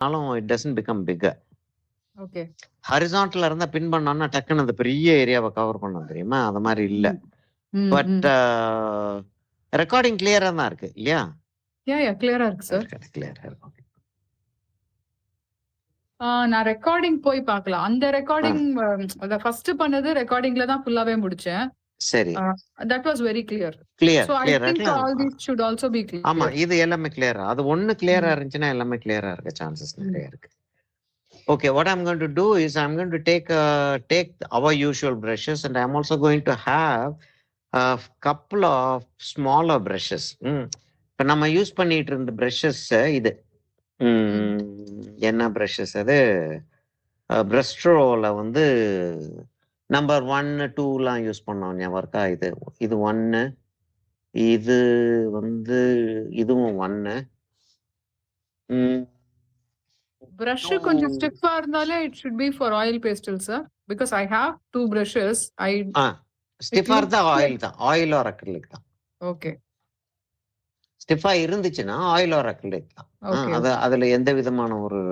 it doesn't become bigger. Okay. ஹரிசான்டல்ல இருந்தா பின் பண்ணோம்னா டக்குன்னு அந்த பெரிய ஏரியாவை கவர் பண்ணோம் தெரியுமா? அது மாதிரி இல்ல. பட் ரெக்கார்டிங் கிளியரா தான் இருக்கு இல்லையா? கிளியரா இருக்கு சார். கிளியரா இருக்கு. நான் ரெக்கார்டிங் போய் பார்க்கலாம். அந்த ரெக்கார்டிங் ஃபர்ஸ்ட் பண்ணது ரெக்கார்டிங்ல தான் ஃபுல்லாவே முடிச்சேன். சரி. That was very clear. Clear. So I think all these should also be clear. ஆமா, இது எல்லாமே கிளியரா. அது ஒண்ணு கிளியரா இருந்துச்சுன்னா எல்லாமே கிளியரா இருக்க சான்சஸ் நிறைய இருக்கு. Okay, what I'm going to do is I'm going to take our usual brushes, and I'm also going to have a couple of smaller brushes. இப்ப நம்ம யூஸ் பண்ணிட்டு இருந்த brushes இது என்ன brushes? அது Brustro-ல வந்து நம்பர் 1, 2லாம் யூஸ் பண்ணோம் ஞாபகம் இருக்கா? இது 1, இது வந்து இதுவும் 1. Brush கொஞ்சம் ஸ்டிஃபா இருந்தாலே it should be for oil pastel, sir, because I have 2 brushes. ஸ்டிஃபா இருந்தா ஆயில் ஆர் அக்ரிலிக் தான். ஓகே. ஸ்டிஃபா இருந்துச்சுன்னா ஆயில் ஆர் அக்ரிலிக் தான். அதுல எந்த விதமான ஒரு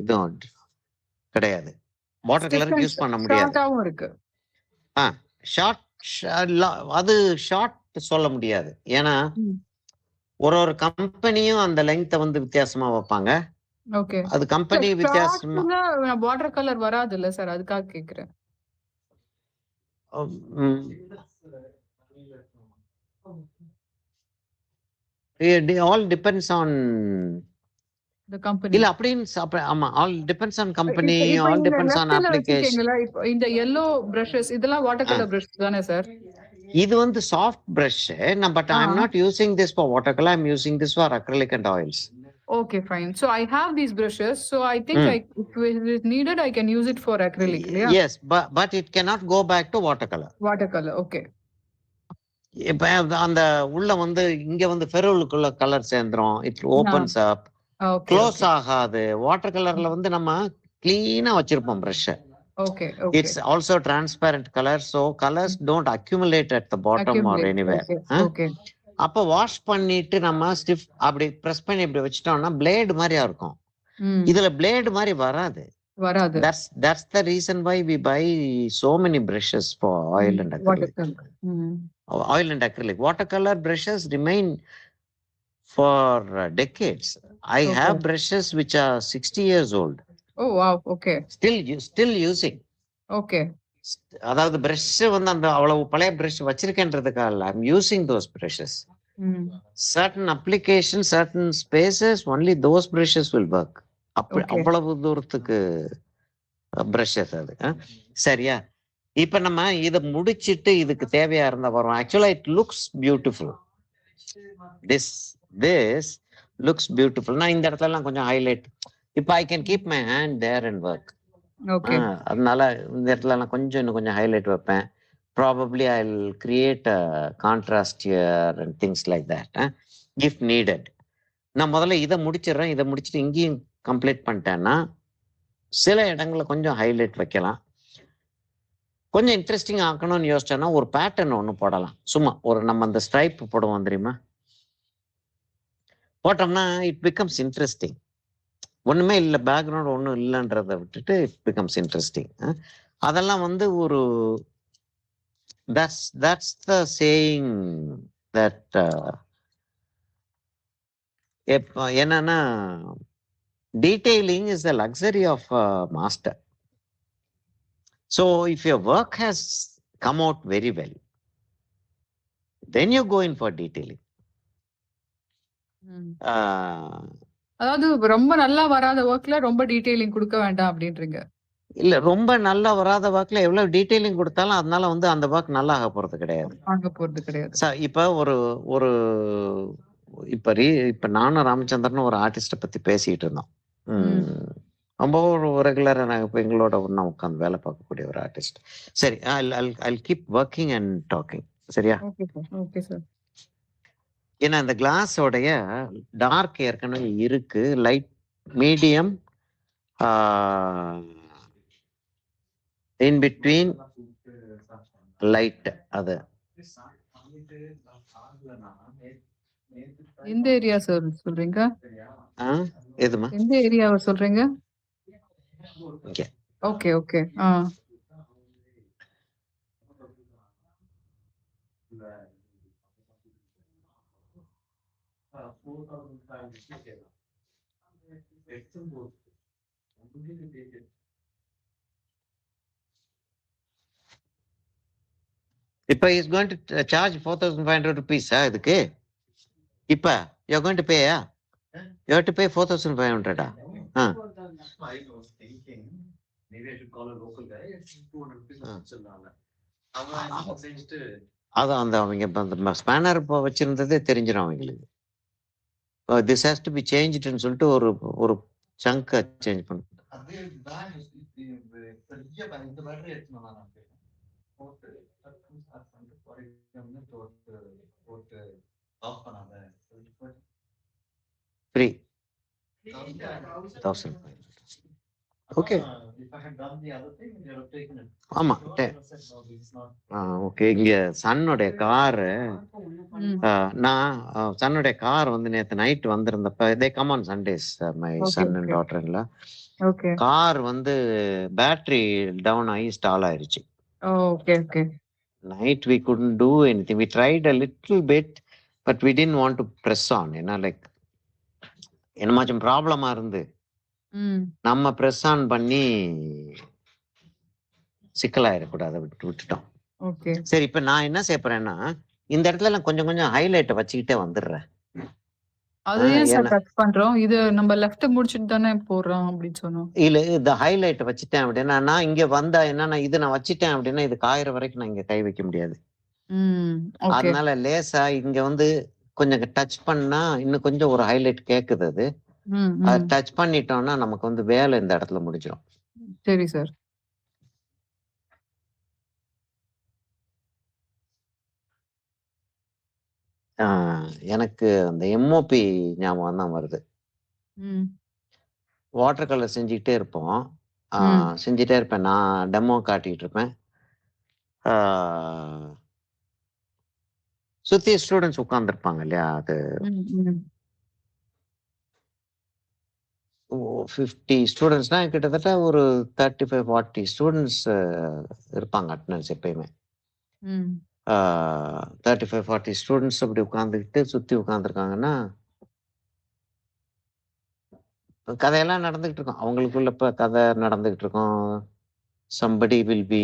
இதுவும் கிடையாது. வாட்டர் கலர் யூஸ் பண்ண முடியாது. ஷார்ட்டாவும் இருக்கு. அது ஷார்ட் சொல்ல முடியாது. ஏன்னா ஒரு கம்பெனியும் அந்த லெங்த் வந்து வித்தியாசமா வைப்பாங்க. ஓகே. அது கம்பெனி வித்தியாசமா. வாட்டர் கலர் வராது இல்ல சார், அதுக்காக கேக்குறேன். It all depends on the company. இல்ல அப்படின்னு ஆமா, all depends on company, all depends on application. இந்த yellow brushes இதெல்லாம் வாட்டர் கலர் brushes தானே சார்? இது வந்து soft brush. but I'm not using this for watercolor. I'm using this for acrylic and oils. Okay, fine. So I have these brushes. So I think if it is needed, I can use it for acrylic. Yeah? Yes, but it cannot go back to watercolor. Watercolor, okay. இப்ப அந்த உள்ள வந்து இங்க வந்து ஃபெரோலுக்குள்ள colour சேர்ந்துரும். It opens up. Close ஆகாது. Water கலர்ல வந்து நம்ம கிளீனா வச்சிருப்போம் brush. Okay. It's also transparent color, so colors don't accumulate at the bottom or anywhere. Okay. அப்ப வாஷ் பண்ணிட்டு நம்ம ஸ்டிஃப் அப்படி பிரஸ் பண்ணி இப்படி வச்சிட்டோம்னா பிளேட் மாதிரியா இருக்கும். இதுல பிளேட் மாதிரி வராது. That's the reason why we buy so many brushes for oil and acrylic. Oil and acrylic. Watercolor brushes remain for decades. I have brushes which are 60 years old. Oh wow, okay. Still using. Okay. அதாவது brush வந்து அந்த அவ்வளவு பழைய brush வச்சிருக்கேன்றதுக்காக I'm using those brushes. Certain applications, certain spaces, only those brushes will work. அவ்வளவு தூரத்துக்கு precious அது. சரியா? இப்ப நம்ம இதை முடிச்சிட்டு இதுக்கு தேவையா இருந்தா வரும். ஆக்சுவலா it looks beautiful. This looks beautiful. நான் இந்த இடத்துல எல்லாம் கொஞ்சம் ஹைலைட். இப்ப I can keep my hand there and work. Okay. அதனால இந்த இடத்துல எல்லாம் இன்னும் கொஞ்சம் ஹைலைட் வைப்பேன். Probably I'll create a contrast here and things like that, if needed. நான் முதல்ல இதை முடிச்சிடுறேன். இதை முடிச்சுட்டு இங்கேயும் கம்ப்ளீட் பண்ணிட்டேன்னா சில இடங்களை கொஞ்சம் ஹைலைட் வைக்கலாம். கொஞ்சம் இன்ட்ரெஸ்டிங் ஆக்கணும்னு யோசிச்சோன்னா ஒரு பேட்டர்ன் ஒன்று போடலாம். சும்மா ஒரு நம்ம அந்த ஸ்ட்ரைப் போடுவோம் தெரியுமா? போட்டோம்னா இட் பிகம்ஸ் இன்ட்ரெஸ்டிங். ஒண்ணுமே இல்லை, பேக்ரவுண்ட் ஒன்றும் இல்லைன்றதை விட்டுட்டு இட் பிகம்ஸ் இன்ட்ரெஸ்டிங். அதெல்லாம் வந்து ஒரு that's the saying that என்னன்னா detailing is the luxury of a master. So if your work has come out very well, then you go in for detailing. அதாவது ரொம்ப நல்லா வராத ஒர்க்ல ரொம்ப டீடைலிங் கொடுக்க வேண்டாம் அப்படின்றீங்க? இல்ல, ரொம்ப நல்லா வராத ஒர்க்ல எவ்வளவு டீடைலிங் கொடுத்தாலும் அதனால வந்து அந்த ஒர்க் நல்லா ஆக போறது கிடையாது. இப்ப ஒரு இப்ப நானும் ராமச்சந்திரன் ஒரு ஆர்டிஸ்ட பத்தி பேசிட்டு இருந்தோம். ரொம்ப ஒரு ரெகுலரா நாங்க இப்ப எங்களோட ஒண்ணா உட்காந்து வேலை பார்க்கக்கூடிய ஒரு ஆர்டிஸ்ட். சரி, I'll keep working and talking. சரியா? Okay sir. ஏன்னா இந்த கிளாஸோடைய டார்க் ஏற்கனவே இருக்கு, light, medium, in between light. அது எந்த ஏரியா சார் சொல்றீங்க? எதுமா எந்த ஏரியாவை சொல்றீங்க? இங்க ஓகே, ஓகே. இப்ப is going to charge 4,500 rupees இதுக்கு இப்ப you are going to pay you have to pay 4,500 அதான் அந்த அவங்க ஸ்பேனர் வச்சிருந்ததே தெரிஞ்சிடும் அவங்களுக்கு. திஸ் ஹேஸ் டு பி சேஞ்சுன்னு சொல்லிட்டு ஒரு ஒரு சங்க சேஞ்ச் பண்ணு. ஃப்ரீ 1,000. ஓகே ஆமா ஓகே. இங்க சன்னுடைய காரு நான் சன்னுடைய கார் வந்து நேத்து நைட் வந்திருந்தப்ப they come on Sundays my son and டாட்டர்ல கார் வந்து பேட்டரி டவுன் ஆகி ஸ்டால் ஆயிருச்சு. Okay okay. Night we couldn't do anything. We tried a little bit, but we didn't want to press on. Like என்னமாச்சும் ப்ராப்ளமா இருந்து நம்ம press on பண்ணி சிக்கலாயிடக்கூடாது விட்டுட்டோம். சரி இப்ப நான் என்ன செய்ய போறேன்னா இந்த இடத்துல எல்லாம் கொஞ்சம் கொஞ்சம் ஹைலைட்டை வச்சுக்கிட்டே வந்துடுறேன். அது ஏன் சார் கட் பண்றோம்? இது நம்ம லெஃப்ட் முடிச்சிட்டு தானே போறோம் அப்படின்னு சொன்னோம். இல்ல இந்த ஹைலைட் வச்சுட்டேன் அப்படின்னா நான் இங்க வந்தா என்னன்னா இது நான் வச்சுட்டேன் அப்படின்னா இது காயிற வரைக்கும் நான் இங்க கை வைக்க முடியாது. அதனால லேசா இங்க வந்து கொஞ்சம் டச் பண்ணா இன்னும் கொஞ்சம் ஒரு ஹைலைட் கேக்குது. அது டச் பண்ணிட்டோம்னா நமக்கு வந்து வேலை இந்த இடத்துல முடிஞ்சிடும். சரி சார். எனக்கு அந்த எம்ஓபி ஞாபகம் தான் வருது. வாட்டர் கலர் செஞ்சுக்கிட்டே இருப்போம். செஞ்சுட்டே இருப்பேன். நான் டெமோ காட்டிட்டு இருப்பேன். சுத்தி ஸ்டூடெண்ட்ஸ் உட்கார்ந்துருப்பாங்க இல்லையா? அது 50 ஸ்டூடெண்ட்ஸ்னா கிட்டத்தட்ட ஒரு 35-40 ஸ்டூடெண்ட்ஸ் இருப்பாங்க அட்டெண்டன்ஸ் எப்பயுமே. 35-40 ஸ்டூடெண்ட்ஸ் அப்படி உட்காந்துக்கிட்டு சுத்தி உட்காந்துருக்காங்கன்னா கதையெல்லாம் நடந்துகிட்டு இருக்கும். அவங்களுக்குள்ள இப்ப கதை நடந்துகிட்டு இருக்கும். somebody will be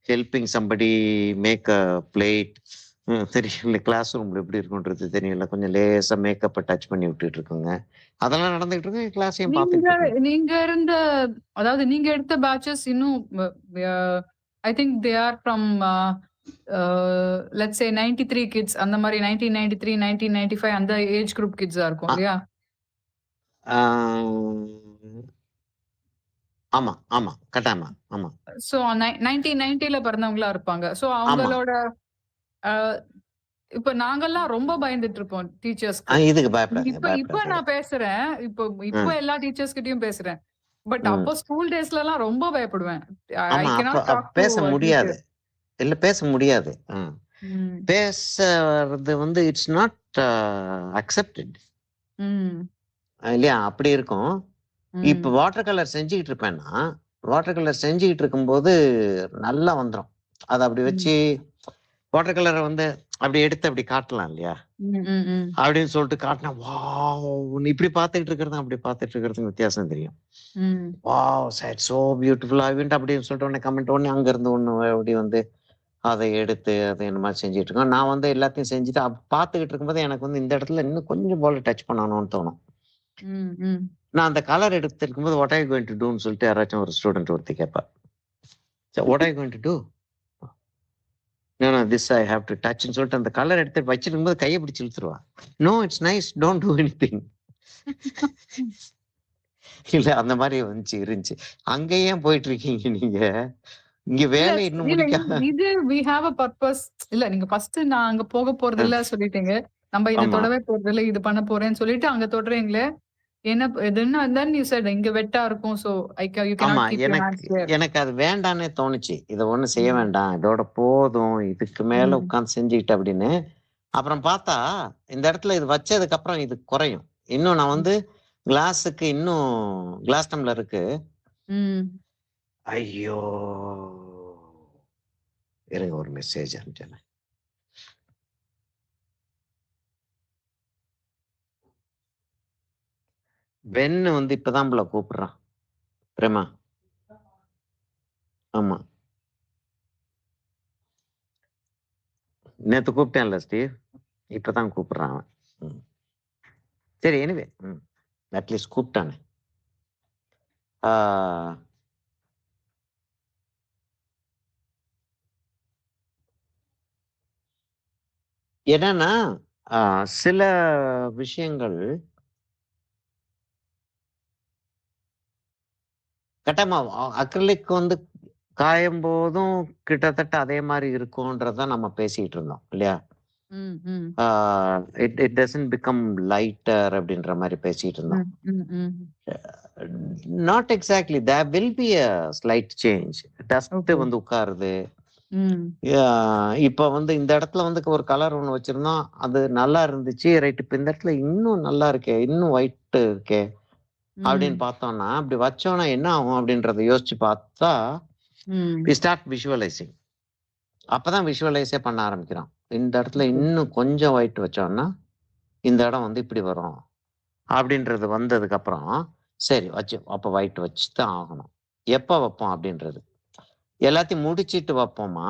helping somebody make a plate. தெரியல கிளாஸ் ரூம்ல எப்படி இருக்குன்றது தெரியல. கொஞ்சம் லேசா மேக்கப்பை டச் பண்ணி விட்டுட்டு இருக்குங்க. அதெல்லாம் நடந்துகிட்டு இருக்கு. கிளாஸையும் பார்த்துட்டு நீங்க இருந்த அதாவது நீங்க எடுத்த பேட்சஸ் இன்னும் I think they are from let's say 93 kids அந்த மாதிரி 1993 1995 அந்த ஏஜ் குரூப் கிட்ஸா இருக்கும் இல்லையா? ஆமா ஆமா கட்டாயமா ஆமா. சோ 1990ல பிறந்தவங்களா இருப்பாங்க. சோ அவங்களோட இப்ப நாங்கெல்லாம் ரொம்ப பயந்துட்டு இருப்போம் டீச்சர்ஸ்க்கு. இதுக்கு பயப்படாதீங்க. இப்ப நான் பேசுறேன். இப்போ எல்லா டீச்சர்ஸ் கிட்டயும் பேசுறேன். பட் அப்போ ஸ்கூல் டேஸ்ல எல்லாம் ரொம்ப பயப்படுவேன். பேச முடியாது. இல்ல பேச முடியாது. பேசுறது வந்து இட்ஸ் நாட் அக்செப்டட் இல்லையா? அப்படி இருக்கும். இப்ப வாட்டர் கலர் செஞ்சுக்கிட்டு இருப்பேன்னா வாட்டர் கலர் செஞ்சுக்கிட்டு இருக்கும்போது நல்லா வந்துடும். அதை அப்படி வச்சு வாட்டர் கலரை வந்து அப்படி எடுத்து அப்படி காட்டலாம் இல்லையா? அப்படின்னு சொல்லிட்டு காட்டினா வாவ் இப்படி பார்த்துக்கிட்டு இருக்கிறது அப்படி பார்த்துட்டு இருக்கிறதுக்கு வித்தியாசம் தெரியும். வாவ் சார் சோ பியூட்டிஃபுல் அப்படின்னு சொல்லிட்டு உடனே கமெண்ட் ஒண்ணு அங்க இருந்து ஒண்ணு அப்படி வந்து அதை எடுத்து அதை என்ன மாதிரி செஞ்சுட்டு இருக்கோம். நான் வந்து எல்லாத்தையும் செஞ்சுட்டு பார்த்துக்கிட்டு இருக்கும்போது எனக்கு வந்து இந்த இடத்துல இன்னும் கொஞ்சம் போல டச் பண்ணணும்னு தோணும். நான் அந்த கலர் எடுத்து இருக்கும்போது what are you going to டூன்னு சொல்லிட்டு யாராச்சும் ஒரு ஸ்டூடெண்ட் ஒருத்தி கேட்பா. What are you going to do? This I have to டச்னு சொல்லிட்டு அந்த கலர் எடுத்து வச்சிருக்கும் போது கையை பிடிச்சி இழுத்துருவா. No it's nice don't do anything. இல்ல அந்த மாதிரி இருந்துச்சு. அங்கேயே போயிட்டு இருக்கீங்க நீங்க. இங்க வேலை இன்னும் முடிக்காம. இது we have a purpose. இல்ல நீங்க ஃபர்ஸ்ட் நான் அங்க போக போறது இல்ல சொல்லிட்டீங்க. நம்ம இத தொடவே போறது இல்ல, இது பண்ண போறேன்னு சொல்லிட்டு அங்க தொடறீங்களே. என்ன இதுன்னா then you said இங்க வெட்டா இருக்கும். So you cannot keep your hands there. எனக்கு அது வேண்டானே தோணுச்சு. இத ஒண்ணு செய்ய வேண்டாம். இதோட போதும். இதுக்கு மேல உட்கார்ந்து செஞ்சுக்கிட்டு அப்படின்னு அப்புறம் பார்த்தா இந்த இடத்துல இது வச்சதுக்கு அப்புறம் இது குறையும். இன்னும் நான் வந்து கிளாஸுக்கு இன்னும் கிளாஸ் டம்ளருக்கு ஐயோ! இருங்க ஒரு மெசேஜ் அனுப்பிச்சேன். பென் வந்து இப்பதான் போல கூப்பிடுறான். பிரேமா. ஆமா. நேத்து கூப்பிட்டேன்ல ஸ்டீவ். இப்பதான் கூப்பிடுறான் அவன். சரி எனிவே அட்லீஸ்ட் கூப்பிட்டானே. என்னன்னா சில விஷயங்கள் கட்டாயமா அக்ரிலிக் வந்து காயும் போதும் கிட்டத்தட்ட அதே மாதிரி இருக்கும்ன்றத நம்ம பேசிட்டு இருந்தோம் இல்லையா? இட் டசன்ட் பிகம் லைட்டர் அப்படின்ற மாதிரி பேசிட்டு இருந்தோம். Not exactly there will be a slight change. Dust வந்து உட்காருது. இப்ப வந்து இந்த இடத்துல வந்து ஒரு கலர் ஒண்ணு வச்சிருந்தோம், அது நல்லா இருந்துச்சு. ரைட், இப்ப இந்த இடத்துல இன்னும் நல்லா இருக்கே, இன்னும் ஒயிட் இருக்கே அப்படின்னு பார்த்தோம்னா, அப்படி வச்சோம்னா என்ன ஆகும் அப்படின்றத யோசிச்சு பார்த்தா வி ஸ்டார்ட் விஷுவலைசிங். அப்பதான் விஷுவலைஸே பண்ண ஆரம்பிக்கிறோம். இந்த இடத்துல இன்னும் கொஞ்சம் ஒயிட் வச்சோம்னா இந்த இடம் வந்து இப்படி வரும் அப்படின்றது வந்ததுக்கு அப்புறம் சரி வச்சு அப்ப ஒயிட் வச்சு தான் ஆகணும். எப்ப வைப்போம் அப்படின்றது எல்லாத்தையும் முடிச்சிட்டு வைப்போமா,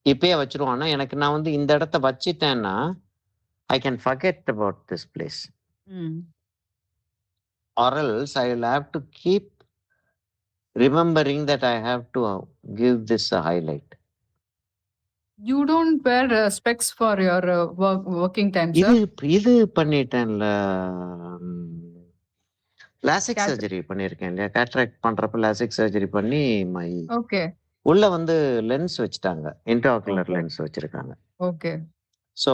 இப்பயே வச்சிருவான்னா எனக்கு நான் வந்து இந்த இடத்த வச்சிட்டேன்னா I can forget about this place. Or else I will have to keep remembering that I have to give this a highlight. You don't wear specs for your working time, sir? இது பண்ணிட்டேன்ல. LASIK surgery பண்ணியிருக்கேன் இல்லையா? Cataract பண்றப்ப LASIK surgery பண்ணி okay உள்ள வந்து lens வச்சுட்டாங்க, intraocular lens வச்சிருக்காங்க. Okay. So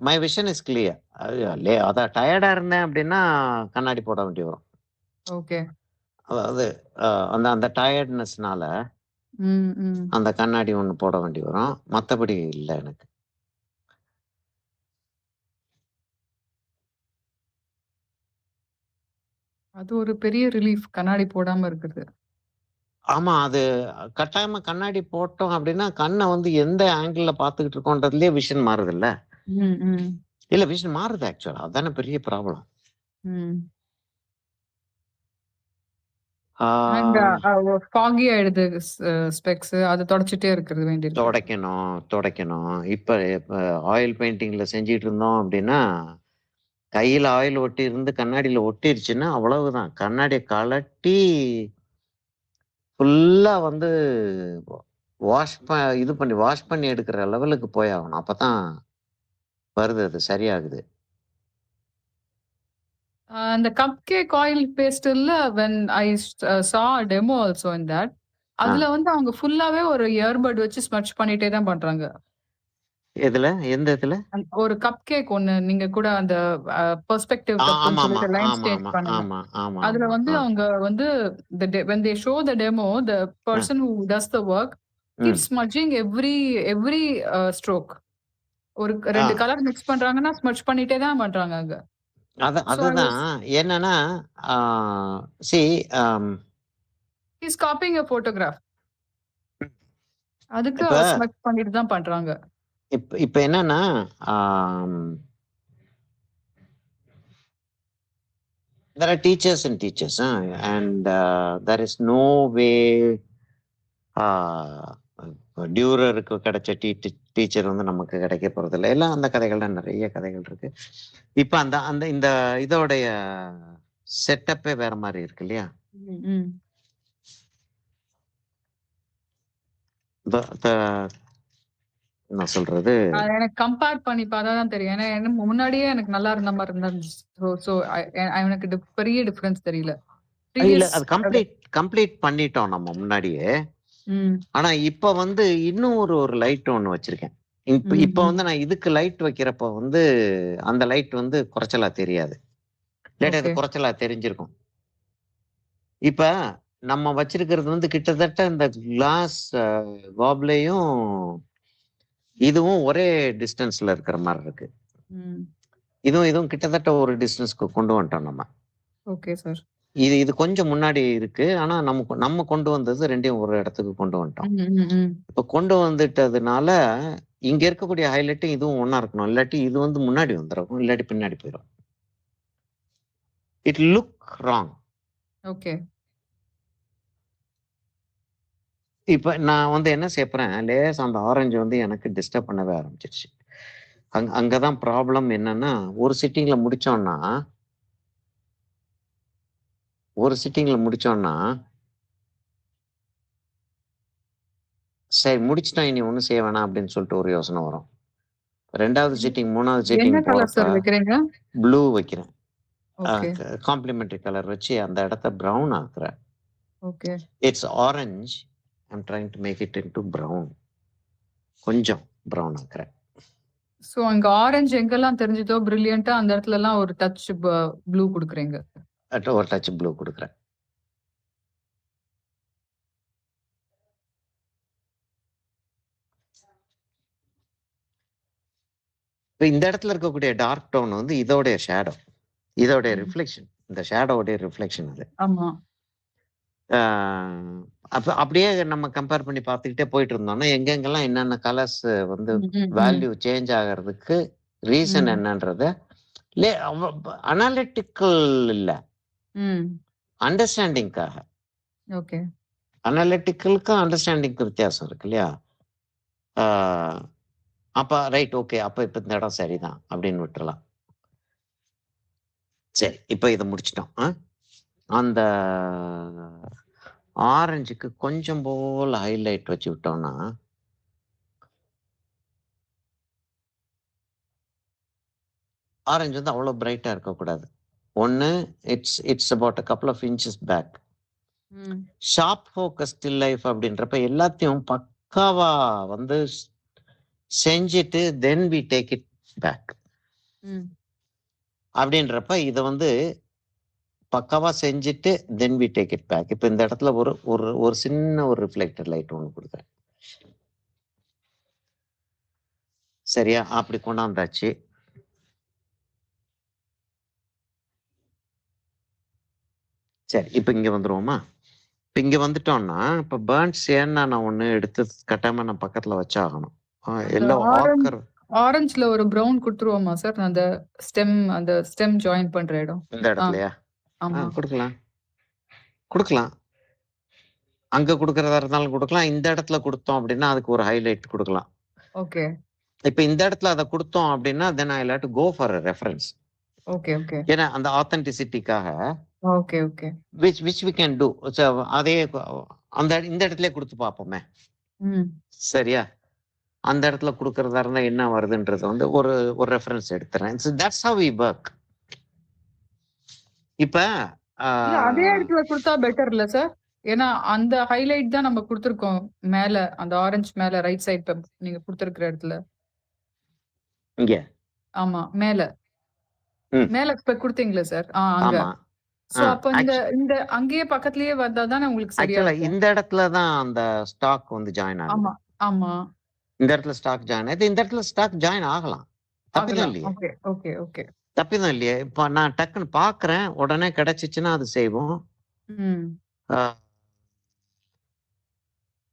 my vision is clear. அதான் டயர்டா இருந்தேன் அப்படின்னா கண்ணாடி போட வேண்டி வரும். ஓகே. அதாவது அந்த அந்த டயர்ட்னஸ்னால அந்த கண்ணாடி ஒண்ணு போட வேண்டி வரும். மத்தபடி இல்ல எனக்கு. அது ஒரு பெரிய ரிலீஃப் கண்ணாடி போடாம இருக்குது. ஆமா, அது கட்டாயமா கண்ணாடி போட்டோம் அப்படின்னா கண்ணை வந்து எந்த ஆங்கிள் பாத்துக்கிட்டு இருக்கோன்றதுலயே விஷன் மாறுதுல்ல. இல்ல விஷன் மாறுது ஆக்சுவலா. அதான பெரிய ப்ராப்ளம். ஃபாகி ஆயிடுது ஸ்பெக்ஸ். அது தொடச்சிட்டே இருக்கிறது வேண்டியது. துடைக்கணும். இப்ப ஆயில் பெயிண்டிங்ல செஞ்சிட்டு இருந்தோம் அப்படின்னா கையில ஆயில் ஒட்டி இருந்து கண்ணாடியில ஒட்டிருச்சுன்னா அவ்வளவுதான். கண்ணாடியை கலட்டி ஃபுல்லா வந்து வாஷ் பண்ணி எடுக்கிற லெவலுக்கு போய் ஆகணும். அப்பதான் வருது, அது சரியாகுது. அந்த கப் கேக் ஆயில் பேஸ்டல்ல when I saw a demo also in that, அதுல வந்து அவங்க ஃபுல்லாவே ஒரு இயர்பட் வச்சு ஸ்மட்ச் பண்ணிட்டே தான் பண்றாங்க. எதுல? எந்த இதுல? ஒரு கப் கேக் ஒண்ணு நீங்க கூட அந்த பெர்ஸ்பெக்டிவ் கப்னு சொல்லிட்டு லைன் ஸ்டேட் பண்ணுங்க. அதுல வந்து அவங்க வந்து when they show the demo, the person who does the work keeps smudging every stroke. ஒரு ரெண்டு கலர் மிக்ஸ் பண்றாங்கன்னா ஸ்மட்ச் பண்ணிட்டே தான் பண்றாங்க அங்க. அதுதான் என்னன்னா he's copying a photograph. அதுக்கு ஸ்மட்ச் பண்ணிட்டு தான் பண்றாங்க. இப்ப என்னன்னா there are teachers and teachers and there is no way டியூரருக்கு கிடைச்ச டீச்சர் வந்து நமக்கு கிடைக்க போறது இல்லை. எல்லாம் அந்த கதைகள்ல நிறைய கதைகள் இருக்கு. இப்ப அந்த அந்த இந்த இதோடைய செட்டப்பே வேற மாதிரி இருக்கு இல்லையா? நான் சொல்றது எனக்கு கம்பேர் பண்ணி பார்த்தாதான் தெரியும். ஏன்னா முன்னாடியே எனக்கு நல்லா இருந்த மாதிரி இருந்துச்சு. சோ எனக்கு பெரிய டிஃபரன்ஸ் தெரியல. இல்ல அது கம்ப்ளீட் பண்ணிட்டோம் நம்ம முன்னாடியே. ஆனா இப்ப வந்து இன்னும் ஒரு லைட் ஒண்ணு வச்சிருக்கேன். இப்ப வந்து நான் இதுக்கு லைட் வைக்கிறப்ப வந்து அந்த லைட் வந்து குறைச்சலா தெரியாது. லைட் அது குறைச்சலா தெரிஞ்சிருக்கும். இப்ப நம்ம வச்சிருக்கிறது வந்து கிட்டத்தட்ட இந்த கிளாஸ் காப்லையும் இதுவும் ஒரே டிஸ்டன்ஸ்ல இருக்கிற மாதிரி இருக்கு. ம். இதுவும் கிட்டத்தட்ட ஒரு டிஸ்டன்ஸ்க்கு கொண்டு வந்துட்டோம் நம்ம. Okay sir. இது கொஞ்சம் முன்னாடி இருக்கு. ஆனா நம்ம கொண்டு வந்தது 2யும் ஒரு இடத்துக்கு கொண்டு வந்துட்டோம். இப்ப கொண்டு வந்துட்டதுனால இங்க இருக்கக்கூடிய ஹைலைட்டும் இதுவும் ஒண்ணா இருக்கணும். இல்லாட்டி இது வந்து முன்னாடி வந்துரும். இல்லாட்டி பின்னாடி போயிரும். It look wrong. ஓகே. இப்ப நான் வந்து என்ன செய்யறேன், லேசா அந்த ஆரஞ்சு வந்து எனக்கு டிஸ்டர்ப் பண்ணவே ஆரம்பிச்சிருச்சு. அங்கதான் ப்ராப்ளம் என்னன்னா, ஒரு சிட்டிங்ல முடிச்சோம்னா சரி முடிச்சுட்டா இனி ஒண்ணும் செய்ய வேணாம் அப்படின்னு சொல்லிட்டு ஒரு யோசனை வரும். 2வது சிட்டிங் 3வது என்ன சிட்டிங் கலர் போறப்ப சார் வைக்கிறீங்க? ப்ளூ வைக்கிறேன். ஓகே. காம்ப்ளிமெண்டரி கலர் வச்சு அந்த இடத்த பிரவுன் ஆக்குறேன். Okay. It's orange. I am trying to make it into brown. கொஞ்சம் பிரவுன் ஆக்குறேன். சோ அங்க ஆரஞ்சு எங்கெல்லாம் தெரிஞ்சதோ பிரில்லியன்ட்டா அந்த இடத்துலலாம் ஒரு டச் ப்ளூ குடுக்குறீங்க. ஒரு டச் ப்ளூ குடுக்குறேன். இப்ப இந்த இடத்துல இருக்கக்கூடிய டார்க் டோன் வந்து இதோடைய ஷேடோ. இதோடைய ரிஃப்ளெக்ஷன். இந்த ஷேடோவுடைய ரிஃப்ளெக்ஷன் அது. ஆமா. அப்ப அப்படியே நம்ம கம்பேர் பண்ணி பார்த்துக்கிட்டே போயிட்டு இருந்தோம்னா, எங்கெங்கெல்லாம் என்னென்ன கலர்ஸ் வந்து வேல்யூ சேஞ்ச் ஆகறதுக்கு ரீசன் என்னன்றத அனாலிட்டிக்கல் இல்ல. அண்டர்ஸ்டாண்டிங்காக. ஓகே. அனாலிட்டிக்கலுக்கும் அண்டர்ஸ்டாண்டிங்க்கு வித்தியாசம் இருக்கு இல்லையா? அப்ப ரைட் ஓகே. அப்ப இப்ப இந்த இடம் சரிதான் அப்படின்னு விட்டுறலாம். சரி, இப்ப இதை முடிச்சிட்டோம். அந்த ஆரஞ்சுக்கு கொஞ்சம் போல ஹைலைட் வச்சு விட்டோம்னா ஆரஞ்சு வந்து அவ்வளவு பிரைட்டா இருக்கக்கூடாது. ஒன்னு it's about a couple of inches back. Sharp focus still life அப்படின்றப்ப எல்லாத்தையும் பக்காவா வந்து செஞ்சுட்டு then we take it back அப்படின்றப்ப இதை வந்து பக்காவா செஞ்சுட்டு then we take it back. இப்ப இந்த இடத்துல ஒரு சின்ன ஒரு ரிஃப்ளெக்டர் லைட் ஒன்று கொடுக்குறேன். சரியா? அப்படி கொண்டாந்தாச்சு. சரி, இப்ப இங்க வந்துருவோமா? இப்ப இங்க வந்துட்டோம்னா இப்ப பேர்ன்ஸ் ஏன்னா நான் ஒண்ணு எடுத்து கட்டாம நான் பக்கத்துல வச்சாகணும். எல்லோ ஆக்கர் ஆரஞ்சுல ஒரு பிரவுன் கொடுத்துருவோமா சார்? அந்த ஸ்டெம் ஜாயின் பண்ற இடம் இந்த இடத்துலயா? ஆமா. கொடுக்கலாம். அங்க கொடுக்கறதா இருந்தாலும் கொடுக்கலாம். இந்த இடத்துல கொடுத்தோம் அப்படின்னா அதுக்கு ஒரு ஹைலைட் கொடுக்கலாம். ஓகே. இப்ப இந்த இடத்துல அதை கொடுத்தோம் அப்படின்னா then I like to go for a reference. Okay. Okay. ஏன்னா அந்த ஆத்தென்டிசிட்டிக்காக okay. Okay. which we can do. அதே இந்த இடத்துல கொடுத்து பார்ப்போமே. சரியா? அந்த இடத்துல கொடுக்கறதா இருந்தா என்ன வருதுன்றது வந்து ஒரு ரெஃபரன்ஸ் எடுத்துறேன். that's how we work. இப்ப அதே இடத்துல கொடுத்தா பெட்டர் இல்ல சார்? ஏன்னா அந்த ஹைலைட் தான் நம்ம கொடுத்திருக்கோம் மேல, அந்த ஆரஞ்சு மேல ரைட் சைடு நீங்க கொடுத்திருக்கிற இடத்துல. இங்க ஆமா மேல மேல இப்ப கொடுத்தீங்களா சார்? அங்க. ஆமா. சோ அப்ப இந்த அங்கேயே பக்கத்துலயே வந்தா தானே உங்களுக்கு சரியா இருக்கும். இந்த இடத்துல தான் அந்த ஸ்டாக் வந்து ஜாயின் ஆகும். ஆமா ஆமா. இந்த இடத்துல ஸ்டாக் ஜாயின் ஆகுது. இந்த இடத்துல ஸ்டாக் ஜாயின் ஆகலாம். தப்பிதான் இல்லையே. ஓகே. ஓகே. ஓகே. தப்பிதான் இல்லையே. இப்ப நான் டக்குன்னு பாக்குறேன், உடனே கிடைச்சிச்சுன்னா அது செய்வோம்.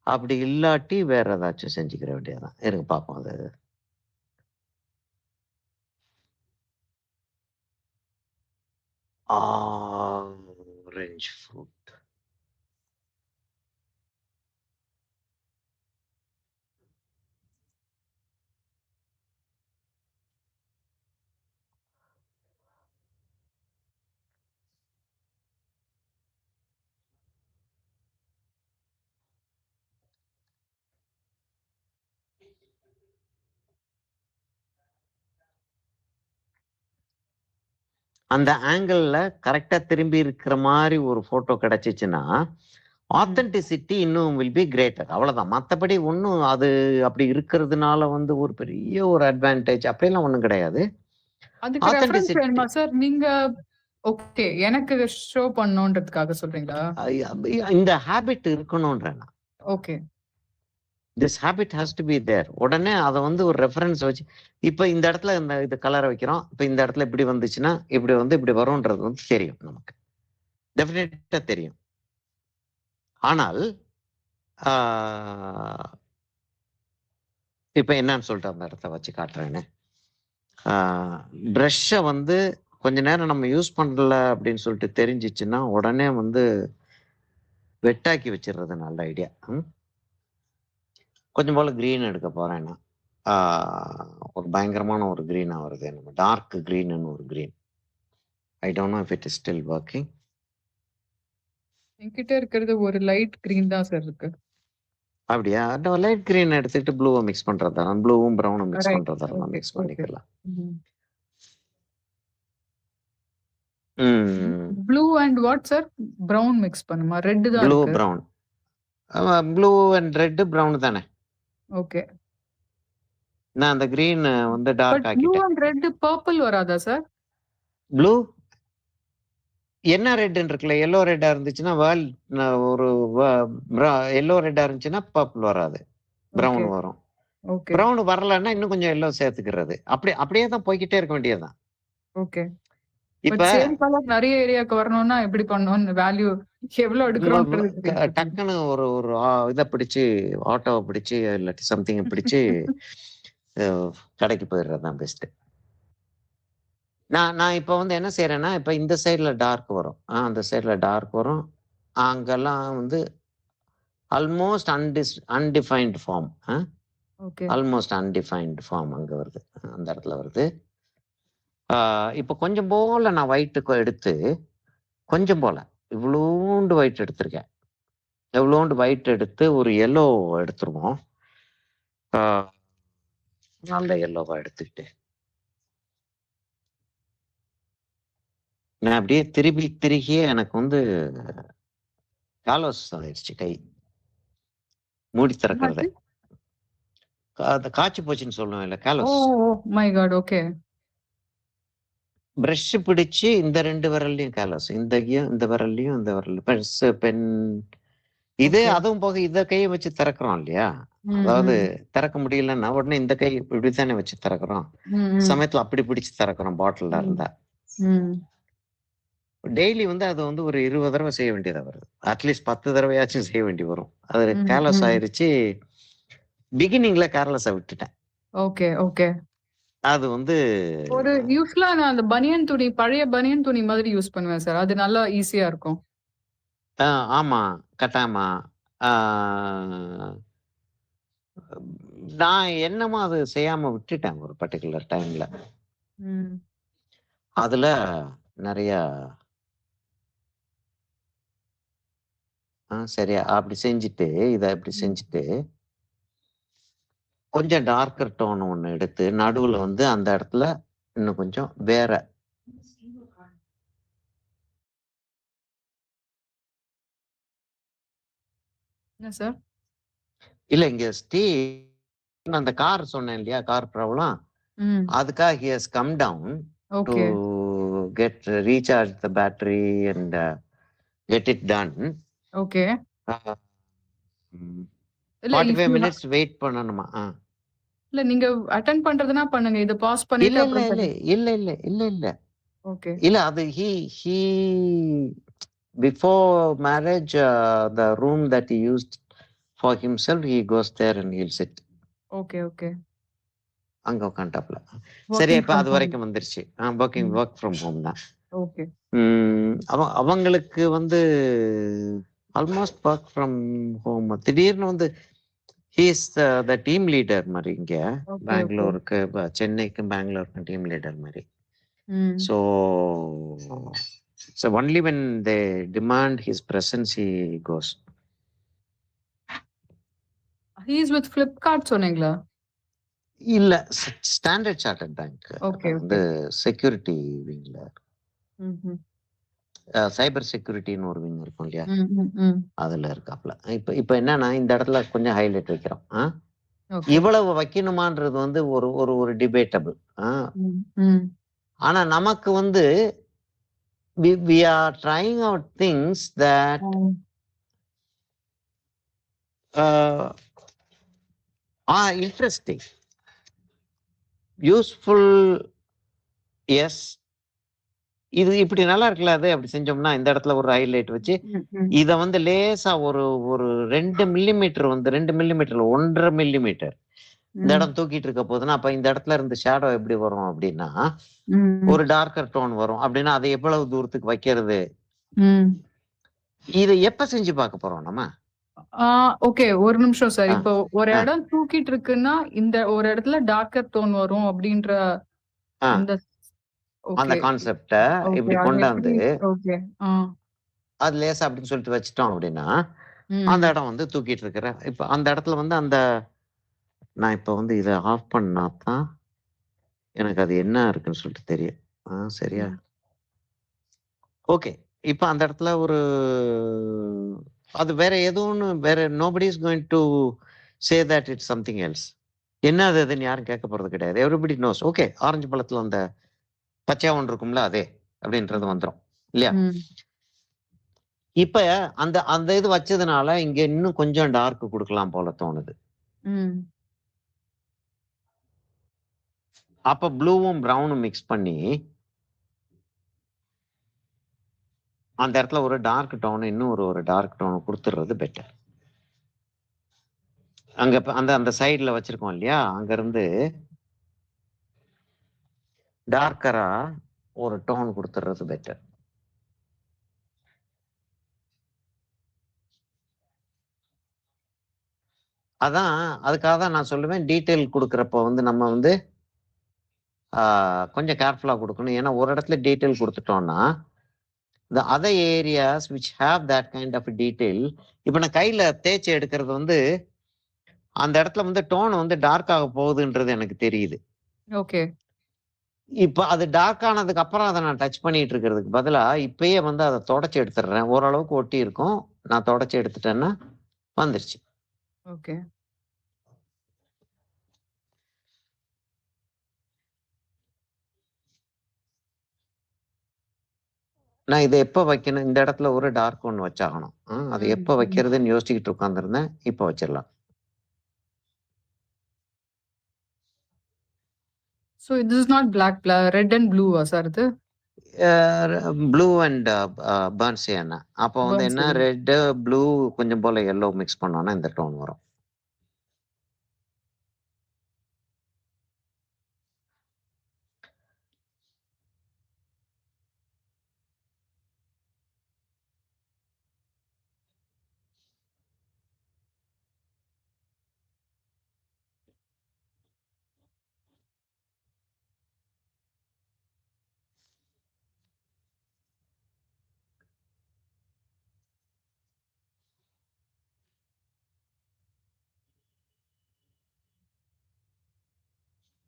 அப்படி இல்லாட்டி வேற ஏதாச்சும் செஞ்சுக்கிற வேண்டியதான். இருங்க பார்ப்போம். அது ஆரஞ்சு ஃப்ரூட். அந்த ஆங்கிள் கரெக்டா திரும்பி இருக்கிற மாதிரி ஒரு போட்டோ கிடைச்சிச்சுன்னா ஆத்தென்டிசிட்டி இன்னும் வில் பி கிரேட்டர். அவ்வளவுதான். மற்றபடி ஒன்றும் அது அப்படி இருக்கிறதுனால வந்து ஒரு பெரிய ஒரு அட்வான்டேஜ் அப்படிலாம் ஒன்றும் கிடையாது. அதுக்கு ரெஃபரன்ஸ் வேணுமா சார்? நீங்க ஓகே எனக்கு ஷோ பண்ணணும்ன்றதுக்காக சொல்றீங்களா? இந்த ஹாபிட் இருக்கணும்ன்றேன். Okay. This habit has to be there. உடனே அதை வந்து ஒரு ரெஃபரன்ஸ் வச்சு, இப்போ இந்த இடத்துல இந்த இது கலரை வைக்கிறோம், இப்போ இந்த இடத்துல இப்படி வந்துச்சுன்னா இப்படி வந்து இப்படி வரும்ன்றது வந்து தெரியும் நமக்கு, டெஃபினட்டா தெரியும். ஆனால் இப்போ என்னன்னு சொல்லிட்டு அந்த இடத்த வச்சு காட்டுறேன்னு, ப்ரஷ்ஷை வந்து கொஞ்ச நேரம் நம்ம யூஸ் பண்ணல அப்படின்னு சொல்லிட்டு தெரிஞ்சிச்சுன்னா உடனே வந்து வெட்டாக்கி வச்சிடுறது நல்ல ஐடியா. கொஞ்சம் போல கிரீன் எடுக்க போறேன் நான். ஒரு பயங்கரமான ஒரு கிரீனா வருது, நம்ம டார்க் கிரீன்னு ஒரு green. I don't know if it is still working. என்கிட்ட இருக்கிறது ஒரு லைட் கிரீன் தான் சார் இருக்கு. அப்படியா? லைட் கிரீன் எடுத்துட்டு ப்ளூவை மிக்ஸ் பண்றதா, ப்ளூவும் ப்ரௌனும் மிக்ஸ் ரைட். பண்றதா ஓகே, மிக்ஸ் ஓகே. பண்ணிக்கலாம். ம். ம் blue and what sir? Brown mix பண்ணுமா? ரெட் தான் ப்ளூ இருக்கு. Brown. Blue and red brown தானே. ஓகே. நான் அந்த கிரீன் வந்து பட் டார்க் ப்ளூ ஆக்கிட்டேன். அண்ட் ரெட் பர்பிள் வராதா சார்? ப்ளூ என்ன ரெட்ன்னு இருக்குல்ல, எல்லோ ரெட்டா இருந்துச்சுன்னா ஒரு எல்லோ ரெட்டா இருந்துச்சுன்னா பர்பிள் வராது, ஓகே, பிரவுன் வரும். ஓகே, பிரவுன் வரலன்னா இன்னும் கொஞ்சம் எல்லோ சேர்த்துக்கிறது. அப்படியே தான் போய்க்கிட்டே இருக்க வேண்டியதுதான். ஓகே. இப்ப பட் சேம் கலர் நிறைய ஏரியாக்கு வரணும்னா எப்படி பண்ணணும்? வேல்யூ எவ்வளவு எடுக்கிறோம்ன்றது தெரியும். டக்குன்னு ஒரு ஒரு இதை பிடிச்சு, ஆட்டோவை பிடிச்சு இல்லாட்டி சம்திங்கை பிடிச்சு கடைக்கு போயிடுறது தான் பெஸ்ட். நான் இப்போ வந்து என்ன செய்யறேன்னா, இப்போ இந்த சைடுல டார்க் வரும், அந்த சைடுல டார்க் வரும், அங்கெல்லாம் வந்து almost undefined form. Okay. Almost undefined form அங்க வருது, அந்த இடத்துல வருது. இப்போ கொஞ்சம் போல நான் ஒயிட்டுக்கு எடுத்து, கொஞ்சம் போல இவ்வளோண்டு ஒயிட் எடுத்திருக்கேன். எவ்வளோண்டு ஒயிட் எடுத்து ஒரு எல்லோ எடுத்துருவோம். நல்ல எல்லோவா எடுத்துக்கிட்டு நான் அப்படியே திருகியே எனக்கு வந்து காலோஸ் ஆயிடுச்சு கை, மூடி திறக்கிறத. அந்த காய்ச்சி போச்சுன்னு சொல்லுவேன் இல்ல, ஓ காலோஸ். My god. ஓகே. பிரஷ் பிடிச்சு இந்த 2 விரல்லையும் காலோஸ், இந்த விரல்லையும் இந்த விரல், பெருஸ் பென் இது. ஓகே. அதுவும் போக இந்த கையை வச்சு திறக்கிறோம் இல்லையா, ம், அதாவது ம், திறக்க முடியலன்னா உடனே இந்த கை இப்படித்தானே வச்சு திறக்கிறோம். ம், ம், சமயத்துல அப்படி பிடிச்சு திறக்கிறோம் பாட்டில்ல ம், இருந்தா. ம். டெய்லி வந்து அது வந்து ஒரு 20 தடவை செய்ய வேண்டியதா வருது, அட்லீஸ்ட் 10 தடவையாச்சும் செய்ய வேண்டி வரும். அது ம், கேர்லெஸ் ம். ஆயிருச்சு. பிகினிங்ல கேர்லெஸ்ஸா விட்டுட்டேன். Okay, okay. அது வந்து ஒரு யூசுவலா நான் அந்த பனியன் துணி, பழைய பனியன் துணி மாதிரி யூஸ் பண்ணுவேன் சார். அது நல்லா ஈஸியா இருக்கும். ஆமா, கட்டாயமா. ஆ, நான் என்னமோ அது செய்யாம விட்டுட்டேன் ஒரு பர்ட்டிகுலர் டைம்ல. ம். அதுல நிறைய சரியா அப்படி செஞ்சுட்டு, இதை இப்படி ம். செஞ்சுட்டு கொஞ்சம் டார்க்கர் டோன் ஒண்ணு எடுத்து நடுவுல வந்து அந்த இடத்துல இன்னும் கொஞ்சம் வேற என்ன சார்? இல்ல இங்க அந்த கார் சொன்னேன் இல்லையா, கார் ப்ராப்ளம். ம். அதுக்காக he has come down to okay. get recharge the battery and get it done. Okay. ம், இல்ல 45 மினிட்ஸ் வெயிட் பண்ணணுமா? இல்ல நீங்க அட்டெண்ட் பண்றதுனா பண்ணுங்க. இத பாஸ் இல்ல பண்ணிட்டு இல்ல அப்புறம் இல்ல பண்ணுங்க. இல்ல இல்ல இல்ல இல்ல ஓகே. இல்ல அது he before marriage, the room that he used for himself, he goes there and he'll sit. Okay, okay. அங்க உட்காந்துட்டாப்ல. சரி, வொர்க்கிங் இப்ப ஃப்ரம் அது ஹோம். வரைக்கும் வந்துருச்சு. ம். ஒர்க் ஃப்ரம் ஹோம் தான். ஓகே. அவங்களுக்கு வந்து ஆல்மோஸ்ட் ஒர்க் ஃப்ரம் ஹோம். திடீர்னு வந்து he is the team leader மாதிரி இங்க ஓகே, ஓகே. பெங்களூருக்கு, சென்னைக்கும் பெங்களூருக்கும் டீம் லீடர் மாதிரி. ம். So only when they demand his presence he goes. He is with Flipkart சொன்னீங்களா? இல்ல, ஸ்டாண்டர்ட் சார்ட்டர்ட் பேங்க் ஓகே, வந்து ஓகே. செக்யூரிட்டி விங்ல, ம்ஹ்ம். சைபர் செக்யூரிட்டின்னு ஒரு விங் இருக்கும் இல்லையா, ம், ம், ம். அதுல இருக்காப்ல. இப்ப என்னன்னா இந்த இடத்துல கொஞ்சம் ஹைலைட் வைக்கிறோம். ஓகே. இவ்வளவு வைக்கணுமான்றது வந்து ஒரு ஒரு ஒரு டிபேட்டபிள். ம், ம். ஆனா நமக்கு வந்து we are trying out things that ம். uh, interesting, useful. எஸ், இது இப்படி நல்லா இருக்குல்ல, அது அப்படி செஞ்சோம்னா இந்த இடத்துல ஒரு ஹைலைட் வச்சு இத வந்து லேசா ஒரு ஒரு 2 மில்லிமீட்டர் வந்து 2 மில்லிமீட்டர் 1.5 மில்லிமீட்டர் இந்த இடம் தூக்கிட்டு இருக்க போதுன்னா, அப்ப இந்த இடத்துல இருந்து ஷேடோ எப்படி வரும் அப்படின்னா, ஒரு டார்க்கர் டோன் வரும் அப்படின்னா, அதை எவ்வளவு தூரத்துக்கு வைக்கிறது, இதை எப்ப செஞ்சு பார்க்க போறோம் நம்ம? ஓகே, ஒரு நிமிஷம் சார். இப்போ ஒரு இடம் தூக்கிட்டு இருக்குன்னா இந்த ஒரு இடத்துல டார்க்கர் டோன் வரும் அப்படின்ற அந்த அந்த கான்செப்ட இப்படி கொண்டாந்து அது லேசா அப்படின்னு சொல்லிட்டு வச்சுட்டோம் அப்படின்னா, அந்த இடம் வந்து தூக்கிட்டு இருக்கிற இப்ப அந்த இடத்துல வந்து அந்த நான் இப்ப வந்து இதை ஆஃப் பண்ணா தான் எனக்கு அது என்ன இருக்குன்னு சொல்லிட்டு தெரியும். சரியா? ஓகே. இப்ப அந்த இடத்துல ஒரு அது வேற எதுவும் வேற nobody is going to say that it's something else. என்ன அதுன்னு யாரும் கேட்க போறது கிடையாது. Everybody knows. ஓகே, ஆரஞ்சு பழத்துல அந்த பச்சையா ஒன்று இருக்கும்ல, அதே அப்படின்றது வந்துடும் இல்லையா? இப்ப அந்த அந்த இது வச்சதுனால இங்க இன்னும் கொஞ்சம் டார்க் கொடுக்கலாம் போல தோணுது. அப்ப ப்ளூவும் பிரவுனும் மிக்ஸ் பண்ணி அந்த இடத்துல ஒரு டார்க் டோன் இன்னும் ஒரு டார்க் டோன் கொடுத்துடுறது பெட்டர். அங்க அந்த அந்த சைடுல வச்சிருக்கோம் இல்லையா, அங்க இருந்து டார்க்கரா ஒரு டோன் கொடுத்துடுறது பெட்டர். அதான் அதுக்காக தான் நான் சொல்லுவேன், டீட்டெயில் கொடுக்குறப்ப வந்து நம்ம வந்து கொஞ்சம் கேர்ஃபுல்லா கொடுக்கணும். ஏன்னா ஒரு இடத்துல டீட்டெயில் கொடுத்துட்டோம்னா the other areas which have that kind of detail, இப்ப நான் கையில தேய்ச்சி எடுக்கிறது வந்து அந்த இடத்துல வந்து டோன் வந்து டார்க் ஆக போகுதுன்றது எனக்கு தெரியுது. ஓகே. இப்ப அது டார்க் ஆனதுக்கு அப்புறம் அதை நான் டச் பண்ணிட்டு இருக்கிறதுக்கு பதிலா இப்பயே வந்து அதை தொடச்சி எடுத்துடுறேன். ஓரளவுக்கு ஒட்டி இருக்கும், நான் தொடச்சி எடுத்துட்டேன்னா வந்துருச்சு. ஓகே. நான் இதை எப்ப வைக்கணும், இந்த இடத்துல ஒரு டார்க் ஒன்று வச்சாகணும். அதை எப்ப வைக்கிறதுன்னு யோசிச்சுக்கிட்டு உட்காந்துருந்தேன். இப்ப வச்சிடலாம். So this is not black, red and blue sir இது? Blue and burnt sienna. அப்போ வந்து என்ன, ரெட் ப்ளூ கொஞ்சம் போல எல்லோ மிக்ஸ் பண்ணோம்னா இந்த டோன் வரும்.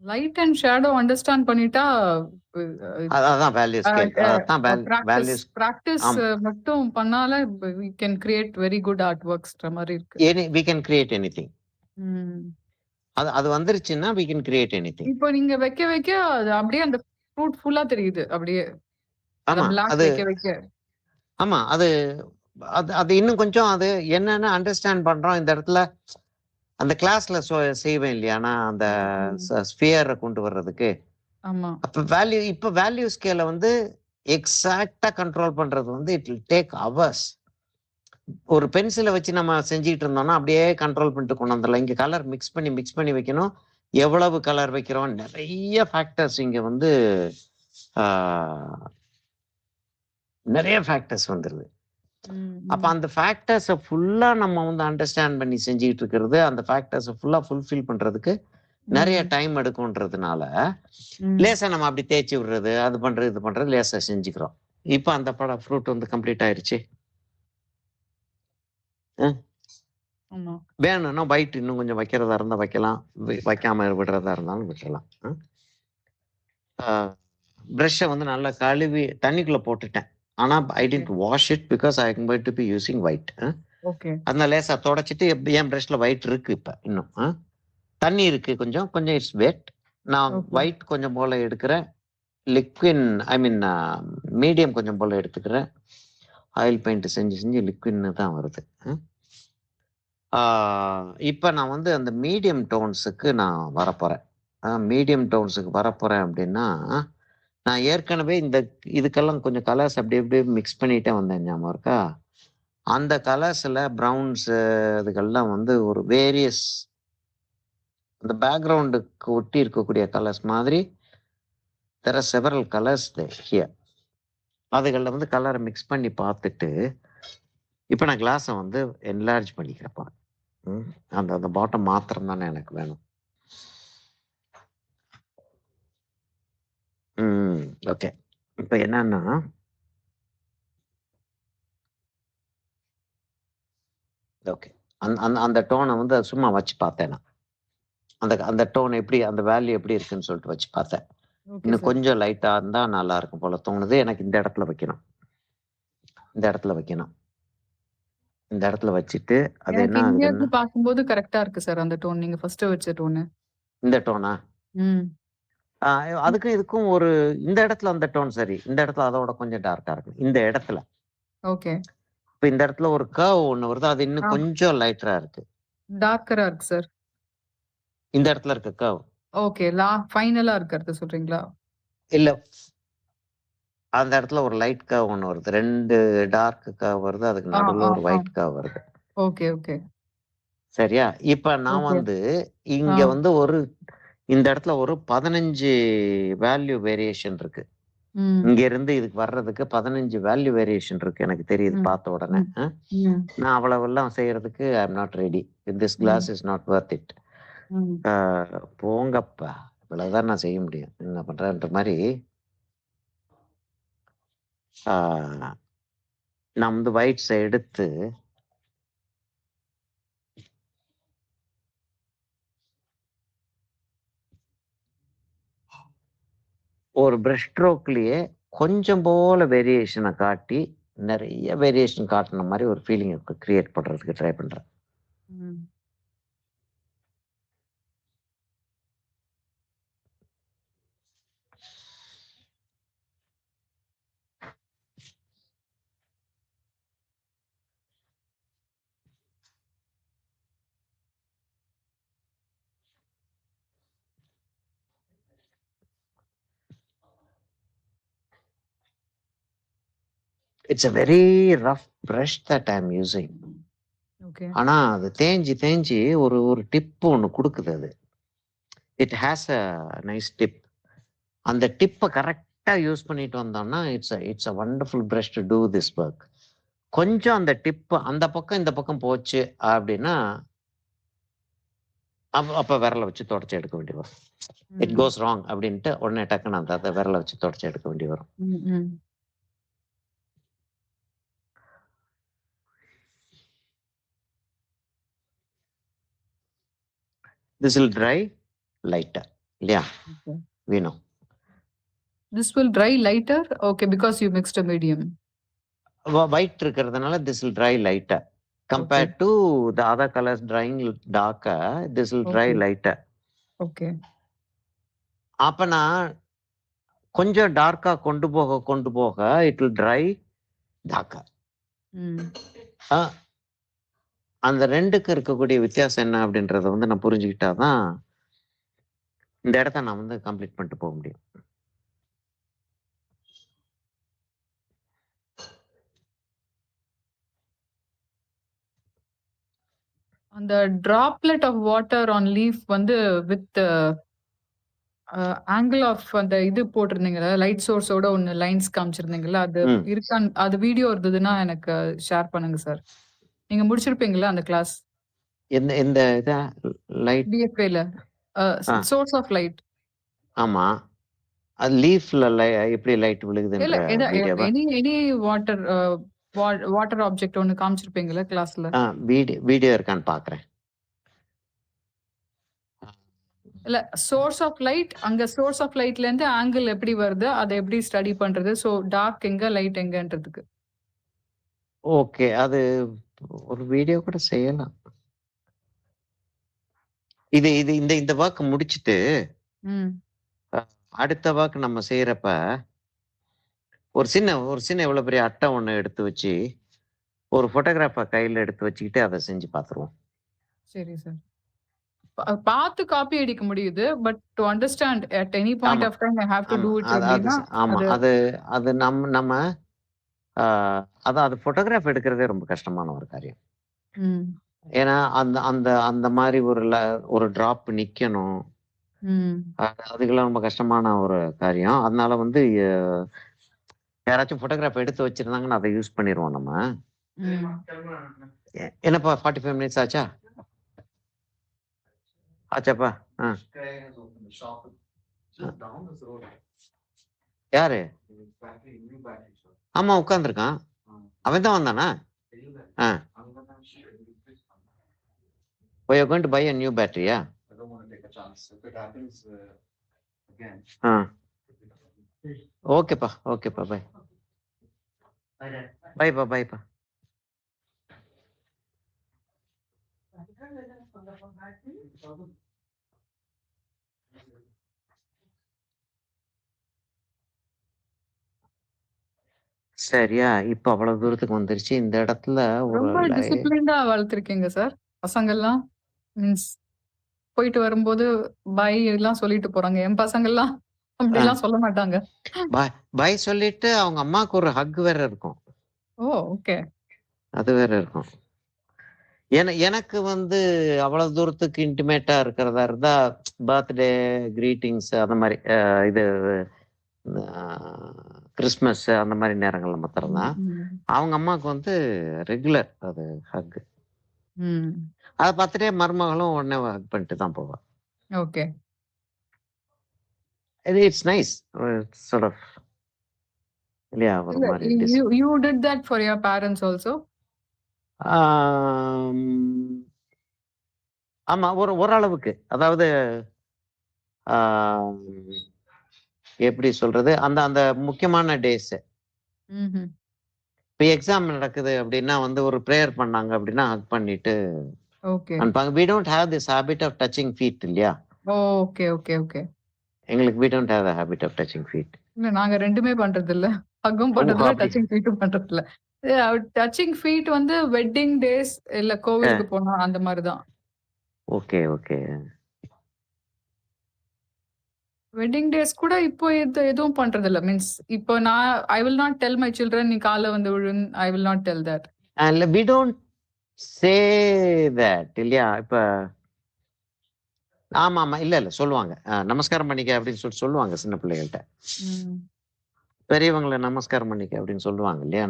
லைட் அண்ட் ஷேடோ அண்டர்ஸ்டாண்ட் பண்ணிட்டா அதான் வேல்யூ ஸ்கேல். அதான் வேல்யூ பிராக்டிஸ் மட்டும் பண்ணால we can create very good artworksன்ற மாதிரி இருக்கு. we can create anything. அது வந்துருச்சுன்னா we can create anything. இப்போ நீங்க வைக்க வைக்க அது அப்படியே அந்த ஃப்ரூட் ஃபுல்லா தெரியுது அப்படியே. ஆமா, அது வைக்க வைக்க ஆமா, அது அது இன்னும் கொஞ்சம் அது என்னன்னு அண்டர்ஸ்டாண்ட் பண்றோம் இந்த இடத்துல. அந்த கிளாஸ்ல செய்வேன் இல்லையா, அந்த ஸ்பியரை கொண்டு வர்றதுக்கு. அப்ப வேல்யூ இப்ப வேல்யூ ஸ்கேல வந்து எக்ஸாக்டா கண்ட்ரோல் பண்றது வந்து இட் வில் டேக் அவர்ஸ். ஒரு பென்சிலை வச்சு நம்ம செஞ்சுட்டு இருந்தோம்னா அப்படியே கண்ட்ரோல் பண்ணிட்டு கொண்டு வந்துடலாம். இங்க கலர் மிக்ஸ் பண்ணி வைக்கணும். எவ்வளவு கலர் வைக்கிறோம், நிறைய ஃபேக்டர்ஸ் இங்க வந்து நிறைய ஃபேக்டர்ஸ் வந்துருது. அப்ப அந்த ஃபேக்டர்ஸை ஃபுல்லா நம்ம வந்து அண்டர்ஸ்டாண்ட் பண்ணி செஞ்சுட்டு இருக்கிறது, அந்த ஃபேக்டர்ஸை ஃபுல்லா ஃபுல்ஃபில் பண்றதுக்கு நிறைய டைம் எடுக்கும்ன்றதுனால லேசா நம்ம அப்படி தேய்ச்சி விடுறது, அது பண்றது இது பண்றது லேசா செஞ்சுக்கிறோம். இப்ப அந்த படம் ஃப்ரூட் வந்து கம்ப்ளீட் ஆயிருச்சு. வேணும்னா ஒயிட் இன்னும் கொஞ்சம் வைக்கிறதா இருந்தா வைக்கலாம், வைக்காம விடுறதா இருந்தாலும் விட்டுறலாம். ப்ரஷ்ஷை வந்து நல்லா கழுவி தண்ணிக்குள்ள போட்டுட்டேன். ஆனா I didn't wash it because I am going to be using white. அதனால லேசா தொடச்சிட்டு என் ப்ரஷ்ல ஒயிட் இருக்கு. இப்ப இன்னும் தண்ணி இருக்கு, கொஞ்சம் கொஞ்சம் இட்ஸ் வெட். நான் ஒயிட் கொஞ்சம் போல எடுக்கிறேன், லிக்வின் ஐ மீன் மீடியம் கொஞ்சம் போல எடுத்துக்கிறேன். ஆயில் பெயிண்ட் செஞ்சு லிக்வின்னு தான் வருது. இப்ப நான் வந்து அந்த மீடியம் டோன்ஸுக்கு நான் வரப்போறேன். மீடியம் டோன்ஸுக்கு வரப்போறேன் அப்படின்னா, நான் ஏற்கனவே இதுக்கெல்லாம் கொஞ்சம் கலர்ஸ் அப்படி அப்படியே மிக்ஸ் பண்ணிட்டே வந்தேன் ஞாபகம் இருக்கா? அந்த கலர்ஸ்ல ப்ரவுன்ஸ் இதுக்கெல்லாம் வந்து ஒரு வேரியஸ் அந்த பேக்கிரவுண்டுக்கு ஒட்டி இருக்கக்கூடிய கலர்ஸ் மாதிரி there are several colours here. அதுகள்ல வந்து கலரை மிக்ஸ் பண்ணி பார்த்துட்டு, இப்ப நான் கிளாஸை வந்து என்லார்ஜ் பண்ணிக்கிறேன் பாருங்க. அந்த அந்த பாட்டம் மாத்திரம் தானே எனக்கு வேணும். ஓகே. இப்ப என்னன்னா ஓகே. அந்த டோனை வந்து சும்மா வச்சு பார்த்தேன் நான். அந்த அந்த டோன் எப்படி அந்த வேல்யூ எப்படி இருக்குன்னு சொல்லிட்டு வச்சு பார்த்தேன். ஓகே இன்னும் சார். கொஞ்சம் லைட்டா இருந்தா நல்லா இருக்கும் போல தோணுது. எனக்கு இந்த இடத்துல வைக்கணும். இந்த இடத்துல வைக்கணும். இந்த இடத்துல வச்சுட்டு அது எனக்கு என்ன இங்க ஆகுதுன்னா இருந்து பார்க்கும்போது கரெக்ட்டா இருக்கு சார் அந்த டோன். நீங்க ஃபர்ஸ்ட் வச்ச டோனு. இந்த டோனா? ம். ஆ அதுக்கும் இதுக்கும் ஒரு இந்த இடத்துல அந்த டோன் சரி. இந்த இடத்துல அதோட கொஞ்சம் டார்க்கா இருக்கு. இந்த இடத்துல. ஓகே. இப்ப இந்த இடத்துல ஒரு கர்வ் ஒண்ணு வருது. அது இன்னும் ஆ. கொஞ்சம் லைட்டரா இருக்கு. டார்க்கரா இருக்கு சார். இந்த இடத்துல இருக்க கர்வ். ஓகே. ஃபைனலா இருக்கிறது சொல்றீங்களா? இல்ல அந்த இடத்துல ஒரு லைட் கர்வ் ஒண்ணு வருது. 2 டார்க் கர்வ் வருது. அதுக்கு ஆ, நடுவுல ஆ, ஒரு ஆ. ஒயிட் கர்வ் வருது. Okay, okay. சரியா? இப்ப நான் ஓகே. வந்து ஆ. இங்க வந்து இந்த இடத்துல ஒரு 15 வேல்யூ வேரியேஷன் இருக்கு. ம். இங்க இருந்து இதுக்கு வர்றதுக்கு 15 வேல்யூ வேரியேஷன் இருக்கு. எனக்கு தெரியுது ம். பார்த்த உடனே. ம். ம். நான் அவ்வளவெல்லாம் செய்யறதுக்கு I am not ready. This class hmm. Is not worth it. ம். ஆ போங்கப்பா! இவ்வளவுதான் நான் செய்ய முடியும். என்ன பண்றேன்ற மாரி, ஆ நான் வந்து ஒயிட்ஸ எடுத்து ஒரு பிரஷ் ஸ்ட்ரோக்லயே கொஞ்சம் போல வேரியேஷன காட்டி, நெறைய வேரியேஷன் காட்டுன மாரி ஒரு ஃபீலிங் கிரியேட் பண்றதுக்கு ட்ரை பண்றேன். ம். It's a very rough brush that I am using. Okay. ஆனா அது தேய்ஞ்சு தேய்ஞ்சு ஒரு ஒரு டிப் ஒண்ணு குடுக்குது அது. It has a nice tip. அந்த டிப்ப கரெக்ட்டா யூஸ் பண்ணிட்டு வந்தோம்னா, it's a wonderful brush to do this work. கொஞ்சம் அந்த டிப் அந்த பக்கம், இந்த பக்கம் போச்சு அப்டின்னா, அப்ப விரல வச்சு தொடச்சு எடுக்க வேண்டி வரும். இட் ம். கோஸ் ராங் அப்டின்ட்டு உடனே டக்குன்னு அந்த விரல வச்சு தொடச்சு எடுக்க வேண்டி வரும். ம். ம். திஸ் வில் ட்ரை லைட்டர் இல்லையா? Okay. We know. This will dry lighter? Okay, because you mixed a medium. White இருக்கிறதுனால this will dry lighter. Okay. Compared to the other colours drying darker, this will dry Okay. Lighter. Okay. அப்ப நான் கொஞ்சம் டார்க்கா கொண்டு போக it will try darker. ம். ஆ அந்த 2க்கு இருக்கக்கூடிய வித்தியாசம் என்ன அப்படின்றத வந்து நான் புரிஞ்சுக்கிட்டா தான், இந்த இடத்த நான் வந்து கம்ப்ளீட் பண்ணிட்டு போக முடியும். அந்த droplet of water on leaf வந்து வித் ஆங்கிள் ஆஃப் அந்த இது போட்டிருந்தீங்கல்ல, லைட் சோர்ஸோட ஒண்ணு லைன்ஸ் காமிச்சிருந்தீங்கல்ல, அது ம். இருக்கான்னு அது வீடியோ இருந்ததுன்னா எனக்கு ஷேர் பண்ணுங்க சார். நீங்க முடிச்சிருப்பீங்கல்ல அந்த கிளாஸ்? எந்த எந்த இதா லைட்? பிஎஃப்ஏல ஆ. Source of light. ஆமா. அது லீஃப்ல எப்படி லைட் இல்ல விழுகுதுன்ற வீடியோவா? எனி வாட்டர் வாட்டர் ஆப்ஜெக்ட் ஒண்ணு காமிச்சிருப்பீங்கல்ல கிளாஸ்ல? வீடியோ இருக்கான்னு பார்க்குறேன். இல்ல சோர்ஸ் ஆஃப் லைட் அங்க சோர்ஸ் ஆஃப் லைட்ல இருந்து ஆங்கிள் எப்படி வருது? அத எப்படி ஸ்டடி பண்றது? சோ டார்க் எங்க, லைட் எங்கன்றதுக்கு. ஓகே. அது ஒரு வீடியோ கூட செய்யலாம். இது இது இந்த இந்த வொர்க் முடிச்சுட்டு, ம். அ அடுத்த வொர்க் நம்ம செய்றப்ப, ஒரு சின்ன இவ்வளோ பெரிய அட்டை ஒண்ணு எடுத்து வச்சு, ஒரு ஃபோட்டோகிராஃபர் கையில எடுத்து வச்சுக்கிட்டு அத செஞ்சு பார்த்துருவோம். சரி சார். பார்த்து காப்பி அடிக்க முடியுது. But to understand at any point ஆமா, of time I have to ஆமா. டூ இட் அது அது அப்படின்னா, ஆமா. அது அது அது நம்ம ஆ அதான் அது ஃபோட்டோகிராஃப் எடுக்கிறதே ரொம்ப கஷ்டமான ஒரு காரியம். ம். ஏன்னா, அந்த அந்த அந்த மாரி ஒரு டிராப் நிக்கணும். ம். அதுக்கெல்லாம் ரொம்ப கஷ்டமான ஒரு காரியம். அதனால வந்து யாராச்சும் ஃபோட்டோகிராஃப் எடுத்து வச்சிருந்தாங்கன்னா, அத யூஸ் பண்ணிருவோம் நம்ம. ம். என்னப்பா 45 மினிட்ஸ் ஆச்சா? ஆச்சாப்பா? ஆ. யாரு? ஆமா உட்கார்ந்துருக்கான். அவன் தான் வந்தானா? ஆ. Oh, you're going to buy a new battery, yeah? I don't want to take a chance. If it happens again. ஆ. ஓகேப்பா, ஓகேப்பா. பை. பைப்பா, பைப்பா. சரியா? இப்ப அவ்வளவு தூரத்துக்கு வந்துருச்சு. இந்த இடத்துல ஒரு ரொம்ப டிசிப்ளின்டா வளர்த்துருக்கீங்க சார். பசங்கள்லாம் மீன்ஸ் போயிட்டு வரும்போது பை எல்லாம் சொல்லிட்டு போறாங்க. என் பசங்கள்லாம் அப்படிலாம் சொல்ல மாட்டாங்க. பை சொல்லிட்டு அவங்க அம்மாக்கு ஒரு ஹக் வேற இருக்கும். ஓ! ஓகே. அது வேற இருக்கும். எனக்கு வந்து அவ்வளவு தூரத்துக்கு இன்டிமேட்டா இருக்கிறதா இருந்தா பர்த்டே கிரீட்டிங்ஸ் அந்த மாதிரி இது கிறிஸ்மஸ் அந்த மாதிரி நேரங்கள்ல மாத்திரம் தான். அவங்க அம்மாவுக்கு வந்து ரெகுலர் அது ஹக். அதை பார்த்துட்டே மருமகளும் உடனே ஹக் பண்ணிட்டு தான் போவா. Okay. It's nice sort of இல்லையா ஒரு மாதிரி. You did that for your parents also? ஆமா ஓரளவுக்கு. அதாவது எப்படி சொல்றது அந்த அந்த முக்கியமான டேஸ் இப்போ எக்ஸாம் நடக்குது அப்படின்னா வந்து ஒரு ப்ரேயர் பண்ணாங்க அப்படின்னா ஹக் பண்ணிட்டு அனுப்பாங்க. we don't have this habit of touching feet இல்லையா? Okay okay okay. எங்களுக்கு we don't have the habit of touching feet. இல்ல நாங்க ரெண்டுமே பண்றது இல்ல. ஹக்கும் பண்றது இல்ல, டச்சிங் ஃபீட்டும் பண்றது இல்ல. டச்சிங் ஃபீட் வந்து வெட்டிங் டேஸ் இல்ல கோவிலுக்கு போனா அந்த மாதிரி தான். Okay okay. வெட்டிங் டேஸ் கூட இப்போ எதுவும் பண்றது இல்ல. மீன்ஸ் இப்போ நான் I will not tell my children நீ காலை வந்து விழுன். I will not tell that. and we don't say that இல்லையா? இப்ப ஆமா ஆமா இல்ல சொல்லுவாங்க நமஸ்காரம் பண்ணிக்க அப்படின்னு சொல்லுவாங்க சின்ன பிள்ளைகள்கிட்ட. பெரியவங்களை நமஸ்காரம் பண்ணிக்க அப்படின்னு சொல்லுவாங்க இல்லையா?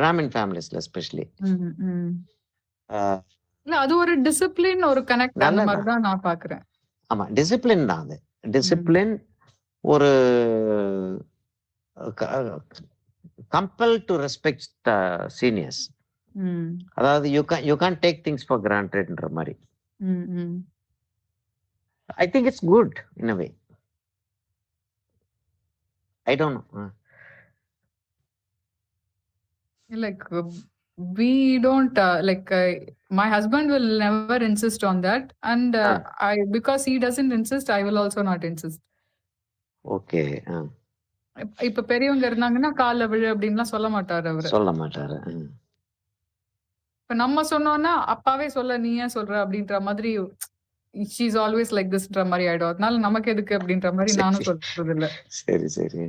பிராமின் ஃபேமிலிஸ்ல எஸ்பெஷலி. இல்ல அது ஒரு டிசிப்ளின், ஒரு கனெக்ட் அந்த மாதிரி தான் நான் பாக்குறேன். ஆமா டிசிப்ளின் தான் அது. டிசிப்ளின் ஒரு கம்பல் டு ரெஸ்பெக்ட் சீனியர்ஸ். அதாவது you can't take things for கிராண்டட்ன்ற மாதிரி. I think it's good in a way. I don't know. Like we don't my husband will never insist on that, and because he doesn't insist, I will also not insist. Okay. இப்ப பெரியவங்க இருந்தாங்கன்னா கால்ல விழு அப்படின்லாம் சொல்ல மாட்டாரு அவரு. சொல்ல மாட்டாரு. இப்ப நம்ம சொன்னோம்னா அப்பாவே சொல்ல நீ ஏன் சொல்ற அப்படின்ற மாதிரி she is always like thisன்ற மாதிரி ஆயிடும். அதனால நமக்கு எதுக்கு அப்படின்ற மாதிரி நானும் சொல்றது இல்ல. சரி சரி.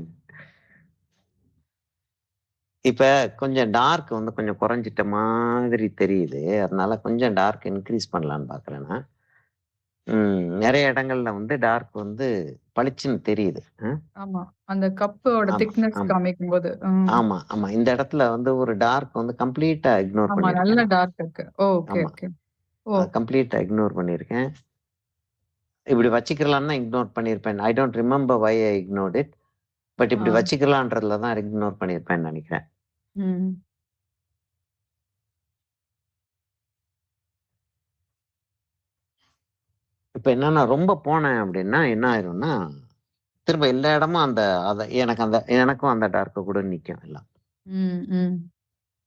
இப்ப கொஞ்சம் டார்க் வந்து கொஞ்சம் குறைஞ்சிட்ட மாதிரி தெரியுது. அதனால கொஞ்சம் டார்க் இன்க்ரீஸ் பண்ணலான்னு பாக்குறேன்னா. நிறைய இடங்கள்ல வந்து டார்க் வந்து பளிச்சுன்னு தெரியுது. ஆமா அந்த கப்போட திக்னஸ் காமிக்கும் போது. ஆமா ஆமா இந்த இடத்துல வந்து ஒரு டார்க் வந்து கம்ப்ளீட்டா இக்னோர் பண்ணிருக்கேன். நல்ல டார்க் இருக்கு. Okay okay. கம்ப்ளீட்டா இக்னோர் பண்ணிருக்கேன். இப்படி வச்சுக்கலாம்னா இக்னோர் பண்ணிருப்பேன். I don't remember why I ignored it. But இப்படி வச்சுக்கலான்றதுல தான் இக்னோர் பண்ணிருப்பேன்னு நினைக்கிறேன். இப்ப என்னன்னா ரொம்ப போனேன் அப்படின்னா என்ன ஆயிரும்னா திரும்ப எல்லா இடமும் எனக்கும் அந்த டார்க்க கூட நிக்கும் எல்லாம்.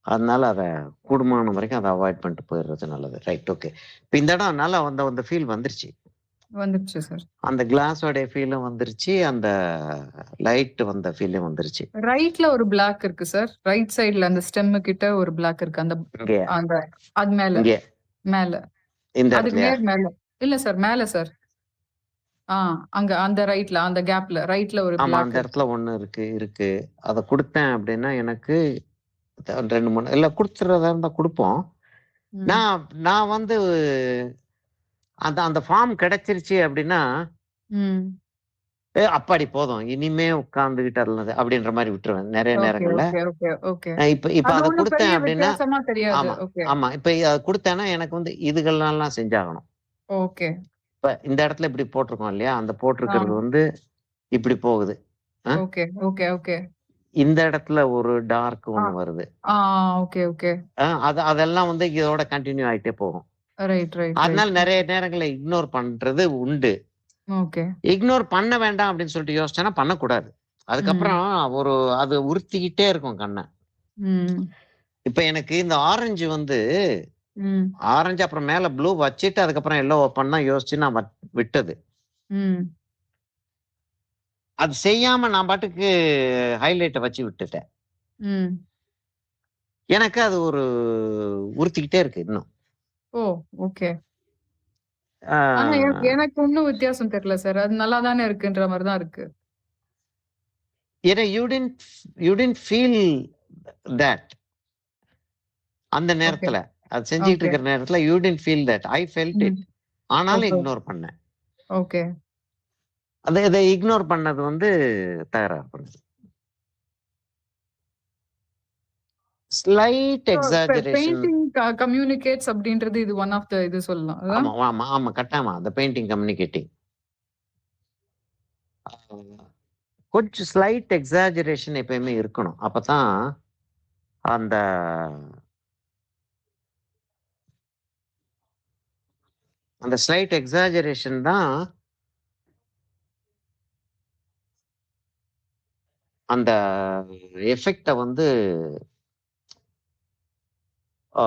அதனால அதை கூடுமான வரைக்கும் அதை அவாய்ட் பண்ணிட்டு போயிடுறது நல்லது. Right okay. இப்ப இந்த இடம் நல்லா அந்த ஃபீல் வந்துருச்சு சார். அந்த கிளாஸோட ஃபீலும் வந்துருச்சு, அந்த லைட் வந்த ஃபீலும் வந்துருச்சு. ரைட்ல ஒரு பிளாக் இருக்கு சார். ரைட் சைடுல அந்த ஸ்டெம் கிட்ட ஒரு பிளாக் இருக்கு. அந்த அது மேல மேல. இந்த அதுக்கு இடத்துலயா? நேர் மேல. இல்ல சார், மேல சார். அங்க அந்த ரைட்ல, அந்த கேப்ல, ரைட்ல ஒரு ஆமா, பிளாக் அந்த இருக்கு. இடத்துல ஒண்ணு இருக்கு. அத குடுத்தேன் அப்படின்னா எனக்கு 2, 3 இல்ல குடுத்துறதா இருந்தா குடுப்போம். ம். நான் நான் வந்து அந்த அந்த ஃபார்ம் கிடைச்சிருச்சு அப்படின்னா, ம். அப்பாடி போதும். இனிமே உட்கார்ந்துகிட்டு அல்லது அப்படின்ற மாரி விட்டுருவேன். நெறைய ஓகே, நேரங்கள்ல. Okay, okay, okay. இப்ப அது அத ஒண்ணும் குடுத்தேன் பெரிய அப்படின்னா வித்தியாசமா தெரியாது. ஆமா, ஓகே, ஆமா. இப்ப அத குடுத்தேன்னா எனக்கு வந்து இதுகள்லாம் செஞ்சாகணும். ஓகே. இப்ப இந்த இடத்துல இப்படி போட்டிருக்கோம் இல்லையா? அந்த ஆ, போட்டிருக்கிறது வந்து இப்படி போகுது. அ ஓகே, ஓகே, ஓகே. இந்த இடத்துல ஒரு டார்க் ஆ, ஒண்ணு வருது. ஆ, ஓகே, ஓகே. அதெல்லாம் வந்து இதோட கன்டின்யூ ஆயிட்டே போகும். ரைட், ரைட், அதனால ரைட். நெறைய நேரங்கள்ல இக்னோர் பண்றது உண்டு. ஓகே. இக்னோர் பண்ண வேண்டாம் அப்படின்னு சொல்லிட்டு யோசிச்சேன்னா பண்ணக்கூடாது. ம், அதுக்கப்புறம் ஒரு அது உறுத்திக்கிட்டே இருக்கும் கண்ண. ம், இப்ப எனக்கு இந்த ஆரஞ்சு வந்து ம், ஆரஞ்சு அப்புறம் மேல ப்ளூ வச்சுட்டு அதுக்கப்புறம் எல்லோ ஓப்பன் தான் யோசிச்சு நான் விட்டது. ம், அது செய்யாம நான் பாட்டுக்கு ஹைலைட்ட வச்சு விட்டுட்டேன். ம். எனக்கு அது ஒரு உறுத்திக்கிட்டே இருக்கு இன்னும். ஓ! ஓகே. ஆனா ஆ எனக்கு ஒண்ணும் வித்தியாசம் தெரியல சார். அது நல்லா தானே இருக்குன்ற மாரி தான் இருக்கு. ஏன்னா யூ டிட்ன்ட் ஃபீல் தட் அந்த ஓகே, நேரத்துல. அது செஞ்சுகிட்டு ஓகே. இருக்கிற நேரத்துல you didn't feel that. I felt hmm. It. ஆனாலும் ஓகே, இக்னோர் பண்ணேன். ஓகே. இத இக்னோர் பண்ணது வந்து தகராறு பண்ணுது. Slight so exaggeration. Painting communicates அப்படின்றது இது ஒன் ஆஃப் த இது சொல்லலாம். அதான்? ஆமா. கட்டாயமா. அந்த பெயிண்டிங் கம்யூனிகேட்டிங். கொஞ்சம் ஸ்லைட் எக்ஸாஜரேஷன் எப்பயுமே இருக்கணும். அப்பதான் அந்த அந்த ஸ்லைட் எக்ஸாஜரேஷன் தான் அந்த எஃபெக்ட்ட வந்து ஆ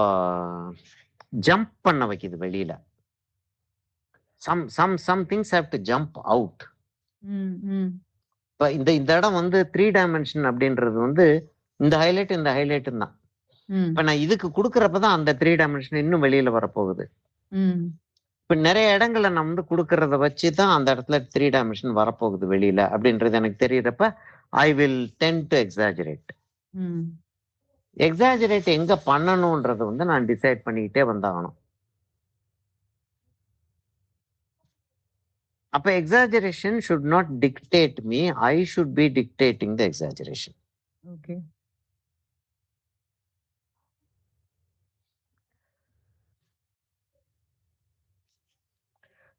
ஜம்ப் பண்ண வைக்குது வெளியில. Some things have to jump out. ம், ம், இப்ப இந்த இந்த இடம் வந்து 3 டைமென்ஷன் அப்படின்றது வந்து இந்த ஹைலைட்டும் தான். ம், இப்ப நான் இதுக்கு குடுக்குறப்ப தான் அந்த 3 டைமென்ஷன் இன்னும் வெளியில வரப்போகுது. ம், இப்ப நெறைய இடங்கள்ல நான் வந்து குடுக்குறத வச்சு தான் அந்த இடத்துல 3 டைமென்ஷன் வரப்போகுது வெளியில அப்படின்றது எனக்கு தெரியிறப்ப, I will tend to exaggerate. ம். எக்ஸாஜரேட் எங்க பண்ணணும்ன்றத வந்து நான் டிசைட் பண்ணிக்கிட்டே வந்தாகணும். அப்ப exaggeration should not dictate me. I should be dictating the exaggeration. Okay.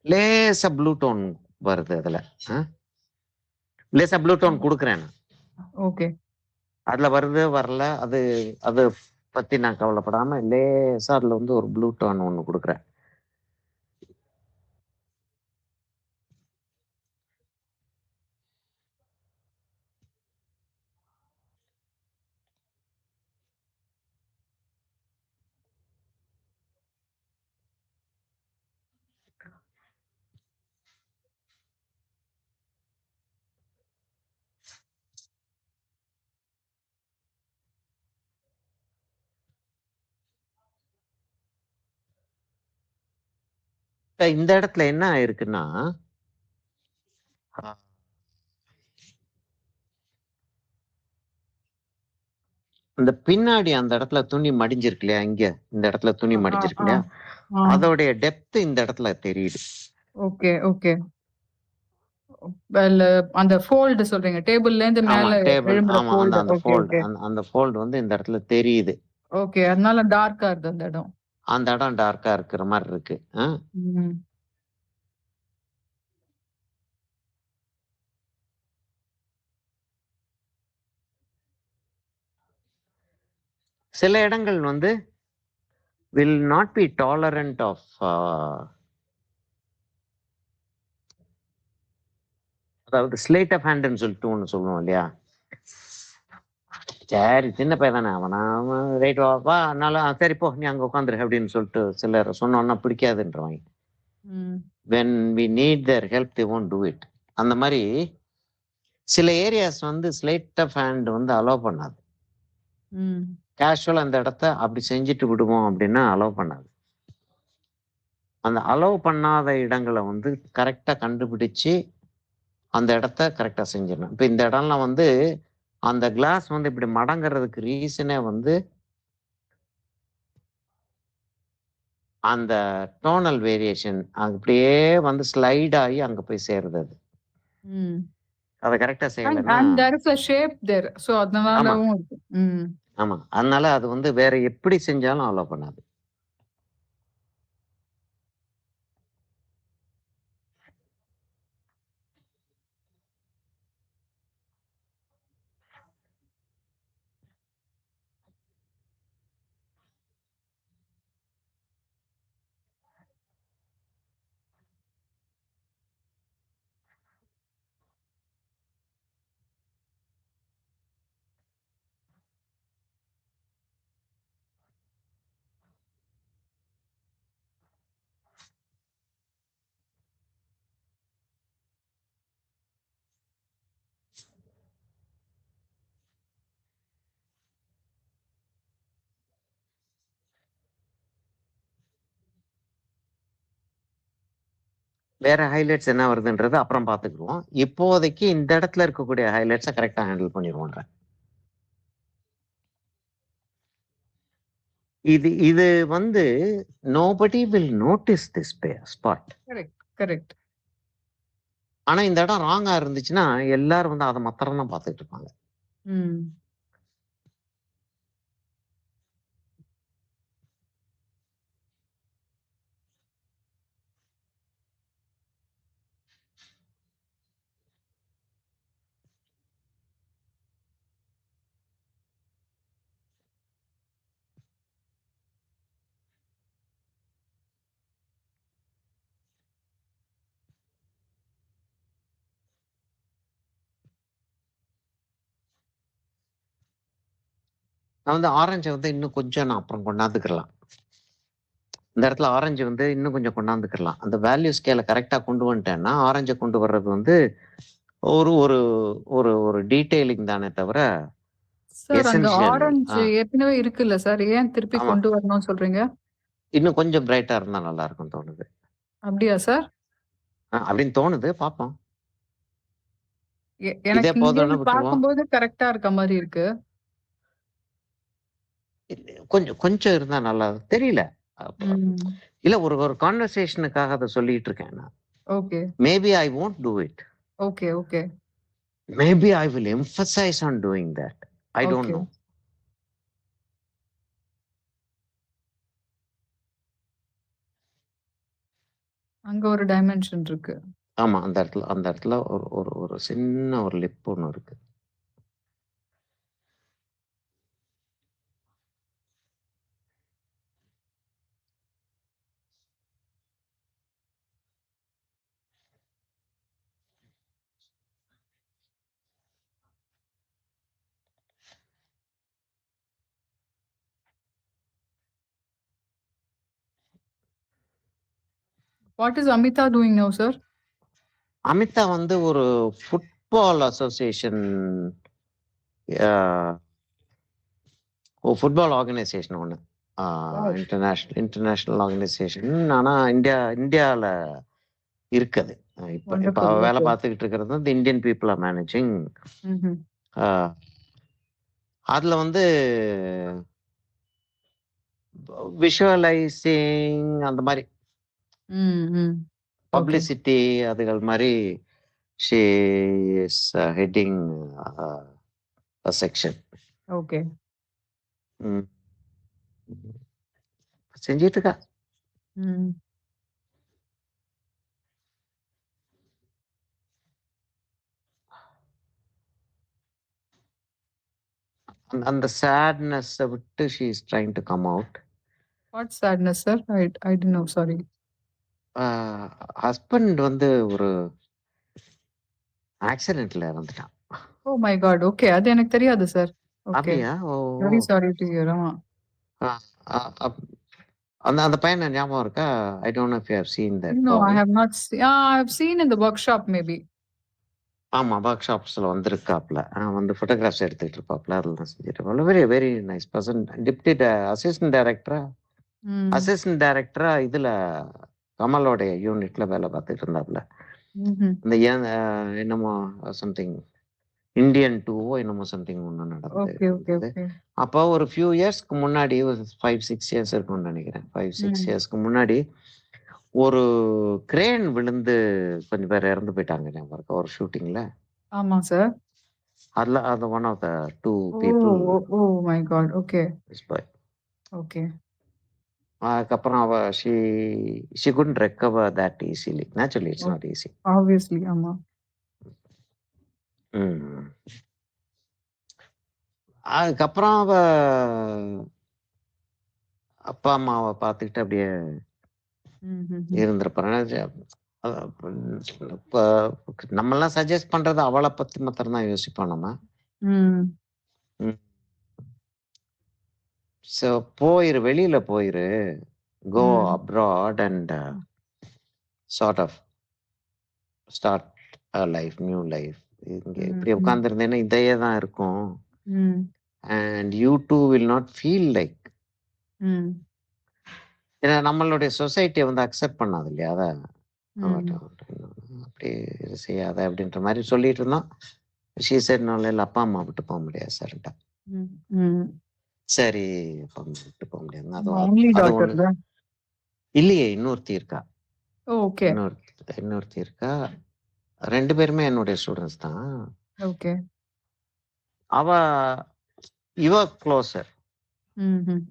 லேசா ப்ளூ டோன் வருது அதுல. அ லேசா ப்ளூ டோன் குடுக்குறேன் நான். ஓகே. அதுல வருது, வரல. அது அது பத்தி நான் கவலைப்படாம லேசா அதுல வந்து ஒரு ப்ளூ டோன் ஒண்ணு குடுக்குறேன். இப்ப இந்த இடத்துல என்ன ஆயிருக்குன்னா, அ இந்த பின்னாடி அந்த இடத்துல துணி மடிஞ்சிருக்கு இல்லையா? இந்த இடத்துல துணி ஆ, ஆ, மடிஞ்சிருக்கு ஆ, இல்லையா? ஆ. அதோடைய டெப்த் இந்த இடத்துல தெரியுது. Okay, okay. வெல் அந்த ஃபோல்டு சொல்றீங்க. டேபிள்லேருந்து ஆமா, மேல எழும்புற ஆமா. அந்த ஃபோல்டு. அந்த ஓகே, ஃபோல்ட் ஓகே. அந்த ஃபோல்ட் வந்து இந்த இடத்துல தெரியுது. ஓகே. அதனால டார்க்கா இருக்கு அந்த இடம். அந்த இடம் டார்க்கா இருக்கிற மாரி இருக்கு. ம். சில இடங்கள் வந்து will not be tolerant of அதாவது ஸ்லேட் ஆஃப் ஹேண்ட்ன்னு சொல்லிட்டு ஒண்ணு சொல்லுவோம் இல்லையா? சரி சின்ன பையன் தானே அவன் ரைட் வா சரி போ நீ அங்க உட்காந்துரு அப்படின்னு சொல்லிட்டு சிலர் சொன்னோன்னா பிடிக்காதுன்றவாங்க. ம். When we need their help they won't do it. அந்த மாதிரி சில ஏரியாஸ் வந்து ஸ்லேட் ஆஃப் ஹேண்ட் வந்து அலோவ் பண்ணாது. ம். கேஷுவலா அந்த இடத்த அப்படி செஞ்சுட்டு விடுவோம் அப்படின்னா அலோவ் பண்ணாது. அந்த அலோவ் பண்ணாத இடங்கள வந்து கரெக்ட்டா கண்டுபிடிச்சு, அந்த இடத்த கரெக்ட்டா செஞ்சிடணும். இப்ப இந்த இடம்லாம் வந்து அந்த கிளாஸ் வந்து இப்படி மடங்குறதுக்கு ரீசனே வந்து அந்த டோனல் வேரியேஷன் அப்படியே வந்து ஸ்லைட் ஆகி அங்க போய் சேருது அது. ம். அத கரெக்ட்டா அண்ட் செய்யலன்னா and there is a shape there. So ஆமா, அதனாலவும் இருக்கு. ம். ஆமா. அதனால அது வந்து வேற எப்படி செஞ்சாலும் அலோவ் பண்ணாது. வேற ஹைலைட்ஸ் என்ன வருதுன்றது அப்புறம் பார்த்துக்குருவோம். இப்போதைக்கு இந்த இடத்துல இருக்கக்கூடிய ஹைலைட்ஸ கரெக்ட்டா ஹேண்டில் பண்ணிருவோன்றேன். இது வந்து nobody will notice this spot. Correct, correct. ஆனா இந்த இடம் ராங்கா இருந்துச்சுன்னா, எல்லாரும் வந்து அத மாத்திரம் தான் பார்த்துட்டு இருப்பாங்க. ம். நான் வந்து ஆரஞ்ச வந்து இன்னும் கொஞ்சம் நான் அப்புறம் கொண்டாந்துக்கலாம். இந்த இடத்துல ஆரஞ்சு வந்து இன்னும் கொஞ்சம் கொண்டாந்துக்கலாம். அந்த வேல்யூ ஸ்கேல கரெக்ட்டா கொண்டு வந்துட்டேன்னா, ஆரஞ்ச கொண்டு வர்றது வந்து ஒரு ஒரு ஒரு ஒரு டீட்டெயிலிங் தானே தவிர, சார் அங்க எசென்ஷியல். ஆரஞ்சு ஏற்கனவே இருக்குல்ல சார். ஏன் திருப்பி ஆமா. கொண்டு வரணும்னு சொல்றீங்க? இன்னும் கொஞ்சம் பிரைட்டா இருந்தா நல்லா இருக்கும்னு தோணுது. அப்படியா சார்? அப்படின்னு தோணுது. பார்ப்போம். இதே எனக்கு போதும்னு இங்கேருந்து விட்டுருவோம். பார்க்கும்போது கரெக்ட்டா இருக்க மாரி இருக்கு. கொஞ்சம் இருந்தா நல்லா தெரியல. அப்ப ம். இல்ல ஒரு ஒரு கான்வர்சேஷனுக்காக அத சொல்லிட்டு இருக்கேன் நான். Okay. Maybe I won't do it. Okay, okay, maybe I will emphasise on doing that. I don't okay. No. அங்க ஒரு டைமென்ஷன் இருக்கு. ஆமா. அந்த இடத்துல ஒரு ஒரு ஒரு சின்ன ஒரு லிப் ஒண்ணு இருக்கு. What is Amita doing now sir? Amita வந்து ஒரு ஃபுட்பால் அசோசியேஷன் அ ஃபுட்பால் ஆர்கனைசேஷன் ஒண்ணு. வாவ்! International organisation. ஆனா இந்தியால இருக்குது. இப்ப இப்ப அவ வண்டர்ஃபுல். வேலை ஓகே. பார்த்துக்கிட்டு இருக்கிறது வந்து இந்தியன் பீப்பிள் ஆர் மேனேஜிங். ம்ஹ்ம். அ அதுல வந்து விஷுவலைசிங் அந்த மாரி ம், ம். ஓகே. பப்ளிசிட்டி அதுகள் மாரி she is heading a section. Okay. ம். செஞ்சுட்டு இருக்கா. ம். அந்த சேட்னஸ்ஸ விட்டு she is trying to come out. What sadness sir? I didn't know sorry. Husband வந்து ஒரு ஆக்சிடென்ட்ல இறந்துட்டான். Oh my god! ஓகே. அது எனக்கு தெரியாது சார். ஓகே. அப்படியா? Oh! Very sorry to hear. ஆமா. அ அ அப் அந்த அந்த பையன ஞாபகம் இருக்கா? I don't know if you have seen that no I bye. Have not I have seen in the workshop maybe. ஆமா. வொர்க் ஷாப்ஸ்ல வந்திருக்காப்ல. வந்து ஃபோட்டோகிராஃப்ஸ் எடுத்துட்டு இருப்பாப்ல. அதெல்லாம் செஞ்சுட்டு இருப்பாப்ல. Very very nice person. Deputy assistant டைரக்டரா ம். அசிஸ்டன்ட் டைரக்டரா இதுல கமலோடைய யூனிட்ல வேலை பார்த்துட்டு இருந்தாப்புல. ம்ஹ்ம். இந்த என்னமோ சம்திங் இந்தியன் 2 என்னமோ சம்திங் ஒண்ணு ஓகே, ஓகே, நடந்தது. ஓகே. அப்போ ஒரு ஃபியூ இயர்ஸ்க்கு முன்னாடி ஒரு 5, 6 இயர்ஸ் இருக்கும்னு நினைக்கிறேன். 5, 6 ம். இயர்ஸ்க்கு முன்னாடி ஒரு கிரேன் விழுந்து கொஞ்சம் பேர் இறந்து போயிட்டாங்க ஞாபகம் இருக்கா? ஒரு ஷூட்டிங்ல. ஆமா சார். அதுல அது one of the 2 oh! People oh my god! Okay, is bye. Okay. அதுக்கப்புறம் she couldn't recover that easily. Naturally it's oh not easy. Obviously ஆமா. ம். அதுக்கப்புறம் அப்பா அம்மாவை பார்த்துக்கிட்டு அப்படியே ம்ஹ்ஹ்ம். இருந்திருப்பேன். இப்ப நம்மலாம் சஜஸ்ட் பண்றது அவளை பத்தி மாத்திரம் தான் யோசிப்போம் நம்ம. ம். ம். ஸோ வெளியில போயிரு. Go hmm. Abroad and sort of start life, new life. இங்க ம். இப்படி ம். உட்கார்ந்திருந்தேன்னா இதையே தான் இருக்கும். ம். And you too will not feel like. ம். ஏன்னா நம்மளுடைய சொசைட்டியை வந்து அக்செப்ட் பண்ணாது இல்லையா? ம். அப்படி இது செய்யாத அப்படின்ற மாதிரி சொல்லிட்டு இருந்தோம். ஷீ செட் "நான் இல்ல அப்பா அம்மா விட்டு போக முடியாது சார்ன்ட்டா." ம். ம். சரி, அப்பா அம்மா விட்டு போக முடியாதுன்னா அது ஒன்லி அது டாட்டர் ஒண்ணு. தான். இல்லையே, இன்னொருத்தி இருக்கா. ஓகே, இன்னொருத்தி இருக்கா. 2 பேருமே என்னுடைய ஸ்டூடண்ட்ஸ் தான். ஓகே. அவ இவ க்ளோசர். ம்ஹ்ம்.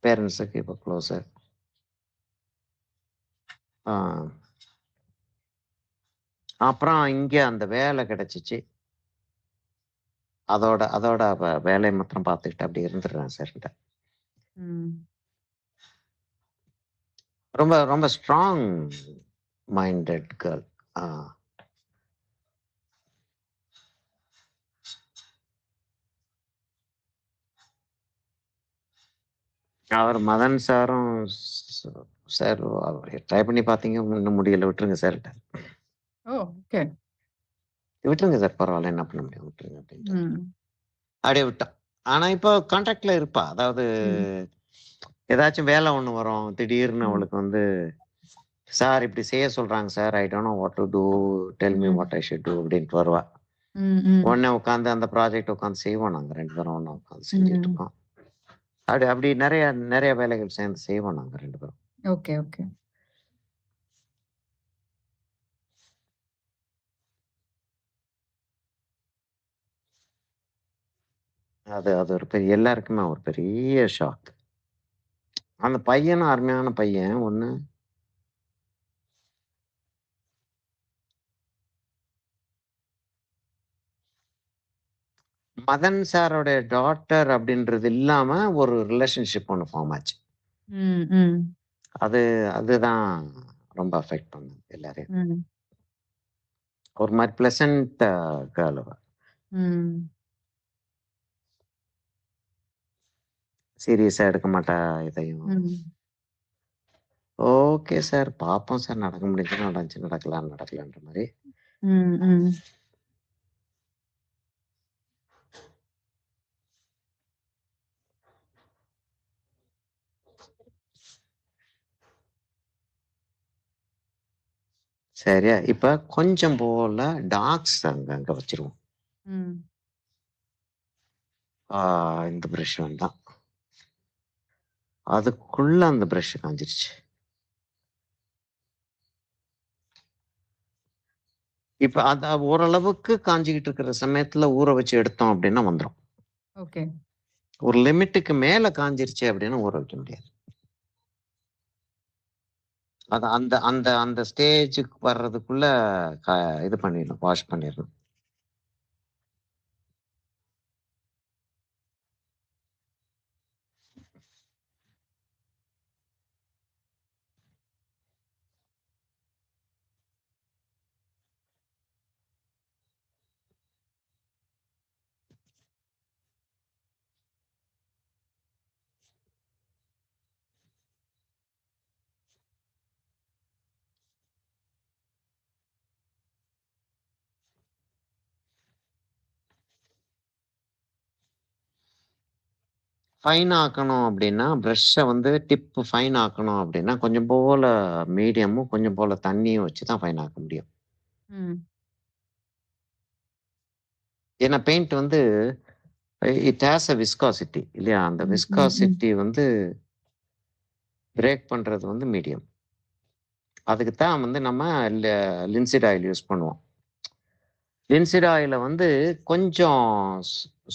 பேரண்ட்ஸுக்கு இவ க்ளோசர். ஆ. அப்புறம் இங்க அந்த வேலை கிடைச்சிச்சு. அதோட அதோட அவ வேலையை மாத்திரம் பார்த்துக்கிட்டு அப்படி இருந்துடுறேன் சார்ன்ட்டா. ம். ரொம்ப ரொம்ப ஸ்ட்ராங் மைண்டட் கேர்ள். ஆ. அவர் மதன் சாரும் சார் ட்ரை பண்ணி பார்த்தீங்க, இன்னும் முடியல, விட்டுருங்க சார்ன்ட்டா. ஓ! ஓகே. விட்டுருங்க சார், பரவாயில்ல, என்ன பண்ண முடியும், விட்டுருங்க அப்படின்ட்டாரு. ம். அப்படியே விட்டான். ஆனா இப்போ கான்டாக்ட்ல இருப்பா. அதாவது ம். ஏதாச்சும் வேலை ஒண்ணு வரும். திடீர்னு ம். அவளுக்கு வந்து, "சார் இப்படி செய்ய சொல்றாங்க sir. I don't know what to do. Tell me hmm. What I should do" அப்படின்ட்டு வருவா. ம். ம். உடனே உட்காந்து அந்த ப்ராஜெக்ட் உட்காந்து செய்வோம். நாங்க 2 பேரும் ஒண்ணா உட்காந்து செஞ்சுட்டு ம். இருக்கோம். அப்படி அப்படி நிறைய நிறைய வேலைகள் சேர்ந்து செய்வோம் நாங்க 2 பேரும். Okay, okay. அது அது ஒரு பெரிய எல்லாருக்குமே ஒரு பெரிய ஷாக். அந்த பையனும் அருமையான பையன் ஒண்ணு. மதன் சாரோட டாட்டர் அப்படின்றது இல்லாம ஒரு ரிலேஷன்ஷிப் ஒண்ணு ஃபார்ம் ஆச்சு. ம். ம். அது அதுதான் ரொம்ப அஃபெக்ட் பண்ணுது எல்லாரையும். ம். ஒரு மாரி பிளசன்ட் கேர்ள் அவ. ம். சீரியஸா எடுக்க மாட்டா எதையும். ம். ஓகே சார், பார்ப்போம் சார், நடக்க முடிஞ்சுன்னா நடந்துச்சு, நடக்கலாம் நடக்கலன்ற மாரி. ம். ம். சரியா? இப்ப கொஞ்சம் போல டார்க்ஸ் அங்கங்க வச்சிருவோம். ம். ஆ இந்த பிரஷ் வேண்டாம். அதுக்குள்ள அந்த பிரஷ் காஞ்சிருச்சு. இப்ப அத ஓரளவுக்கு காஞ்சிக்கிட்டு இருக்கிற சமயத்துல ஊற வச்சு எடுத்தோம் அப்படின்னா வந்துரும். ஓகே. ஒரு லிமிட்டுக்கு மேல காஞ்சிருச்சு அப்படின்னா ஊற வைக்க முடியாது. அது அந்த அந்த அந்த ஸ்டேஜுக்கு வர்றதுக்குள்ள இது பண்ணிடணும், வாஷ் பண்ணிடணும். ஃபைன் ஆக்கணும் அப்படின்னா, பிரஷ்ஷ வந்து டிப் ஃபைன் ஆக்கணும் அப்படின்னா, கொஞ்சம் போல மீடியமும், கொஞ்சம் போல தண்ணியும் வச்சு தான் ஃபைன் ஆக்க முடியும். ம். ஏன்னா பெயிண்ட் வந்து இட் ஹேஸ் அ விஸ்காசிட்டி இல்லையா? அந்த ம், ம், ம். விஸ்காசிட்டி வந்து பிரேக் பண்றது வந்து மீடியம். அதுக்கு தான் வந்து நம்ம ல லின்சிட் ஆயில் யூஸ் பண்ணுவோம். லின்சிட் ஆயில வந்து கொஞ்சம்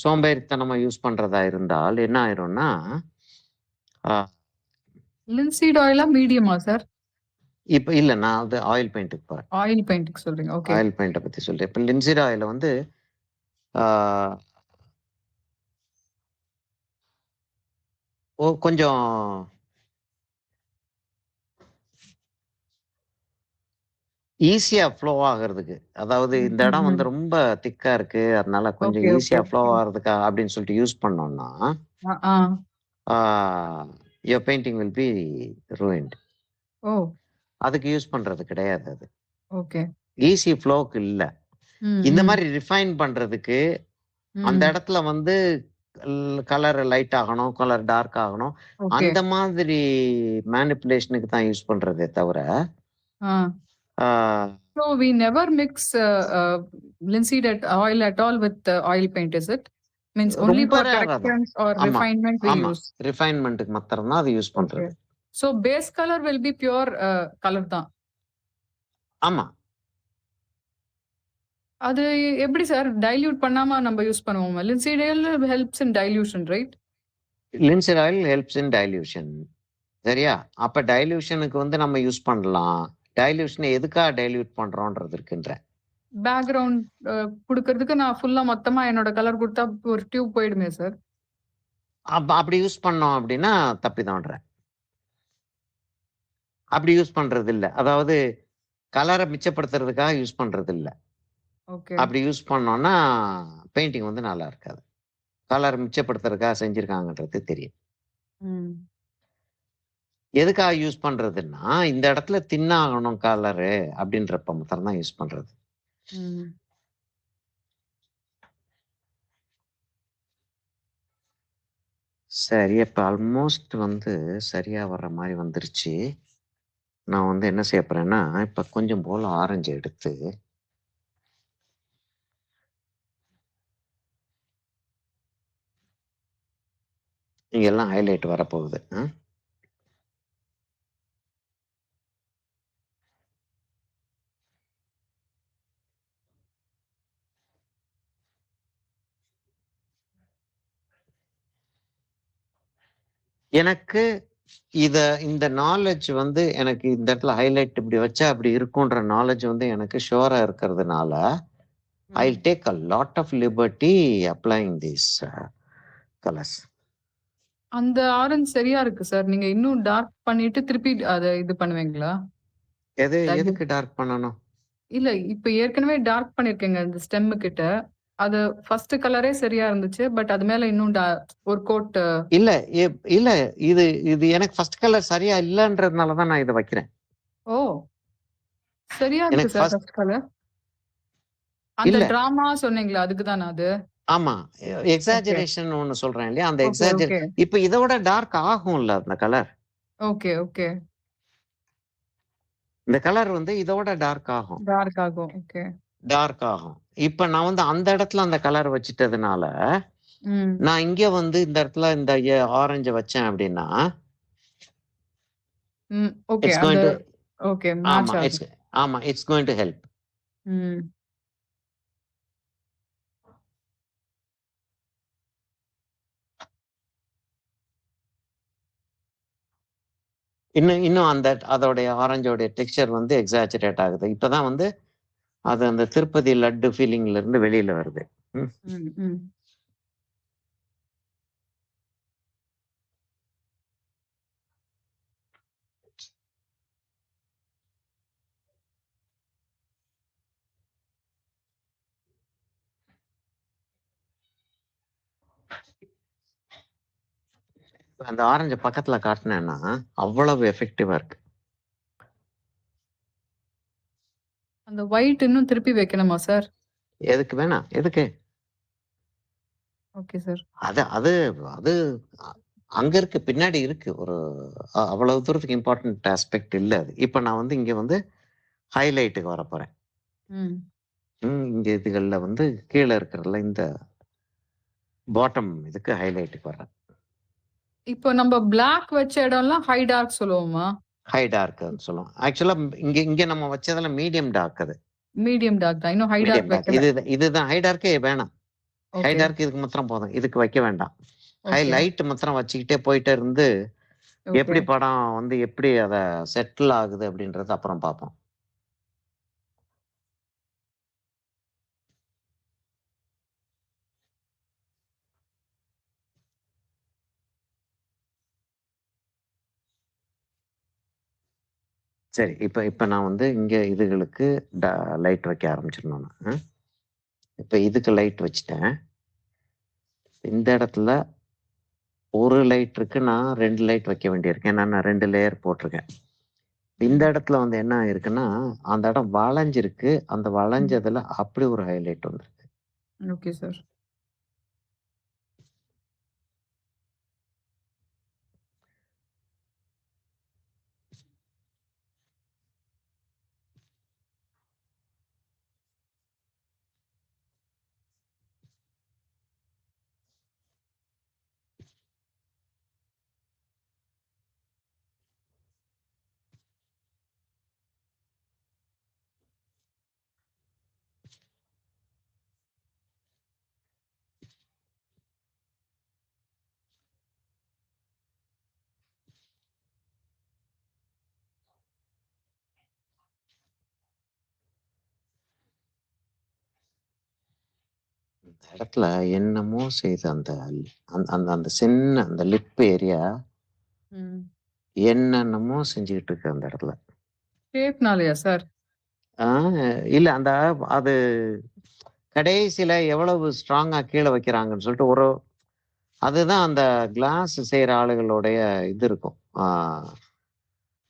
சோம்பேறித்தனமா யூஸ் பண்றதா இருந்தால் என்ன ஆயிரும்னா, ஆ லின்சீட் ஆயிலா? மீடியமா சார்? இப்ப இல்ல நான் வந்து ஆயில் பெயிண்ட்க்கு போறேன். ஆயில் பெயிண்ட்க்கு சொல்றீங்க. ஓகே. ஆயில் பெயிண்ட்ட பத்தி சொல்றேன். இப்ப லின்சிட் ஆயில வந்து ஆ கொஞ்சம் ஈஸியா ஃப்ளோ ஆகுறதுக்கு. அதாவது ம், இந்த ம், இடம் வந்து ம். ரொம்ப திக்கா இருக்கு. அதனால கொஞ்சம் ஓகே, ஓகே. ஈஸியா ஃப்ளோ ஆகுறதுக்கா அப்படின்னு சொல்லிட்டு யூஸ் பண்ணோம்னா, ஆ. Ah your painting will be ruined. Oh! அதுக்கு யூஸ் பண்றது கிடையாது அது. ஓகே. ஈஸி ஃப்ளோக்கு இல்ல. ம், இந்த ம், மாரி ரிஃபைன் பண்றதுக்கு அந்த ம். இடத்துல வந்து கலர் லைட் ஆகணும், கலர் டார்க் ஆகணும். ஓகே. அந்த மாதிரி மேனிபுலேஷனுக்கு தான் யூஸ் பண்றதே தவிர, ஆ. ஆ So we never mix linseed oil at all with oil paint, is it? Means only ரொம்ப for ரேரா தான். corrections or ஆமா, refinement we ஆமா. use. ரிஃபைன்மென்ட்க்கு மாத்திரம் தான் அது யூஸ் Okay. பண்றது. So base color will be pure color தான். ஆமா. அது எப்படி சார் டைல்யூட் பண்ணாம நம்ம யூஸ் பண்ணுவோமா? linseed oil helps in dilution, right? Linseed oil helps in dilution. சரியா? அப்ப டைல்யூஷனுக்கு வந்து நம்ம யூஸ் பண்ணலாம். டைல்யூஷன எதுக்காக டைல்யூட் பண்றோம்ன்றது இருக்குன்றேன். பேக்கிரவுண்ட் குடுக்கறதுக்கு நான் ஃபுல்லா மொத்தமா என்னோட கலர் குடுத்தா ஒரு டியூப் போயிடுமே சார்? அப்படி யூஸ் பண்ணோம் அப்படின்னா தப்பிதம்ன்றேன். அப்படி யூஸ் பண்றது இல்ல. அதாவது கலர மிச்சப்படுத்துறதுக்காக யூஸ் பண்றது இல்ல. ஓகே. அப்படி யூஸ் பண்ணோம்னா பெயிண்டிங் வந்து நல்லா இருக்காது. கலர் மிச்சப்படுத்துறதுக்காக செஞ்சிருக்காங்கன்றது தெரியும். ம். எதுக்காக யூஸ் பண்றதுன்னா, இந்த இடத்துல தின் ஆகணும் கலரு அப்படின்றப்ப மாத்திரம் தான் யூஸ் பண்றது. ம். சரி, இப்ப ஆல்மோஸ்ட் வந்து சரியா வர்ற மாரி வந்துருச்சு. நான் வந்து என்ன செய்ய போறேன்னா, இப்ப கொஞ்சம் போல ஆரஞ்சு எடுத்து இங்கெல்லாம் ஹைலைட் வரப்போகுது. எனக்கு இந்த நாலேட்ஜ் வந்து எனக்கு இந்த இடத்துல ஹைலைட் இப்படி வச்சா அப்படி இருக்கும்ன்ற நாலேட்ஜ் வந்து எனக்கு ஷூரா இருக்கிறதுனால, I'll hmm. Take a lot of liberty applying these colours. அந்த ஆரஞ்சு சரியா இருக்கு சார். நீங்க இன்னும் டார்க் பண்ணிட்டு திருப்பி அத இது பண்ணுவீங்களா? டைல்யூட் எதுக்கு டார்க் பண்ணணும்? இல்ல இப்ப ஏற்கனவே டார்க் பண்ணியிருக்கேங்க இந்த ஸ்டெம்மு கிட்ட. அது ஃபர்ஸ்ட் கலரே சரியா இருந்துச்சு. பட் அது மேல இன்னும் ஒரு கோட் இல்ல, இல்ல இது இது எனக்கு ஃபர்ஸ்ட் கலர் சரியா இல்லன்றதுனால தான் நான் இத வைக்கிறேன். ஓ! சரியா இருக்கு எனக்கு சார் ஃபர்ஸ்ட் ஃபர்ஸ்ட் கலர். அந்த இல்ல. டிராமா சொன்னீங்களா? அதுக்கு தானா அது? ஆமா. ஓகே. எக்ஸாஜரேஷன் ஒண்ணு சொல்றேன் இல்லையா? அந்த ஓகே, ஓகே. இப்ப இத விட டார்க் ஆகும்ல அந்த கலர். Okay, okay. இந்த கலர் வந்து இத விட டார்க் ஆகும். டார்க் ஆகும். ஓகே. டார்க் ஆகும். இப்ப நான் வந்து அந்த இடத்துல அந்த கலர் வச்சுட்டதுனால, ம். நான் இங்க வந்து இந்த இடத்துல இந்த ஆரஞ்ச வச்சேன் அப்படின்னா, ம். ஓகே. இட்ஸ் அந்த கோயிங் டூ ஓகே ஆமா. மேட்ச் ஆகும். It's going to help. ம். இன்னும் அதோடைய ஆரஞ்சோடைய டெக்ஸ்சர் வந்து எக்ஸாஜரேட் ஆகுது. இப்பதான் வந்து அது அந்த திருப்பதி லட்டு ஃபீலிங்ல இருந்து வெளியில வருது. ம். ம். ம். அந்த ஆரஞ்ச பக்கத்துல காட்டுனேன்னா, அவ்வளவு எஃபெக்டிவா இருக்கு. அந்த ஒயிட் இன்னும் திருப்பி வைக்கணுமா சார்? எதுக்கு? Okay sir. அது அது அது அங்க இருக்கு, பின்னாடி இருக்கு. ஒரு அவ்வளவு தூரத்துக்கு இம்பார்ட்டன்ட் ஆஸ்பெக்ட் இல்ல அது. இப்ப நான் வந்து இங்க வந்து ஹைலைட்டுக்கு வரப்போறேன். ம். இங்க இதுகள்ல வந்து கீழ இருக்கிறதுல இந்த பாட்டம் இதுக்கு ஹைலைட்டுக்கு வர்றேன். இப்போ நம்ம பிளாக் வச்ச இடம்லாம் ஹை டார்க் சொல்லுவோமா? ஹை டார்க்ன்னு சொல்லுவோம். ஆக்சுவலா இங்க இங்க நம்ம வச்சதெல்லாம் மீடியம் டார்க் அது. மீடியம் டார்க் தான். இன்னும் ஹை மீடியம் டார்க் டார்க். வைக்கல. இதுதான் ஹை டார்க்கே வேணாம். High okay. டார்க் இதுக்கு மாத்திரம் போதும். இதுக்கு வைக்க வேண்டாம். High okay. லைட் மாத்திரம் வச்சுக்கிட்டே போயிட்டே இருந்து, ஓகே. எப்படி படம் வந்து எப்படி அத செட்டில் ஆகுது அப்படின்றத அப்புறம் பார்ப்போம். சரி. இப்ப நான் வந்து இங்க இதுகளுக்கு லைட் வைக்க ஆரம்பிச்சிடணும் நான். இப்ப இதுக்கு லைட் வச்சுட்டேன். இந்த இடத்துல ஒரு லைட் இருக்கு. நான் 2 லைட் வைக்க வேண்டியிருக்கு. ஏன்னா நான் 2 லேயர் போட்டிருக்கேன். இந்த இடத்துல வந்து என்ன ஆயிருக்குன்னா, அந்த இடம் வளைஞ்சிருக்கு. அந்த ம். வளைஞ்சதுல அப்படி ஒரு ஹைலைட் வந்திருக்கு. Okay sir. இந்த இடத்துல என்னமோ செய்து அந்த அந்த அந்த சின்ன அந்த லிப் ஏரியா ம். என்னென்னமோ செஞ்சுகிட்டு இருக்கு அந்த இடத்துல. ஷேப்னாலயா சார்? ஆ இல்ல அந்த அது கடைசியில எவ்வளவு ஸ்ட்ராங்கா கீழ வைக்கிறாங்கன்னு சொல்லிட்டு அதுதான் அந்த கிளாஸ் செய்ற ஆளுகளுடைய இது இருக்கும்.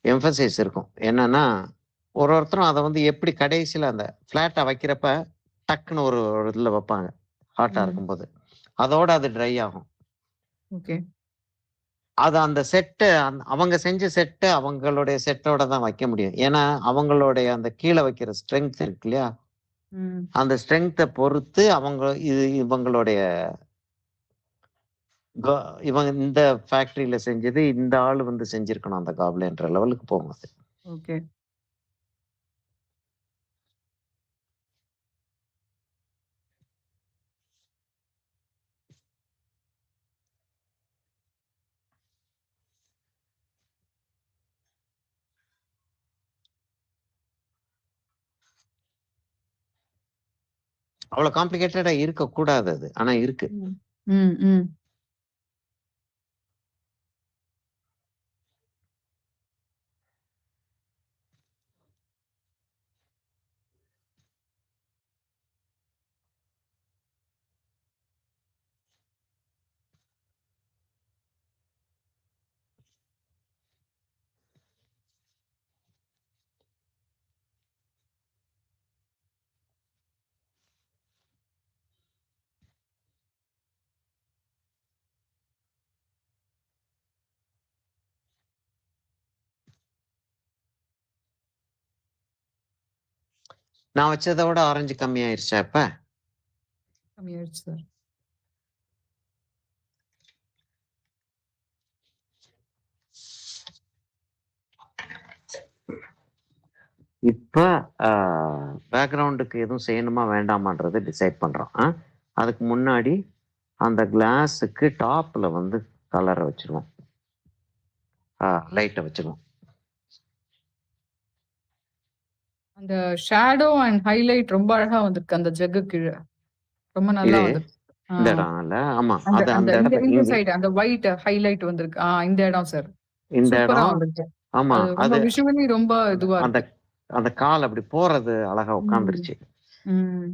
எம்பசைஸ் இருக்கும். என்னன்னா, ஒருத்தரும் அத வந்து எப்படி கடைசியில அந்த ஃப்ளாட்டா வைக்கிறப்ப, டக்குன்னு ஒரு ஒரு இதுல வைப்பாங்க. ஹாட்டா ம். இருக்கும்போது. அதோட அது ட்ரை ஆகும். ஓகே. அது அந்த செட்டு அவங்க செஞ்ச செட்ட அவங்களுடைய செட்டோட தான் வைக்க முடியும். ஏன்னா, அவங்களுடைய அந்த கீழ வைக்கிற ஸ்ட்ரெங்த் இருக்கு இல்லையா? ம். அந்த ஸ்ட்ரெங்த்த பொறுத்து இவங்களுடைய க இவங்க இந்த ஃபேக்டரியில செஞ்சது, இந்த ஆள் வந்து செஞ்சிருக்கணும் அந்த காப்லென்ற லெவலுக்கு போகும் அது. ஓகே. அவ்வளோ காம்ப்ளிகேட்டடா இருக்கக்கூடாது அது. ஆனா இருக்கு. ம். ம். ம். நான் வச்சத விட ஆரஞ்சு கம்மியாயிருச்சா இப்ப? கம்மியாயிடுச்சு சார். இப்ப அ பேக்கிரவுண்டுக்கு எதுவும் செய்யணுமா வேண்டாமான்றத டிசைட் பண்றோம். அதுக்கு முன்னாடி அந்த கிளாஸுக்கு டாப்ல வந்து கலர வச்சுருவோம். லைட்ட வச்சுருவோம். அந்த ஷேடோ அண்ட் ஹைலைட் ரொம்ப அழகா வந்திருக்கு அந்த ஜக்கு கீழ. ரொம்ப நல்லா இது வந்திருக்கு. ஆ. இந்த இடம்ல ஆமா. அந்த அது அந்த அந்த இந்த இடத்த இந்த இங்க சைடு அந்த ஒயிட் ஹைலைட் வந்திருக்கு. இந்த இடம் சார். இந்த சூப்பரா இடம் வந்திருக்கு. ஆமா. அது ரொம்ப அது விஷுவலி ரொம்ப அந்த இதுவா அந்த இருக்கு. அந்த கால் அப்படி போறது அழகா ம். உட்காந்துருச்சு. ம்.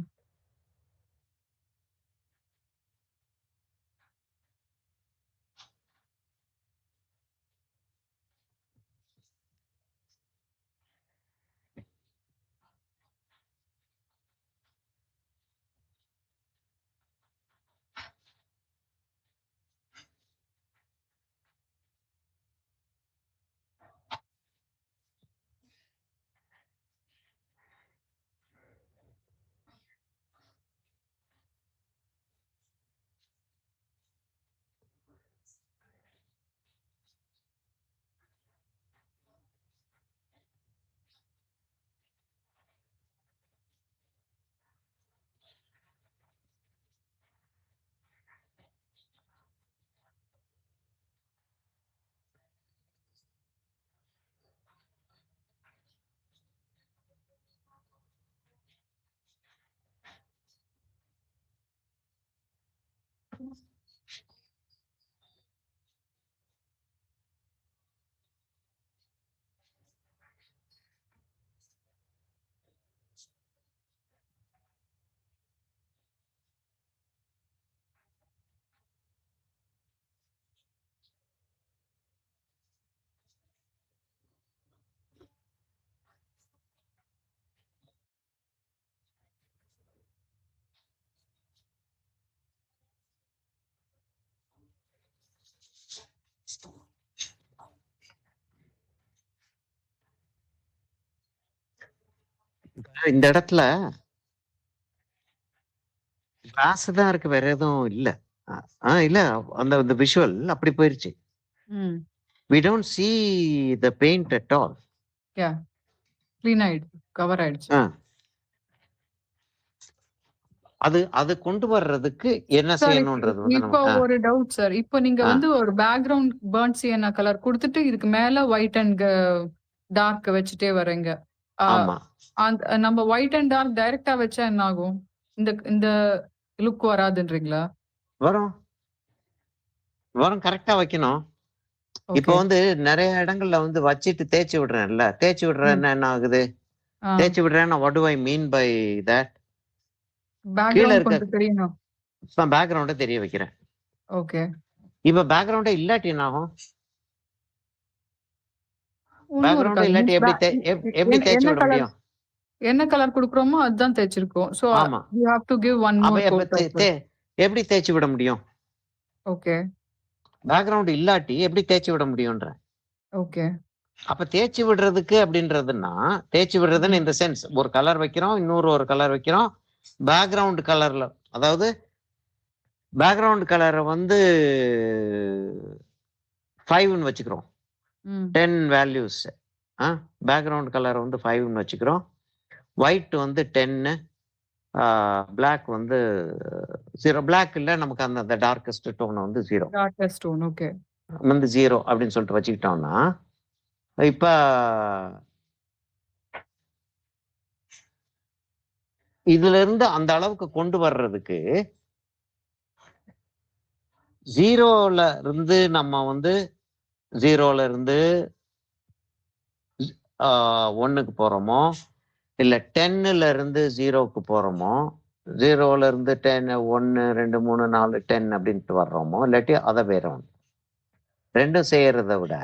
இந்த இடத்துல கிளாஸ் தான் இருக்கு, வேற எதுவும் இல்ல. இல்ல, அந்த விஷுவல் அப்படி போயிருச்சு. ம். We don't see the paint at all. Yeah. Clean ஆயிடுச்சு. கவர் ஆயிடுச்சு. அது கொண்டு வர்றதுக்கு என்ன சார் செய்யணும்ன்றது வந்து இப்போ ஒரு டவுட் சார். இப்போ நீங்க ஆ. வந்து ஒரு பேக்ரவுண்ட் பர்ன் சியனா கலர் குடுத்துட்டு இதுக்கு மேல ஒயிட் அண்ட் டார்க் வச்சுட்டே வரீங்க. ஆமா. நம்ம ஒயிட் அண்ட் டார்க் டைரக்டா வச்சா என்ன ஆகும்? இந்த லுக் வராதுன்றீங்களா? வரும் கரெக்டா வைக்கணும். இப்போ ஓகே. வந்து நிறைய இடங்கள்ல வந்து வச்சிட்டு தேய்ச்சி விடுறேன்ல, தேய்ச்சி ம். விடுறேன்னா என்ன ஆகுது? ஆ. தேய்ச்சி விடுறேன்னா what do I mean by that? கீழ பேக்ரவுண்ட் இருக்க கொஞ்சம் தெரியணும். பேக்ரவுண்ட தெரிய வைக்கிறேன். ஓகே. இப்ப பேக்ரவுண்டே இல்லாட்டி என்ன ஆகும்? ஒண்ணும் பேக்ரவுண்டே இருக்காது. இல்லாட்டி மீன்ஸ் எப்படி தேய்ச்சி என்ன விட கலர் முடியும்? என்ன கலர் குடுக்குறோமோ அதுதான் தேய்ச்சிருக்கோம். சோ ஆமா. You have to give one அப்ப மோர் எப்ப கோட். எப்படி தேய்ச்சி விட முடியும்? ஓகே. பேக்ரவுண்ட் இல்லாட்டி எப்படி தேய்ச்சி விட முடியும்ன்ற. ஓகே. அப்ப தேய்ச்சி விடுறதுக்கு அப்படின்றதுன்னா, தேய்ச்சி விடுறதுன்னு இந்த சென்ஸ் ஒரு கலர் வைக்கிறோம், இன்னொரு ஒரு கலர் வைக்கிறோம். பேக்ரவுண்ட் கலர்ல, அதாவது பேக்ரவுண்ட் கலரை வந்து 5ன்னு வச்சுக்கிறோம். 10 வேல்யூஸ். பேக்ரவுண்ட் கலரை வந்து 5ன்னு வச்சுக்கிறோம். ஒயிட் வந்து 10, பிளாக் வந்து 0. பிளாக் இல்ல, நமக்கு அந்த டார்க்கஸ்ட் டோன் வந்து 0. Darkest tone. ஓகே. வந்து 0 அப்படின்னு சொல்லிட்டு வச்சுக்கிட்டோம்னா, இப்ப இதுல இருந்து அந்த அளவுக்கு கொண்டு வர்றதுக்கு 0ல இருந்து நம்ம வந்து 0ல இருந்து 1க்கு போறோமோ, இல்ல 10ல இருந்து 0க்கு போறோமோ, 0ல இருந்து 10, 1, 2, 3, 4, 10 அப்படின்ட்டு வர்றோமோ, இல்லாட்டி அதை வேற ஒன்று. ரெண்டும் செய்யறத விட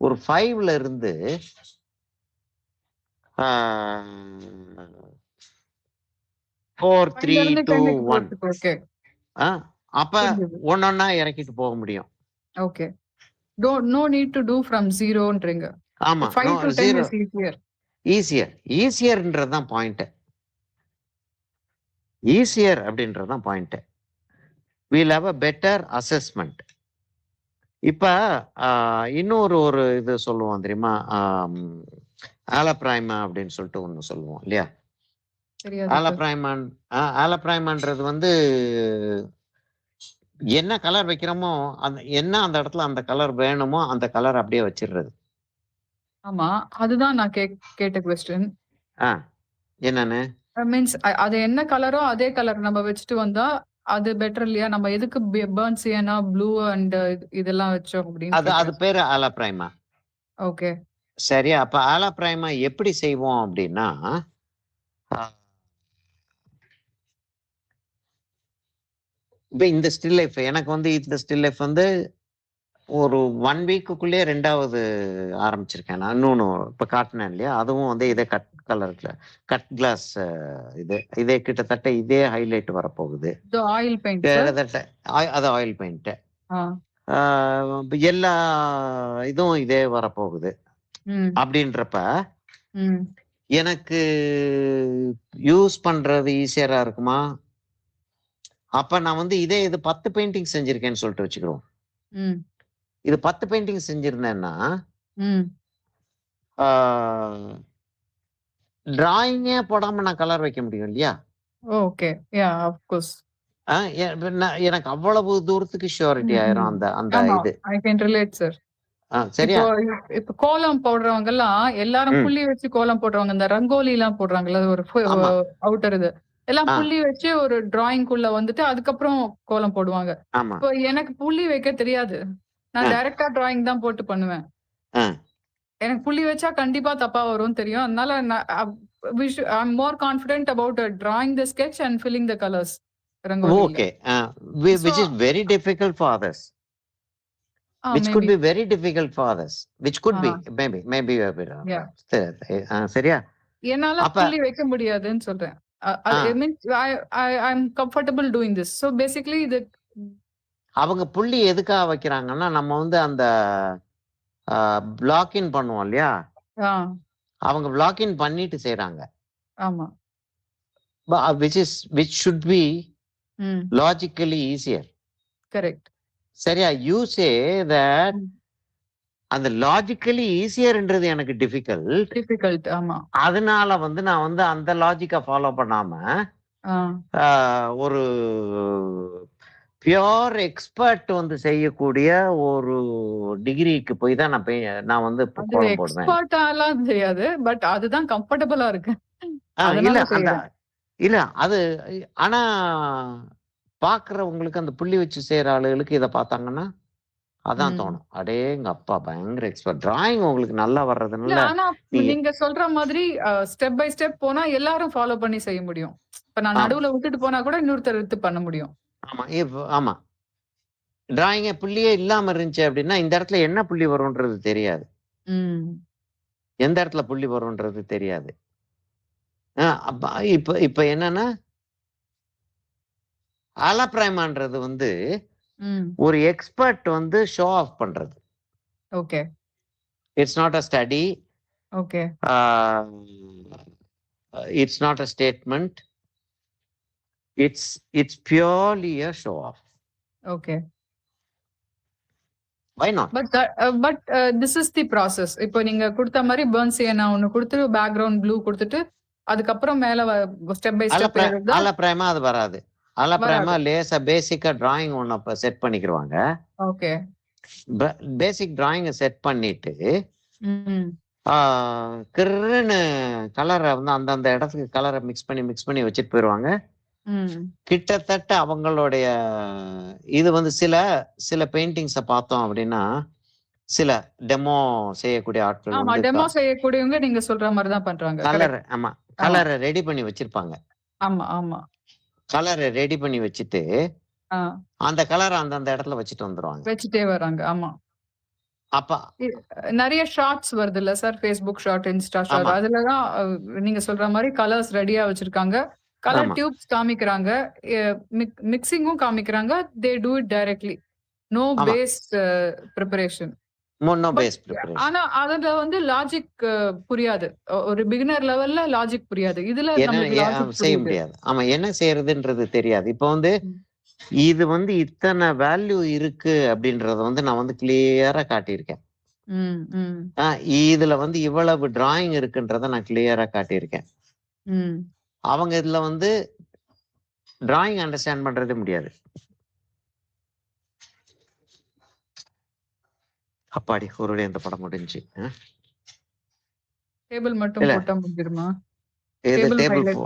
ஒரு 5ல இருந்து 4, 3, 2, 1 ஓகே. அப்ப ஒன்னொன்னா இறக்கிட்டு போக முடியும். Okay. No need to to from 0ன்றீங்க. ஆமா. 5 to 10 is easier. ஈஸியர்ன்றதுதான் பாயிண்ட். ஈஸியர் அப்படின்றதுதான் point. we'll have a better assessment. இப்ப இன்னொரு இது சொல்லுவோம் தெரியுமா? ஆலப்ரைமா அப்படின்னு சொல்லிட்டு ஒண்ணு சொல்லுவோம் இல்லையா? ஆலப்ரைமான்றது வந்து என்ன கலர் வைக்கிறோமோ, அந்த இடத்துல அந்த கலர் வேணுமோ அந்த கலர் அப்படியே வச்சிடுறது. ஆமா, அதுதான் நான் கேட்ட क्वेश्चन. என்னன்னு? மீன்ஸ் அது என்ன கலரோ அதே கலர் நம்ம வச்சுட்டு வந்தா அது பெட்டர் இல்லையா? நம்ம எதுக்கு பர்ன் சியனா, ப்ளூ அண்ட் இதெல்லாம் வச்சோம் அப்படின்னு. அது பேரு ஆலப்ரைமா. ஓகே. சரி, அப்ப ஆலப்ரைமா எப்படி செய்வோம் அப்படின்னா, இப்ப இந்த ஸ்டில் லைஃப் எனக்கு வந்து இந்த ஸ்டில் லைஃப் வந்து ஒரு 1 வீக்குள்ளே 2வது ஆரம்பிச்சிருக்கேன் நான். இன்னொன்னு இப்ப காட்டினேன் இல்லையா? அதுவும் வந்து இதே கட் கிளாஸ். இதே கிட்டத்தட்ட இதே ஹைலைட் வரப்போகுது. Oil paint. கிட்டத்தட்ட அது ஆயில் பெயிண்ட். எல்லா இதுவும் இதே வரப்போகுது. அப்படின்றப்ப எனக்கு யூஸ் பண்றது ஈஸியரா இருக்குமா? அப்ப நான் வந்து இது 10 பெயிண்டிங் செஞ்சிருக்கேன்னு சொல்லிட்டு வச்சுக்கிறோம். இது 10 பெயிண்டிங் செஞ்சிருந்தேன்னா டிராயிங்கே போடாம நான் கலர் வைக்க முடியும் இல்லையா? ஓகே. Yeah, of course. எனக்கு அவ்வளவு தூரத்துக்கு ஷூரிட்டி ஆயிரும் அந்த இது. I can relate sir. சரியா? இப்ப கோலம் போடுறவங்க எல்லாம் எல்லாரும் புள்ளி வச்சு கோலம் போடுறவங்க, இந்த ரங்கோலி எல்லாம் போடுறாங்கல்ல, ஒரு அவுட்டர் இது. எல்லாம் ஆ, புள்ளி வச்சு ஒரு டிராயிங்குள்ள வந்துட்டு அதுக்கப்புறம் கோலம் போடுவாங்க. ஆமா. இப்போ எனக்கு புள்ளி வைக்க தெரியாது. நான் ஆ, டைரக்ட்டா டிராயிங் தான் போட்டு பண்ணுவேன். ஆ. எனக்கு புள்ளி வச்சா கண்டிப்பா தப்பா வரும்னு தெரியும். அதனால நான் I am more confident about drawing the sketch and filling the colours ரங்கோலில. Okay. So which is very difficult for others. Which could maybe be very difficult for others. Which could be maybe a bit. Yeah சரியா? என்னால அப்ப புள்ளி வைக்க முடியாதுன்னு சொல்றேன். Ah, I mean I am comfortable doing this. So basically இது அவங்க புள்ளி எதுக்காக வைக்கிறாங்கன்னா, நம்ம வந்து அந்த பிளாக் இன் பண்ணுவோம் இல்லையா? ஆ அவங்க பிளாக் இன் பண்ணிட்டு செய்றாங்க. ஆமா. which should be ம். logically easier. கரெக்ட். சரியா? You say that ம். அந்த லாஜிக்கலி ஈஸியர்ன்றது எனக்கு டிஃபிகல்ட். டிஃபிகல்ட். ஆமா. அதனால வந்து நான் வந்து அந்த லாஜிக்க ஃபாலோ பண்ணாம, ஆ. ஒரு பியூர் எக்ஸ்பர்ட் வந்து செய்யக்கூடிய ஒரு டிகிரிக்கு போய் தான் நான் வந்து அது கோலம் போடுவேன். எக்ஸ்பர்ட்டாலாம் தெரியாது. பட் அதுதான் கம்ஃபர்டபுளா இருக்கு. இல்ல அதனால அந்த செய்றேன். இல்ல அது ஆனா பார்க்கிறவங்களுக்கு அந்த புள்ளி வச்சு செய்ற ஆளுகளுக்கு இத பார்த்தாங்கன்னா, அதான் ம். தோணும். அடேங்கப்பா! பயங்கர எக்ஸ்பர்ட். டிராயிங் உங்களுக்கு நல்லா இல்ல வர்றதுனால ஆனா நீங்க நீங்க சொல்ற மாதிரி ஸ்டெப் பை ஸ்டெப் போனா எல்லாரும் ஃபாலோ பண்ணி செய்ய முடியும். இப்ப நான் ஆமா, நடுவுல விட்டுட்டு போனா கூட இன்னொருத்தர் எடுத்து பண்ண முடியும். ஆமா. ஆமா. டிராயிங்கே புள்ளியே இல்லாம இருந்துச்சு அப்படின்னா, இந்த இடத்துல என்ன புள்ளி வரும்ன்றது தெரியாது. ம். எந்த இடத்துல புள்ளி வரும்ன்றது தெரியாது. அப்ப இப்ப இப்ப என்னன்னா, அலப்ரைமான்றது வந்து ம். ஒரு எக்ஸ்பர்ட் வந்து ஷோ ஆஃப் பண்றது. Okay. It's not a study. Okay. Ah it's not a statement. It's purely a show off. Okay. Why not? But this is the process. இப்போ நீங்க குடுத்த மாரி பர்ன் சியனா ஒண்ணு குடுத்துட்டு பேக்கிரவுண்ட் ப்ளூ குடுத்துட்டு அதுக்கப்புறம் மேல ஸ்டெப் பை ஸ்டெப் ஏறுறதா அலப்ரைமா அது வராது. அலப்ரைமா வராது. லேசா பேசிக்கா டிராயிங் ஒண்ணு செட் பண்ணிக்கிருவாங்க. ஓகே. பேசிக் டிராயிங்க செட் பண்ணிட்டு, ம். ஆ கிர்ருன்னு கலர வந்து அந்தந்த இடத்துக்கு கலர மிக்ஸ் பண்ணி வச்சுட்டு போயிருவாங்க. ம். கிட்டத்தட்ட அவங்களுடைய இது வந்து சில பெயிண்டிங்ஸ பார்த்தோம் அப்படின்னா, சில டெமோ செய்யக்கூடிய ஆட்கள் ஆமா. வந்து டெமோ செய்யக்கூடியவங்க நீங்க சொல்ற மாரி தான் பண்றாங்க. Colour correct. ஆமா. ஆ. கலர ரெடி பண்ணி வச்சிருப்பாங்க. ஆமா, ஆமா. கலர ரெடி பண்ணி வச்சுட்டு, ஆ. அந்த கலர அந்தந்த இடத்துல வச்சுட்டு வந்துருவாங்க. வச்சுட்டே வராங்க. ஆமா. அப்ப இ நெறைய ஷார்ட்ஸ் வருதுல்ல sir. Facebook short, Insta short. ஆமா, அதுல தான் நீங்க சொல்ற மாரி கலர்ஸ் ரெடியா வச்சிருக்காங்க. கலர் ஆமா, டியூப்ஸ் காமிக்கிறாங்க. எ மிக்ஸிங்கும் காமிக்கிறாங்க. They do it directly. No ஆமா. Base preparation. No but base preparation. ஆனா அதுல வந்து லாஜிக் புரியாது. ஒரு பிகினர் லெவல்ல லாஜிக் புரியாது. இதுல என்ன நம்மளுக்கு லாஜிக் செய்ய புரியுது. முடியாது. ஆமா, என்ன செய்யறதுன்றது தெரியாது. இப்ப வந்து ம். இது வந்து இத்தன வேல்யூ இருக்கு அப்படின்றத வந்து நான் வந்து கிளியரா காட்டியிருக்கேன். ம், ம், இதுல வந்து இவ்வளவு டிராயிங் இருக்குன்றத நான் கிளியரா காட்டியிருக்கேன். ம். அவங்க இதுல வந்து டிராயிங் அண்டர்ஸ்டாண்ட் பண்றதே முடியாது. அப்பாடி! ஒரு வழியா இந்த படம் முடிஞ்சுச்சு. டேபிள் மட்டும் இல்ல போட்டா முடிஞ்சிருமா? இது டேபிள் ஹைலைட்.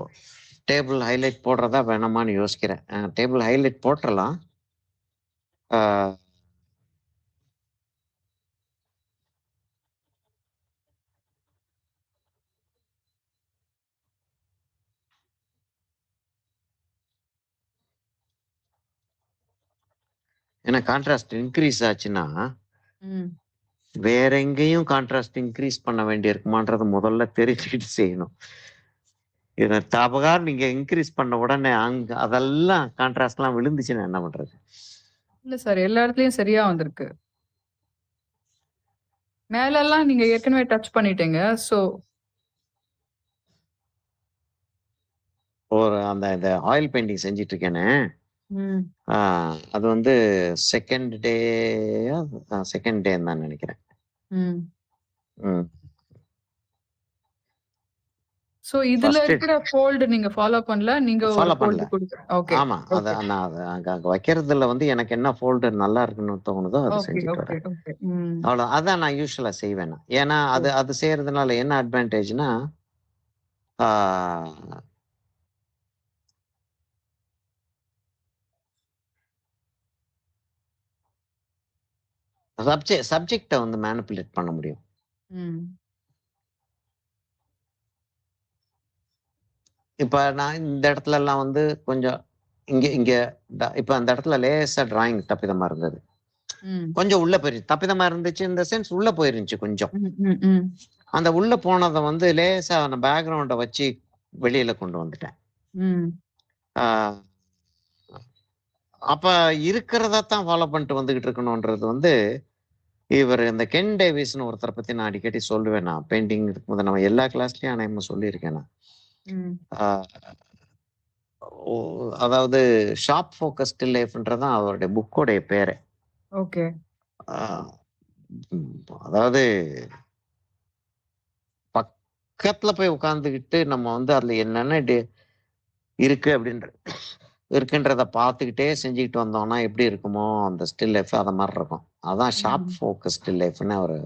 டேபிள் ஹைலைட் போடுறதா வேணாமான்னு யோசிக்கிறேன். Table highlight போட்டுறலாம். ஆ, ஏன்னா கான்ட்ராஸ்ட் இன்க்ரீஸ் ஆச்சுன்னா, ம். வேற எங்கேயும் கான்ட்ராஸ்ட் இன்க்ரீஸ் பண்ண வேண்டியிருக்குமான்றத முதல்ல தெரிஞ்சுக்கிட்டு செய்யணும். இத தபகார் நீங்க இன்க்ரீஸ் பண்ண உடனே அதெல்லாம் கான்ட்ராஸ்ட்லாம் விழுந்துச்சுன்னா என்ன பண்றது? இல்ல சார். எல்லா இடத்துலயும் சரியா வந்திருக்கு. மேலலாம் நீங்க ஏற்கனவே டச் பண்ணிட்டீங்க. சோ அந்த இந்த ஆயில் பெயிண்டிங் செஞ்சுட்டு இருக்கேனே, ம். அது வந்து செகண்ட் டேன்னு தான் நினைக்கிறேன். ம். ம். சோ இதுல ஃபர்ஸ்ட் இருக்கிற ஃபோல்ட் நீங்க ஃபாலோ பண்ணல. நீங்க ஒரு ஃபாலோ பண்ணல. ஃபோல்ட் குடுத்து ஓகே. ஆமா. ஓகே. நான் அங்க வைக்கிறதுல வந்து எனக்கு என்ன ஃபோல்டர் நல்லா இருக்குன்னு தோணுதோ அத ஓகே, செஞ்சுட்டு ஓகே, வரேன். ஓகே. ம். அதான் நான் யூசுவலா செய்வேன் நான். ஏன்னா ஓ. அது செய்யறதுனால என்ன அட்வான்டேஜ்னா, ஆ சப்ஜெக்டை வந்து மேனிப்புலேட் பண்ண முடியும். ம். இப்ப நான் இந்த இடத்துல எல்லாம் வந்து கொஞ்சம் இங்க இங்க இப்ப அந்த இடத்துல லேசா டிராயிங் தப்பிதமா இருந்தது. ம். கொஞ்சம் உள்ள போயிருச்சு. தப்பிதமா இருந்துச்சு இந்த சென்ஸ் உள்ள போயிருந்துச்சு கொஞ்சம். ம். ம். ம். அந்த உள்ள போனத வந்து லேசா அந்த பேக்ரவுண்ட வச்சு வெளியில கொண்டு வந்துட்டேன். ம். ஆ, அப்ப இருக்கிறத தான் ஃபாலோ பண்ணிட்டு வந்துகிட்டு இருக்கணும்ன்றது வந்து இவர் இந்த கென் டேவிஸ்னு ஒருத்தரை பத்தி நான் அடிக்கடி சொல்லுவேன். நான் பெயிண்டிங் இருக்கும்போது நம்ம எல்லா கிளாஸ்லயும் அநேகமா சொல்லியிருக்கேன் நான். ம். ஆ, அதாவது ஷார்ப் ஃபோக்கஸ் ஸ்டில் லைஃப்ன்றதான் அவருடைய புக்கோடைய பேரு. ஓகே. ஆ, அதாவது பக்கத்துல போய் உட்கார்ந்துகிட்டு நம்ம வந்து அதுல என்னென்ன இருக்கு இருக்குன்றத பார்த்துக்கிட்டே செஞ்சுக்கிட்டு வந்தோம்னா எப்படி இருக்குமோ அந்த ஸ்டில் லைஃப் அத மாதிரி இருக்கும். அதான் ஷார்ப் ம். ஃபோக்கஸ் ஸ்டில் லைஃப்னு அவரு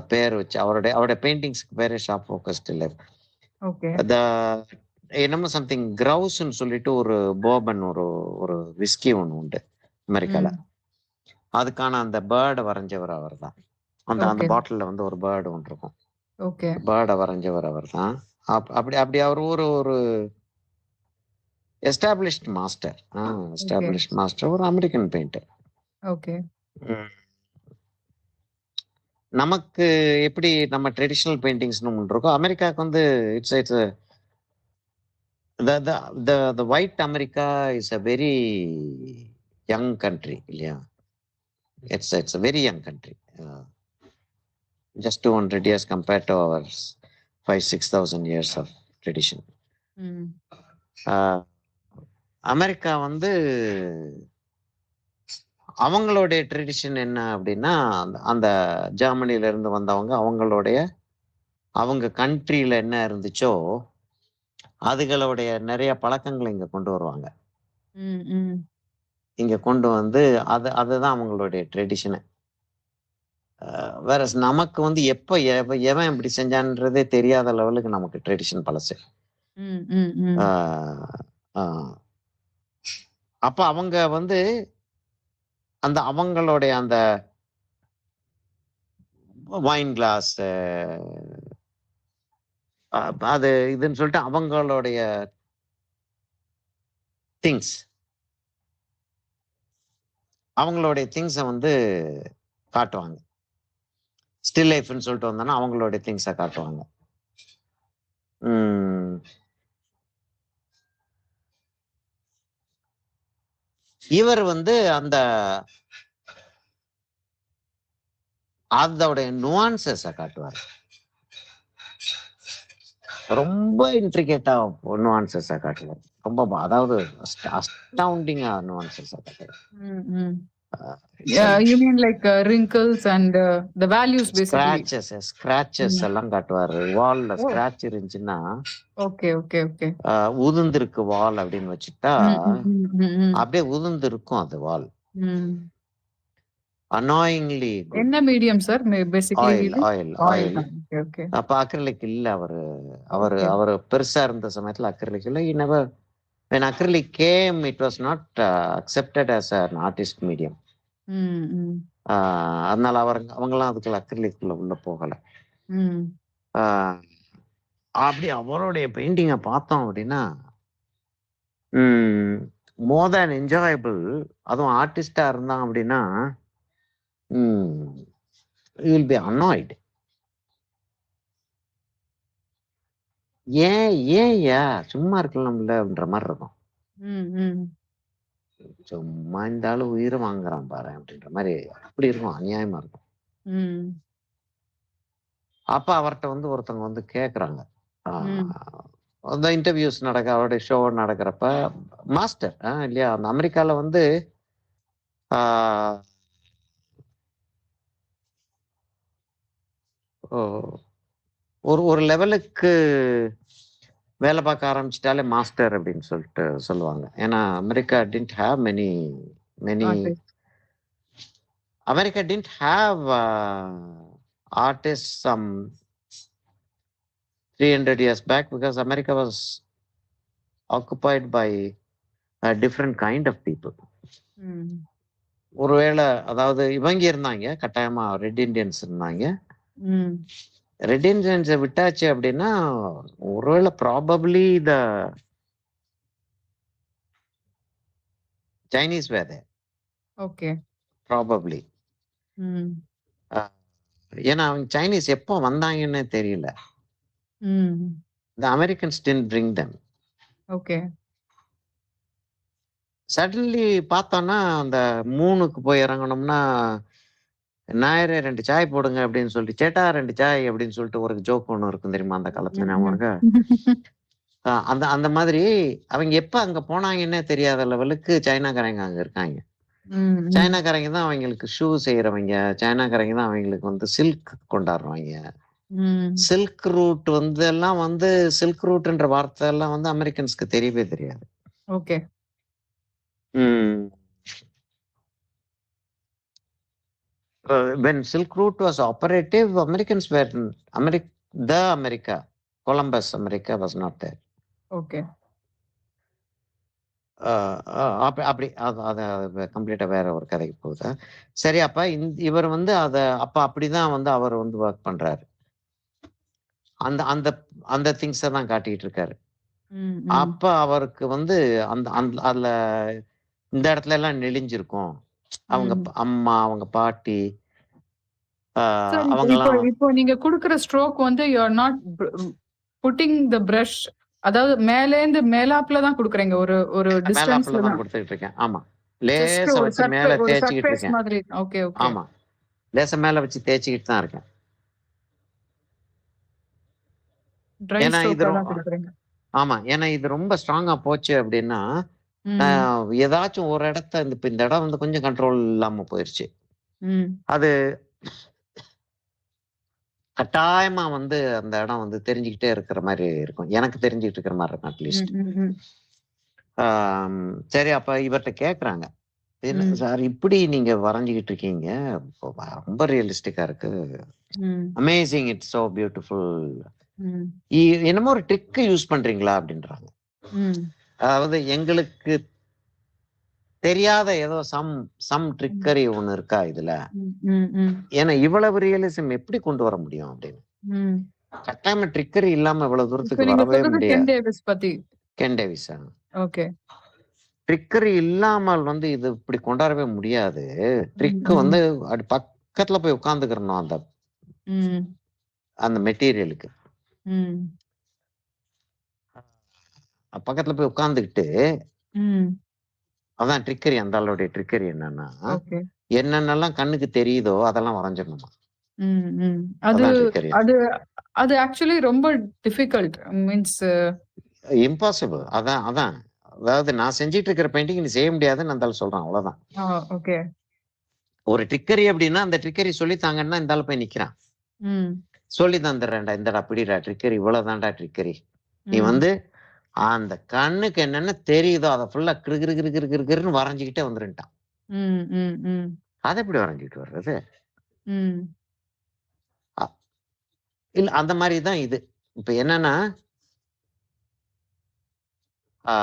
பேர் வச்சு அவருடைய பெயிண்டிங்ஸ்க்கு பேரே sharp focus still life. Okay. The என்னமோ சம்திங் கிரவுஸ்ன்னு சொல்லிட்டு ஒரு போர்பன் ஒரு ஒரு விஸ்கி ஒண்ணு உண்டு அமெரிக்கால. ம். அதுக்கான அந்த பேர்டை வரைஞ்சவர் அவர் தான். அந்த அந்த ஓகே. பாட்டில்ல வந்து ஒரு பேர்டு ஒன்று இருக்கும். ஓகே. பேர்டை வரைஞ்சவர் அவர் தான். அப்படி அப்படி அவர் ஒரு ஒரு established master. Okay. Established master ஒரு அமெரிக்கன் பெயிண்டர். ஓகே. நமக்கு எப்படி நம்ம ட்ரெடிஷனல் பெயிண்டிங்ஸ்னு ஒன்று இருக்கோ, அமெரிக்காவுக்கு வந்து it's it's the white America is a very young country இல்லையா? It's a very young country. Just 200 years compared to our 5,000-6,000 years of tradition. ம். அமெரிக்கா வந்து அவங்களுடைய ட்ரெடிஷன் என்ன அப்படின்னா அந்த ஜெர்மனில இருந்து வந்தவங்க அவங்க கண்ட்ரியில என்ன இருந்துச்சோ அதுகளுடைய நிறைய பழக்கங்களை இங்க கொண்டு வருவாங்க. ம். ம். இங்க கொண்டு வந்து அதுதான் அவங்களுடைய ட்ரெடிஷனு. வேற நமக்கு வந்து எப்ப எவன் இப்படி செஞ்சான்றதே தெரியாத லெவலுக்கு நமக்கு ட்ரெடிஷன் பழசு. ம். ம். ம். அப்ப அவங்க வந்து அவங்களுடைய அந்த வைன் கிளாஸ் அது இதுன்னு சொல்லிட்டு அவங்களுடைய திங்ஸை வந்து காட்டுவாங்க. ஸ்டில் லைஃப்னு சொல்லிட்டு வந்தோன்னா அவங்களுடைய திங்ஸை காட்டுவாங்க. இவர் வந்து அதோடைய நுவான்சஸை காட்டுவார். ரொம்ப இன்ட்ரிகேட்டா நுவான்சஸை காட்டுவார். ரொம்ப அதாவது அஸ்டவுண்டிங்கா நுவான்சஸை காட்டுவார். ம். ம். You mean like wrinkles and the values basically. Scratches எல்லாம் காட்டுவாரு. வால்ல ஸ்கிராட்ச் இருந்துச்சுன்னா ஓகே. ஓகே. ஓகே. உதிர்ந்திருக்கு வால் அப்படின்னு வச்சுட்டா ம். ம். ம். ம். அப்படியே உதிர்ந்து இருக்கும் அது வால். ம். அனாயிங்லி குட். என்ன மீடியம் சார் பேசிக்கலி ஆயில் இது? Oil oil. Oil. Okay. Okay. அப்ப அக்ரிலிக் இல்ல அவரு ஓகே. அவரு பெருசா இருந்த சமயத்துல அக்ரிலிக் இல்ல. He never when acrylic came it was not accepted as an artist medium. ம். ம். அதனால அவங்கெல்லாம் அதுக்குள்ள அக்ரிலிக்ல உள்ள போகல. ம். அப்படி அவருடைய பெயிண்டிங்கை பார்த்தோம் அப்படின்னா மோர் தேன் என்ஜாயபிள். அதுவும் ஆர்டிஸ்டா இருந்தான் அப்படின்னா you will be annoyed. ஏன்யா சும்மா இருக்கலாம்லன்ற மாதிரி இருக்கும். ம். ம். சும்மா இந்த ஆளு உயிரை வாங்குறான் பாரு அப்படின்ற மாதிரி அப்படி இருக்கும். அநியாயமா இருக்கும். ம். அப்ப அவர்கிட்ட வந்து ஒருத்தவங்க வந்து கேக்குறாங்க. ம். அந்த இன்டர்வியூஸ் அவருடைய ஷோ நடக்கிறப்ப மாஸ்டர் இல்லையா அந்த அமெரிக்கால வந்து ஒரு லெவலுக்கு வேலை பார்க்க ஆரம்பிச்சிட்டாலே மாஸ்டர் அப்படின்னு சொல்லிட்டு சொல்லுவாங்க. ஏன்னா America didn't have many Artist. America didn't have artists some 300 years back because America was occupied by a different kind of people. ம். ஒருவேளை அதாவது இவங்க இருந்தாங்க, கட்டாயமா ரெட் இண்டியன்ஸ் இருந்தாங்க. ம். ரெட் இண்டியன்ஸ விட்டாச்சு அப்படின்னா, ஒருவேளை probably the Chinese were there. Okay. Probably. ம். அ ஏன்னா அவங்க சைனீஸ் எப்போ வந்தாங்கன்னே தெரியல. ம். The Americans didn't bring them. Okay. Suddenly பார்த்தோம்னா, அந்த 3க்கு போய் இறங்குனோம்னா, "நாயரே 2 சாய் போடுங்க" அப்படின்னு சொல்லிட்டு, "சேட்டா 2 சாய்" அப்படின்னு சொல்லிட்டு ஒரு ஜோக் ஒண்ணு இருக்கும் தெரியுமா? அந்த காலத்துல ஞாபகம் ம். இருக்கா? ம். அந்த அந்த மாதிரி அவங்க எப்ப அங்க போனாங்கன்னே தெரியாத லெவலுக்கு சைனாக்காரங்க அங்க இருக்காங்க. ம். சைனாக்காரங்க தான் அவங்களுக்கு ஷூ செய்றவங்க. சைனாக்காரங்க தான் அவங்களுக்கு வந்து சில்க் கொண்டாடுறவங்க. ம். சில்க் ரூட் வந்து எல்லாம் வந்து சில்க் ரூட்ன்ற வார்த்தை எல்லாம் வந்து அமெரிக்கன்ஸ்க்கு தெரியவே தெரியாது. ஓகே. ம். When Silk Route was operative, Americans were America, Columbus, America was not there. Okay. அ அ அப்படி அது கம்ப்ளீட்டா வேற ஒரு கதைக்கு போகுது. சரி அப்ப இவர் வந்து அப்ப அப்படிதான் வந்து அவர் வந்து வொர்க் பண்றாரு. அந்த அந்த அந்த திங்ஸ தான் காட்டிட்டு இருக்காரு. ம். ம். அப்ப அவருக்கு வந்து அந்த அந்த அதுல இந்த இடத்துல எல்லாம் நெளிஞ்சிருக்கும். அவங்க ம். அம்மா, அவங்க பாட்டி, அ சார் இப்போ இப்போ அவங்கலாம் இப்போ நீங்க குடுக்குற ஸ்ட்ரோக் வந்து you are not pudding the brush, அதாவது மேலேந்து மேலாப்ல தான் குடுக்குறீங்க. ஒரு ஒரு மேலாப்ல டிஸ்டன்ஸ்ல தான் தான். குடுத்துட்டு இருக்கேன். ஆமா. ஜஸ்ட் லேசா ஒரு வச்சு மேல ஒரு தேய்ச்சுக்கிட்டு சர்ஃபேஸ் இருக்கேன். மாதிரி. Okay, okay. ஆமா. லேசா மேல வச்சு தேய்ச்சுக்கிட்டு தான் இருக்கேன். ட்ரை ஏன்னா இது ஸ்ட்ரோக்கா தான் குடுக்குறீங்க. ஆமா. ஏன்னா இது ரொம்ப ஸ்ட்ராங்கா போச்சு அப்படின்னா, ம். ஏதாச்சும் ஒரு இடத்த இந்த இடம் வந்து கொஞ்சம் கண்ட்ரோல் இல்லாம போயிருச்சு. ம். அது கட்டாயமா வந்து அந்த இடம் வந்து தெரிஞ்சுக்கிட்டே இருக்கிற மாரி இருக்கும். எனக்கு தெரிஞ்சுகிட்டு இருக்கிற மாரி இருக்கும் ம். அட்லீஸ்ட். ம். ம். ஆம், சரி அப்ப இவர்ட்ட கேட்கறாங்க. "என்ன ம். சார் இப்படி நீங்க வரைஞ்சுகிட்டு இருக்கீங்க. ரொம்ப ரியலிஸ்டிக்கா இருக்கு. ம். அமேசிங்! It's so beautiful. ம். இ என்னமோ ஒரு ட்ரிக் யூஸ் பண்றீங்களா?" அப்படின்றாங்க. ம். அதாவது எங்களுக்கு தெரியாத ஏதோ சம் ம். ட்ரிக்கரி ஒண்ணு இருக்கா இதுல? ம். ம். ம். ஏன்னா இவ்வளவு ரியலிசம் எப்படி கொண்டு வர முடியும் அப்படின்னு. ம். கட்டாயமா ட்ரிக்கரி இல்லாம இவ்வளவு இப்ப தூரத்துக்கு நீங்க வரவே சொல்றது கென் முடியாது. டேவிஸ் பத்தி. கென் டேவிஸா? ஓகே. ட்ரிக்கரி இல்லாமல் வந்து இது இப்படி கொண்டாடவே முடியாது. ம். ட்ரிக் வந்து ம். அது பக்கத்துல போய் உட்கார்ந்துக்கிறணும் அந்த ம். அந்த மெட்டீரியலுக்கு. ம். பக்கத்துல போய் உட்கார்ந்துகிட்டு, ம். அதான் ட்ரிக்கரி அந்த ஆளுடைய ட்ரிக்கரி என்னன்னா, ஓகே. என்னென்னலாம் கண்ணுக்கு தெரியுதோ அதெல்லாம் வரைஞ்சிடணுமா. ம். ம். அது அதான் ட்ரிக்கரி. அது அது ஆக்சுவலி ரொம்ப டிஃபிகல்ட். Means impossible. அதான் அதான். அதாவது நான் செஞ்சுட்டு இருக்கிற பெயிண்டிங் நீ செய்ய முடியாதுன்னு அந்த ஆளு சொல்றான். அவ்வளவுதான். ஓகே. ஒரு ட்ரிக்கரி அப்படின்னா, அந்த ட்ரிக்கரி சொல்லி தாங்கன்னா இந்த ஆளு போய் நிக்கிறான். ம். சொல்லி தந்துடுறேன்டா, இந்தடா பிடிடா ட்ரிக்கரி இவ்வளவுதான்டா ட்ரிக்கரி. நீ ம். வந்து அந்த கண்ணுக்கு என்னென்ன தெரியுதோ அத ஃபுல்லா கிறு கிறு கிறு கிறு கிறு கிறுன்னு வரைஞ்சுக்கிட்டே வந்துருன்ட்டான். ம். ம். ம். அத எப்படி வரைஞ்சுக்கிட்டு வர்றது? ம். அ இல்ல அந்த மாரி தான் இது. இப்ப என்னன்னா, ஆ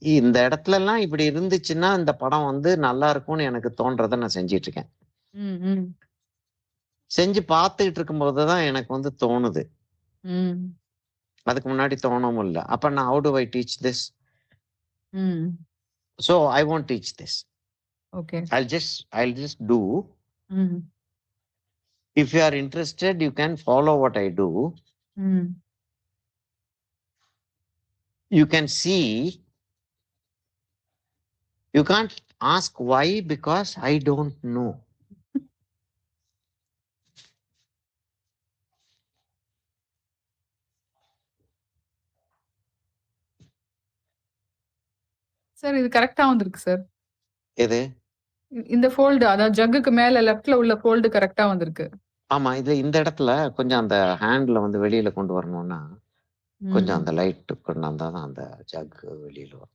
இந்த இடத்துலலாம் இப்படி இருந்துச்சுன்னா, இந்த படம் வந்து நல்லா இருக்கும்னு எனக்கு தோன்றத நான் செஞ்சுட்டு இருக்கேன். ம். ம். செஞ்சு பார்த்துக்கிட்டு இருக்கும்போது தான் எனக்கு வந்து தோணுது. ம். அதுக்கு முன்னாடி தோணவும் இல்ல. அப்ப நான் how to I teach this? Hmm. So I won't teach this. Okay. I'll just do. ம். If you are interested, you can follow what I do. ம். You can see. You can't ask why because I don't know. Sir இது கரெக்ட்டா வந்திருக்கு sir. எது? இந்த fold அதாவது ஜக்குக்கு மேல லெஃப்ட்ல உள்ள ஃபோல்டு கரெக்ட்டா வந்திருக்கு. ஆமா. இந்த இடத்துல கொஞ்சம் அந்த ஹேண்ட்ல வந்து வெளியில கொண்டு வரணும்னா, கொஞ்சம் ம். அந்த லைட் கொண்டாந்தா தான் அந்த ஜக் வெளியில வரும்.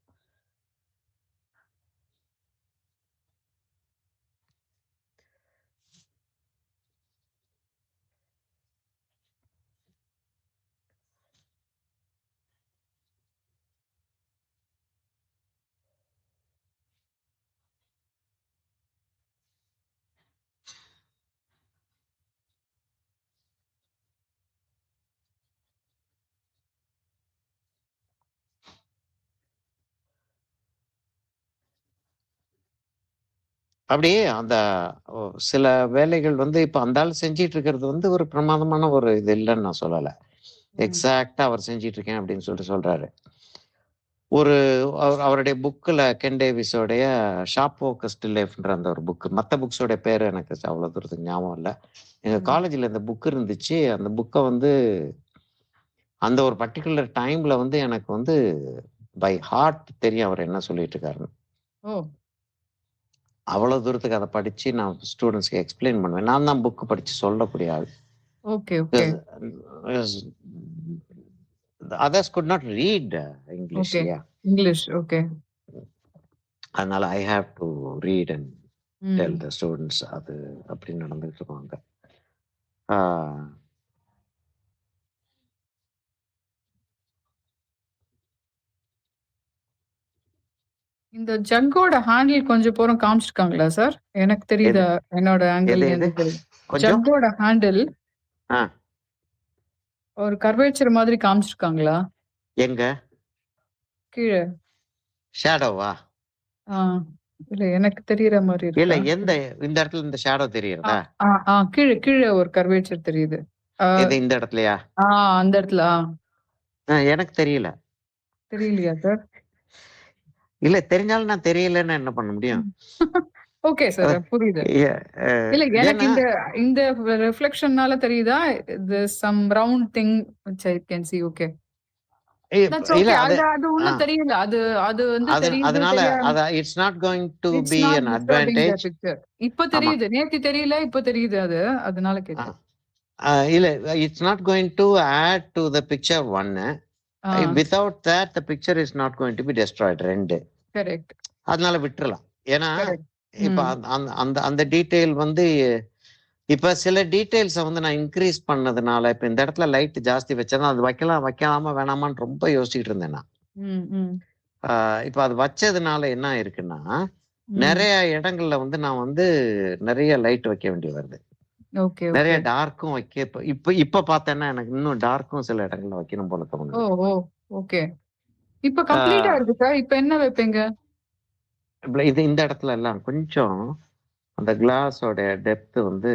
அப்படியே அந்த சில வேலைகள் வந்து இப்ப அந்த ஆள் செஞ்சிட்டு இருக்கிறது வந்து ஒரு பிரமாதமான ஒரு இது இல்லைன்னு நான் சொல்லல. எக்ஸாக்ட்டா அவர் செஞ்சிட்டு இருக்கேன் அப்படின்னு சொல்லிட்டு சொல்றாரு. ஒரு அவருடைய புக்ல கென் டேவிஸோடைய ஷார்ப் ஃபோக்கஸ்டு லைஃப்ன்ற அந்த ஒரு புக். மத்த புக்ஸோட பேரு எனக்கு அவ்வளவு தூரத்துக்கு ஞாபகம் இல்ல. எங்க காலேஜ்ல இந்த புக் இருந்துச்சு. அந்த புக்க வந்து அந்த ஒரு பர்ட்டிகுலர் டைம்ல வந்து எனக்கு வந்து பை ஹார்ட் தெரியும் அவர் என்ன சொல்லிட்டு இருக்காருன்னு. ஓ! அவ்வளவு தூரத்துக்கு அத படிச்சு நான் ஸ்டூடண்ட்ஸ்க்கு எக்ஸ்பிளைன் பண்ணுவேன். நான் தான் புக் படிச்சு சொல்லக்கூடிய ஆள். Okay, okay, Because the others could not read English okay. இல்லையா? இங்கிலீஷ். ஓகே. அதனால ஐ have to read and tell ம். த ஸ்டூடண்ட்ஸ் அது அப்படின்னு நடந்துட்டு இருக்கோம் அங்க. ஆ, இந்த ஜக்கோட ஹேண்டில் கொஞ்சம் தூரம் காமிச்சிருக்காங்களா சார்? எனக்கு எது தெரியுதா? என்னோட எது ஆங்கிள்ல எது இருந்து தெரியுது. கொஞ்சம் ஜக்கோட ஹேண்டில் ஆ ஒரு கர்வேச்சர் மாதிரி காமிச்சிருக்காங்களா? எங்க கீழ. ஷேடோவா? ஆ. இல்ல எனக்கு தெரியற மாரி இல்ல இருக்கா? எந்த இந்த இடத்துல இந்த ஷேடோ ஆ, தெரியறதா? கீழ கீழ ஒரு கர்வேச்சர் தெரியுது. ஆ, இது இந்த இடத்துலயா? ஆ அந்த இடத்துல. எனக்கு தெரியல. தெரியலையா சார்? இல்ல தெரிஞ்சாலும் நான் தெரியலன்னு என்ன பண்ண முடியும்? Okay sir. அஹ், புரியுது. ஏ- அஹ், இல்ல எனக்கு ஏன்னா இந்த இந்த ரிஃப்ளெக்ஷன்னால தெரியுதா? Some round thing which I can see. Okay. That's இல்ல ஓகே. அது அது அது ஆ, ஒண்ணும் தெரியல. அது அது வந்து அது தெரியுது அதனால தெரியாம it's not going to it's be not an disturbing the advantage. Picture. இப்ப ஆமா. தெரியுது. நேத்து தெரியல, இப்ப தெரியுது அது. அதனால ஆ. கேட்டேன். இல்ல it's not going to add to the picture ஒன்னு. Ah, without that the picture is not going to be destroyed ரெண்டு. கரெக்ட், அதனால விட்டுறலாம். ஏன்னா கரெக்ட். இப்ப ம், அந்த அந்த அந்த டீட்டெயில் வந்து இப்ப சில டீட்டெயில்ஸை வந்து நான் இன்க்ரீஸ் பண்ணதுனால இப்ப இந்த இடத்துல லைட் ஜாஸ்தி வச்சா அது வைக்கலாம் வைக்கலாமா வேணாமான்னு ரொம்ப யோசிச்சுட்டு இருந்தேன் நான். ம், ம், இப்ப அது வச்சதுனால என்ன ஆயிருக்குன்னா ம். நிறைய இடங்கள்ல வந்து நான் வந்து நிறைய லைட் வைக்க வேண்டி வருது. ஓகே, நிறைய ஓகே. டார்க்கும் வைக்க இப்ப இப்ப இப்ப பார்த்தேன்னா எனக்கு இன்னும் டார்க்கும் சில இடங்கள்ல வைக்கணும் போல ஓ! தோணுது. ஓ! ஓகே. இப்ப கம்ப்ளீட்டா ஆஹ் இருக்கு சார். இப்ப என்ன வைப்பீங்க? இது இந்த இடத்துல எல்லாம் கொஞ்சம் அந்த கிளாஸோட டெப்த் வந்து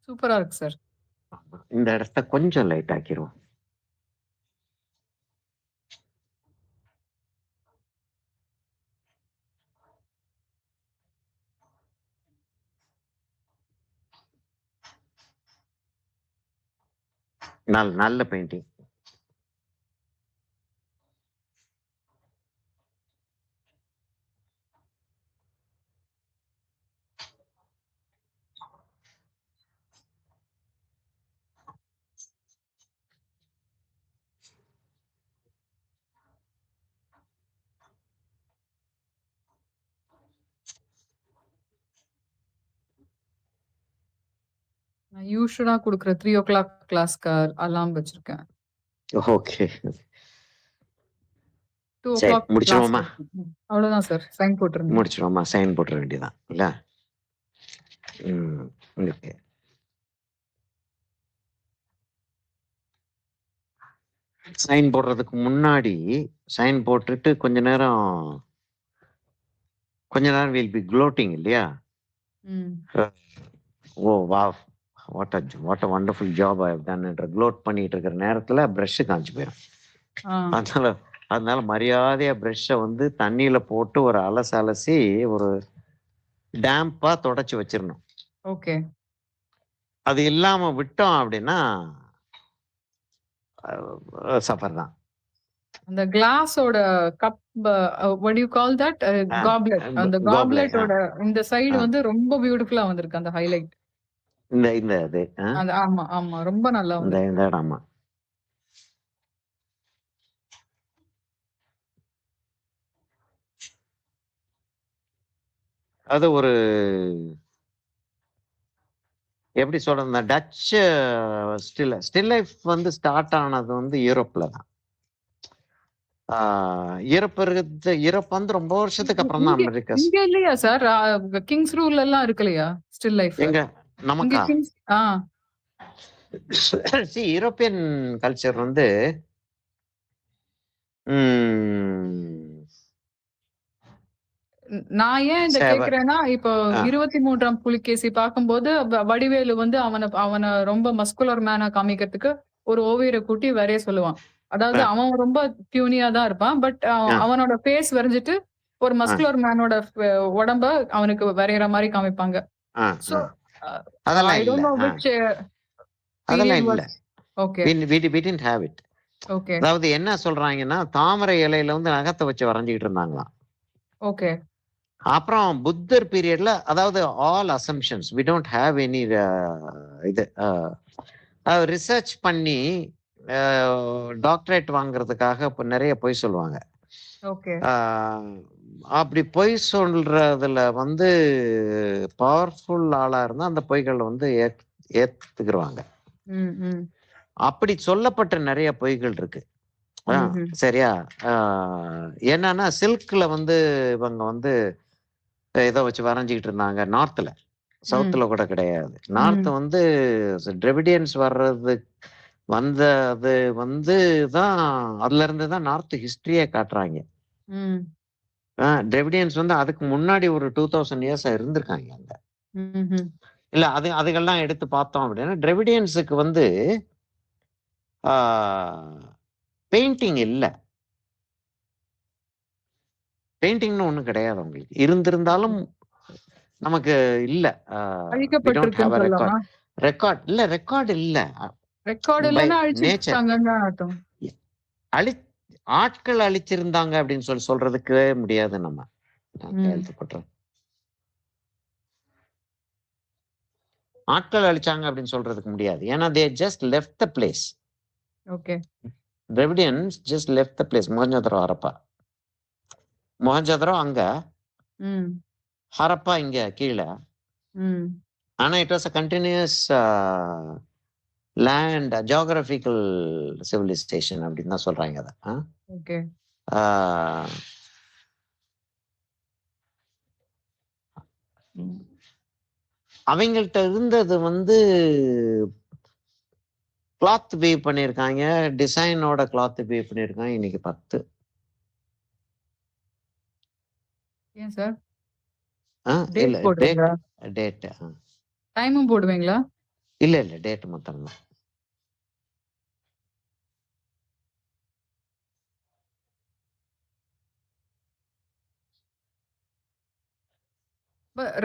சூப்பரா இருக்கு சார். இந்த இடத்த கொஞ்சம் லைட் ஆக்கிரும். நல்ல நல்ல பெயிண்டிங். நான் யூசுவலா குடுக்குற 3:00 கிளாஸ்க்கு அலார்ம் வச்சிருக்கேன். ஓகே 2:00 சரி கிளாஸ் முடிச்சிருவோமா? இருக்கு. அவ்வளவுதான் சார். சைன் போட்டுருங்க. முடிச்சிருவோமா? சைன் போட்டுற வேண்டியதான் இல்ல? ஓகே. சைன் போடுறதுக்கு முன்னாடி சைன் போட்டுட்டு கொஞ்ச நேரம் வில் பி க்ளோட்டிங் இல்லையா? ம். Oh wow what a wonderful job I have done என்ற க்ளோட் பண்ணிட்டு இருக்கிற நேரத்துல பிரஷ் காஞ்சு போயிடும். ஆ. அதனால அதனால மரியாதையா பிரஷ்ஷை வந்து தண்ணியில போட்டு ஒரு அலசி ஒரு டேம்பா தொடச்சு வச்சிடணும். ஓகே. அது இல்லாம விட்டோம் அப்படின்னா சஃபர் தான். அந்த கிளாஸோட cup what you call that? Goblet. அந்த கோப்லே காப்லெட்டோட இந்த சைடு வந்து ரொம்ப பியூட்டிஃபுல்லா வந்திருக்கு அந்த ஹைலைட். இந்த இந்த இது அந்த ஆமா, ஆமா. ரொம்ப நல்லா இந்த வந்திருக்கு. இந்த இடமா அது ஒரு எப்படி சொல்றது, இந்த டச் ஸ்டில் லைஃப் வந்து ஸ்டார்ட் ஆனது வந்து யூரோப்ல தான். யூரோப் வந்து ரொம்ப வருஷத்துக்கு அப்புறம் தான் இங்க அமெரிக்கா. இங்க இல்லையா சார்? கிங்ஸ் ரூல் எல்லாம் இருக்கு இல்லையா? Still life. எங்க இங்க நமக்கா? கிங்ஸ் யூரோப்பியன் கல்ச்சர் வந்து நான் ஏன் இத சேவ கேக்குறேன்னா, இப்போ ஆ, 23ஆம் புலிகேசி பார்க்கும்போது வடிவேலு வந்து அவன ரொம்ப மஸ்குலர் மேனா காமிக்கிறதுக்கு ஒரு ஓவியர கூட்டி வரைய சொல்லுவான். அதாவது ஆ, அவன் ரொம்ப பியூனியா தான் இருப்பான். பட் ஆ, அவனோட ஃபேஸ் வரைஞ்சிட்டு ஒரு ஆ, மஸ்குலர் மேனோட உடம்ப அவனுக்கு வரையற மாரி காமிப்பாங்க. ஆ, சோ ஆ. அ அதெல்லாம் ஐ இல்ல. டோன்ட் நோ ஆ, விச் அதெல்லாம் பீரியட் இல்ல. Was. Okay, we didn't have it. Okay, அதாவது என்ன சொல்றாங்கன்னா, தாமரை இலையில வந்து நகத்தை வச்சு வரைஞ்சுக்கிட்டு இருந்தாங்களாம். ஓகே. அப்புறம் புத்தர் பீரியட்ல, அதாவது all assumptions we don't have any இது ரிசர்ச் பண்ணி டாக்டரேட் வாங்குறதுக்காக இப்போ நிறைய பொய் சொல்லுவாங்க. ஓகே. அப்படி பொய் சொல்றதுல வந்து பவர்ஃபுல் ஆளா இருந்தா அந்த பொய்களை வந்து ஏத்துக்குருவாங்க. ம், ம். அப்படி சொல்லப்பட்ட நிறைய பொய்கள் இருக்கு. ம்ஹ்ம். சரியா? என்னன்னா சில்க்ல வந்து இவங்க வந்து ஏதோ வச்சு வரைஞ்சிக்கிட்டு இருந்தாங்க நார்த்ல. ம், சவுத்துல கூட கிடையாது. நார்த் ம், வந்து டிரெவிடியன்ஸ் வர்றது வந்தது வந்து தான், அதுல இருந்து தான் நார்த் ஹிஸ்டரியே காட்டுறாங்க. ம், டிரெவிடியன்ஸ் வந்து அதுக்கு முன்னாடி ஒரு 2000 இயர்ஸா இருந்திருக்காங்க அங்க. ம்ஹ்ம். இல்ல அதுகெல்லாம் எடுத்து பார்த்தோம் அப்படின்னா டிரெவிடியன்ஸுக்கு வந்து பெயிண்டிங் இல்ல. பெயிண்டிங்னு ஒண்ணும் கிடையாது அவங்களுக்கு. இருந்திருந்தாலும் நமக்கு இல்ல. வி டோன்ட் ஹேவ் அழிக்கப்பட்டிருக்குன்னு அ சொல்லலாமா? ரெக்கார்ட். ரெக்கார்ட் இல்ல. ரெக்கார்ட் பை இல்லன்னா நேச்சர். அழிச்சிட்டாங்கன்னு தான் அர்த்தம். அழி ஆட்கள் அழிச்சிருந்தாங்க அப்படின்னு சொல்றதுக்கே முடியாது நம்ம. நான் ம். கையெழுத்து போட்டுறேன். ஆட்கள் அழிச்சாங்க அப்படின்னு சொல்றதுக்கு முடியாது. ஏன்னா they just left the place. Okay. Dravidians just left the place. Mohenjodaro, Harappa. Mohenjodaro அங்க, ம். ஹரப்பா இங்க கீழ. ம். ஆனா it was a continuous land geographical civilisation அப்படின்னு தான் சொல்றாங்க அத. ஓகே. ஆ, அவங்கள்ட்ட இருந்தது வந்து கிளாத் வீவ் பண்ணியிருக்காங்க. டிசைனோட கிளாத் வீவ் பண்ணியிருக்காங்க. இன்னைக்கு 10. ஏன் சார்? இல்ல டேட் போடுவீங்களா? டேட். டைமும் போடுவீங்களா? இல்ல டேட் மாத்திரம் தான்.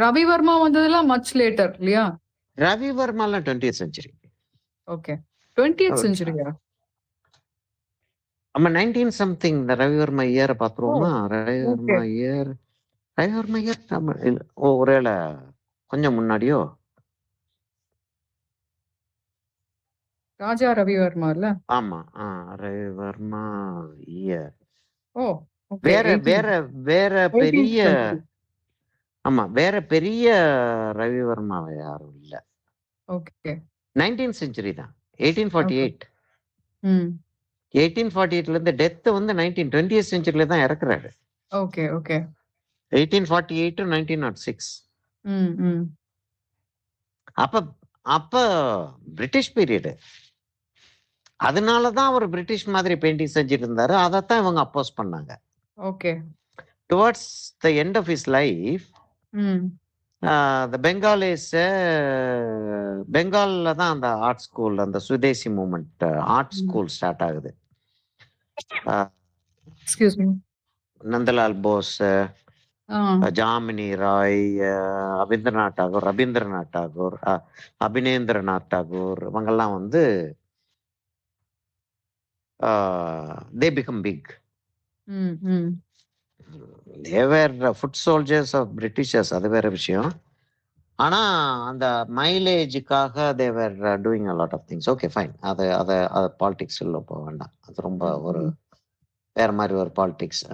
ரவிவர்மா வந்ததெல்லாம் மச் லேட்டர் இல்லையா? ரவிவர்மாலாம் 20th செஞ்சுரி. ஓகே. 20th செஞ்சுரியா? நம்ம 19 சம்திங் இந்த ரவிவர்மா இயரை ஓ! பார்த்துருவோமா? ஓகே. ரவிவர்மா இயர் நம்ம ஒருவேளை கொஞ்சம் முன்னாடியோ. ராஜா ரவிவர்மா இல்ல? ஆமா. ரவிவர்மா இயர். ஓ! ஓகே. வேற வேற வேற 18th பெரிய, செஞ்சுரி. ஆமா வேற பெரிய ரவிவர்மா யாரும் இல்ல. ஓகே. 19th செஞ்சுரி தான். ஓகே. 1848. ம். 1848ல இருந்து டெத் வந்து 20th செஞ்சுரியில தான் இறக்குறாரு. Okay, okay. 1848 to 1906. ம், ம். அப்ப அப்ப பிரிட்டிஷ் பீரியடு. அதனால தான் அவர் பிரிட்டிஷ் மாதிரி பெயிண்டிங் செஞ்சுட்டு இருந்தாரு. அதைத்தான் இவங்க அப்போஸ் பண்ணாங்க. Okay. Towards the end of his life hmm. The Bengalis, பெங்கால்ல தான் அந்த ஆர்ட் ஸ்கூல், அந்த Swadeshi movement art hmm. School start ஆகுது. Excuse me. நந்தலால் போஸ், ஆ. ஜாமினி ராய், ரவீந்திரநாத் டாகூர், அபினேந்திரநாத் டாகூர் இவங்கெல்லாம் வந்து they became big. Hmm, hmm. They were foot soldiers of Britishers, அது வேற விஷயம். ஆனா அந்த மைலேஜுக்காக they were doing a lot of things. Okay fine. அது பாலிடிக்ஸ் உள்ள போக வேண்டாம். அது ரொம்ப ம், ஒரு ம். வேற மாதிரி ஒரு பாலிடிக்ஸ்.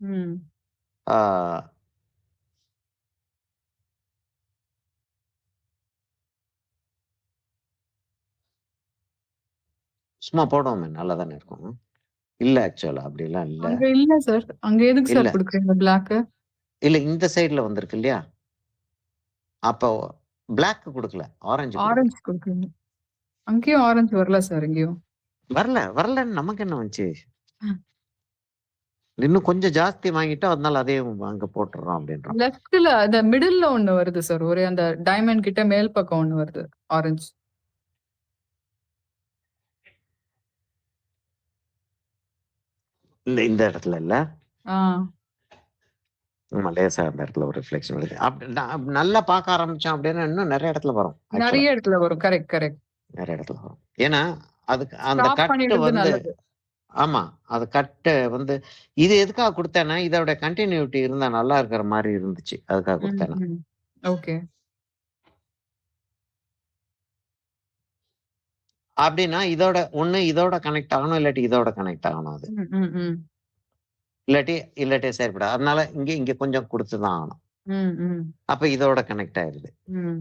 ம். சும்மா போடுவோமே நல்லா தானே இருக்கும். இல்ல ஆக்சுவலா அப்படிலாம் இல்ல. அங்க இல்ல சார். அங்க எதுக்கு இல்ல. சார் குடுக்குறீங்க பிளாக்? இல்ல இந்த சைடுல வந்திருக்கு இல்லையா? அப்போ பிளாக் குடுக்கல. ஆரஞ்சு குடுக்குறோம். ஆரஞ்சு குடுக்குறீங்க. அங்கேயும் ஆரஞ்சு வரல சார் எங்கேயும். வரலன்னு நமக்கு என்ன வந்துச்சு? இன்னும் கொஞ்சம் ஜாஸ்தி வாங்கிட்டோம். அதனால அதையும் அங்க போட்டுறோம் அப்படின்றோம். லெஃப்ட்ல அந்த மிடில்ல ஒண்ணு வருது சார். ஒரே அந்த டைமண்ட் கிட்ட மேல் பக்கம் ஒண்ணு வருது. ஆரஞ்சு. இல்ல இந்த இடத்துல இல்ல. ஆ. ஆமா லேசா அந்த இடத்துல ஒரு ரிஃப்ளெக்ஷன் வருது. நல்லா பார்க்க ஆரம்பிச்சோம் அப்படின்னா இன்னும் நிறைய இடத்துல வரும். ஆக்சுவலா நெறைய இடத்துல வரும். Correct, correct. நிறைய இடத்துல வரும். ஏன்னா அதுக்கு அந்த ஸ்டாப் கட்டு பண்ணிடுறது வந்து நல்லது. ஆமா. அது கட்டு வந்து இது எதுக்காக குடுத்தேன்னா, இதோட கன்டினியூட்டி இருந்தா நல்லா இருக்கிற மாரி இருந்துச்சு. அதுக்காக ம், குடுத்தேன் நான். ம். ஓகே. அப்படின்னா இதோட கனெக்ட் ஆகணும். இல்லாட்டி இதோட கனெக்ட் ஆகணும் அது. ம், ம், ம். இல்லாட்டி செயல்படாது. அதனால இங்க கொஞ்சம் குடுத்து தான் ஆகணும். ம், ம். அப்ப இதோட கனெக்ட் ஆயிருது. ம்.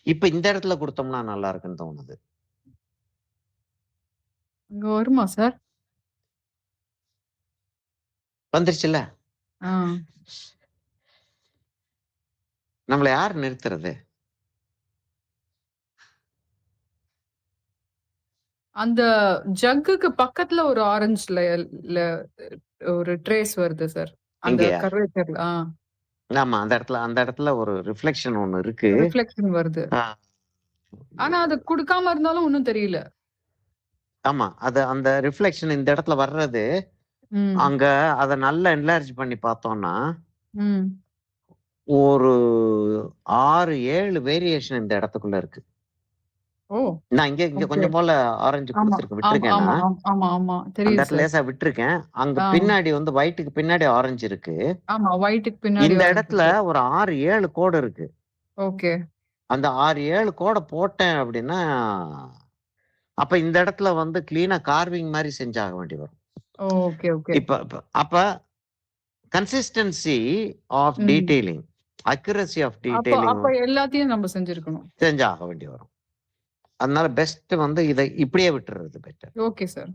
இப்ப இந்த இடத்துல குடுத்தோம்னா நல்லா இருக்குன்னு தோணுது. அங்க வருமா சார்? வந்துருச்சுல்ல? ஆ. நம்மள யார் நிறுத்துறது? அந்த ஜக்குக்கு பக்கத்துல ஒரு ஆரஞ்சுல ஒரு ட்ரேஸ் வருது சார். அந்த இங்கயா? கர்வேச்சர்ல. ஆ. ஆமா. அந்த இடத்துல ஒரு ரிஃப்ளெக்ஷன் ஒண்ணு இருக்கு. ரிஃப்ளெக்ஷன் வருது. ஆ. ஆனா அது குடுக்காம இருந்தாலும் ஒண்ணும் தெரியல. ஆமா. அந்த ரிஃப்ளெக்ஷன் இந்த இடத்துல வர்றது, ம். அங்க அத நல்லா என்லார்ஜ் பண்ணி பார்த்தோம்னா, ம். ஒரு 6, 7 வேரியேஷன் இந்த இடத்துக்குள்ள இருக்கு. ஓ! நான் இங்க ஓகே. கொஞ்சம் போல ஆரஞ்சு ஆமா, குடுத்துருக்கேன். ஆமா, விட்டுருக்கேன் ஆமா, நான். ஆமா, ஆமா. அந்த தெரியுது இடத்துல சார். லேசா விட்டுருக்கேன். அங்க ஆ. பின்னாடி வந்து ஒயிட்க்கு பின்னாடி ஆரஞ்சு இருக்கு. ஆமா. ஒயிட்க்கு பின்னாடி இந்த ஆரஞ்சு இடத்துல இருக்கு. ஒரு 6, 7 கோடு இருக்கு. ஓகே. அந்த 6, 7 கோட போட்டேன் அப்படின்னா, அப்ப இந்த இடத்துல வந்து கிளீனா கார்விங் மாரி செஞ்சாக வேண்டி வரும். Okay, okay. அப்ப கன்சிஸ்டன்சி ஆஃப் ம். டீட்டெயிலிங், அக்யூரசி ஆஃப் அப்ப டீட்டெயிலிங் அப்ப எல்லாத்தையும் நம்ம செஞ்சிருக்கணும். செஞ்சாக வேண்டி வரும். அதனால பெஸ்ட் வந்து இத இப்படியே விட்டுறது பெட்டர். Okay sir.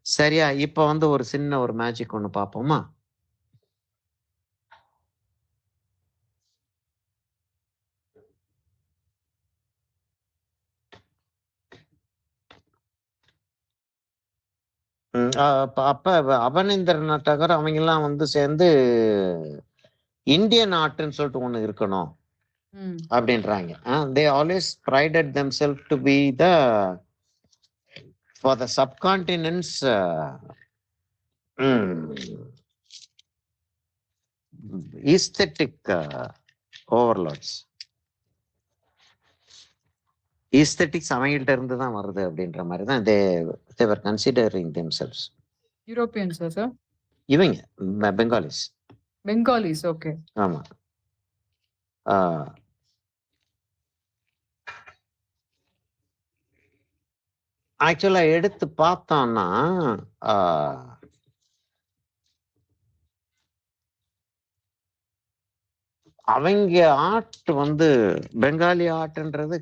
சரியா? இப்ப வந்து ஒரு சின்ன ஒரு மேஜிக் ஒண்ணு பார்ப்போமா? அப்ப அவனீந்திரநாத் தாகூர் அவங்கெல்லாம் வந்து சேர்ந்து இந்தியன் ஆர்ட்ன்னு சொல்லிட்டு ஒண்ணு இருக்கணும் ம். அப்படின்றாங்க. They always prided themselves to be for the subcontinent's aesthetic overlords. Aesthetics அவங்கள்ட்ட இருந்து தான் வருது அப்படின்ற மாதிரி தான் தேவர் கன்சிடரிங் தெம்செல்வ்ஸ். யூரோப்பியன்ஸா சார்? இவங்க பெங்காலிஸ். பெங்காலிஸ். ஓகே. ஆமா. ஆக்சுவலா எடுத்து பார்த்தோம்னா அவங்க ஆர்ட் வந்து பெங்காலி ஆர்ட்ன்றது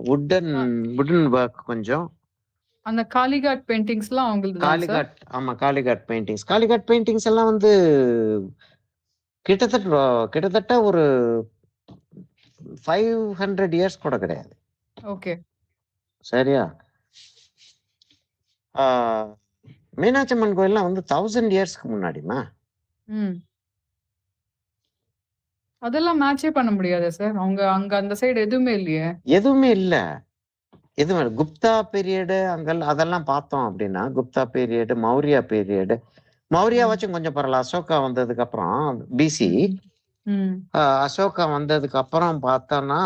வுடன் ஒர்க் கொஞ்சம். அந்த காளிகாட் பெயிண்டிங்ஸ்லாம் அவங்களது தான் சார்? காளிகாட் ஆமா காளிகாட் பெயிண்டிங்ஸ் எல்லாம் வந்து கிட்டத்தட்ட ஒரு 500 இயர்ஸ் கூட கிடையாது. ஓகே. சரியா? மீனாட்சி அம்மன் கோயில்லாம் வந்து 1000 இயர்ஸ்க்கு முன்னாடிமா. ம். அதெல்லாம் மேட்சே பண்ண முடியாதே சார்? அவங்க அங்க அந்த சைடு எதுவுமே இல்லையே? எதுவுமே இல்ல. குப்தா பீரியடு அதெல்லாம் பார்த்தோம் அப்படின்னா, குப்தா பீரியடு, மௌரியா பீரியடு. ம். மௌரியாவாச்சும் கொஞ்சம் பரவால்ல. அசோகா வந்ததுக்கு அப்புறம் பிசி. ம். ம். அசோகா வந்ததுக்கு அப்புறம் பார்த்தோம்னா,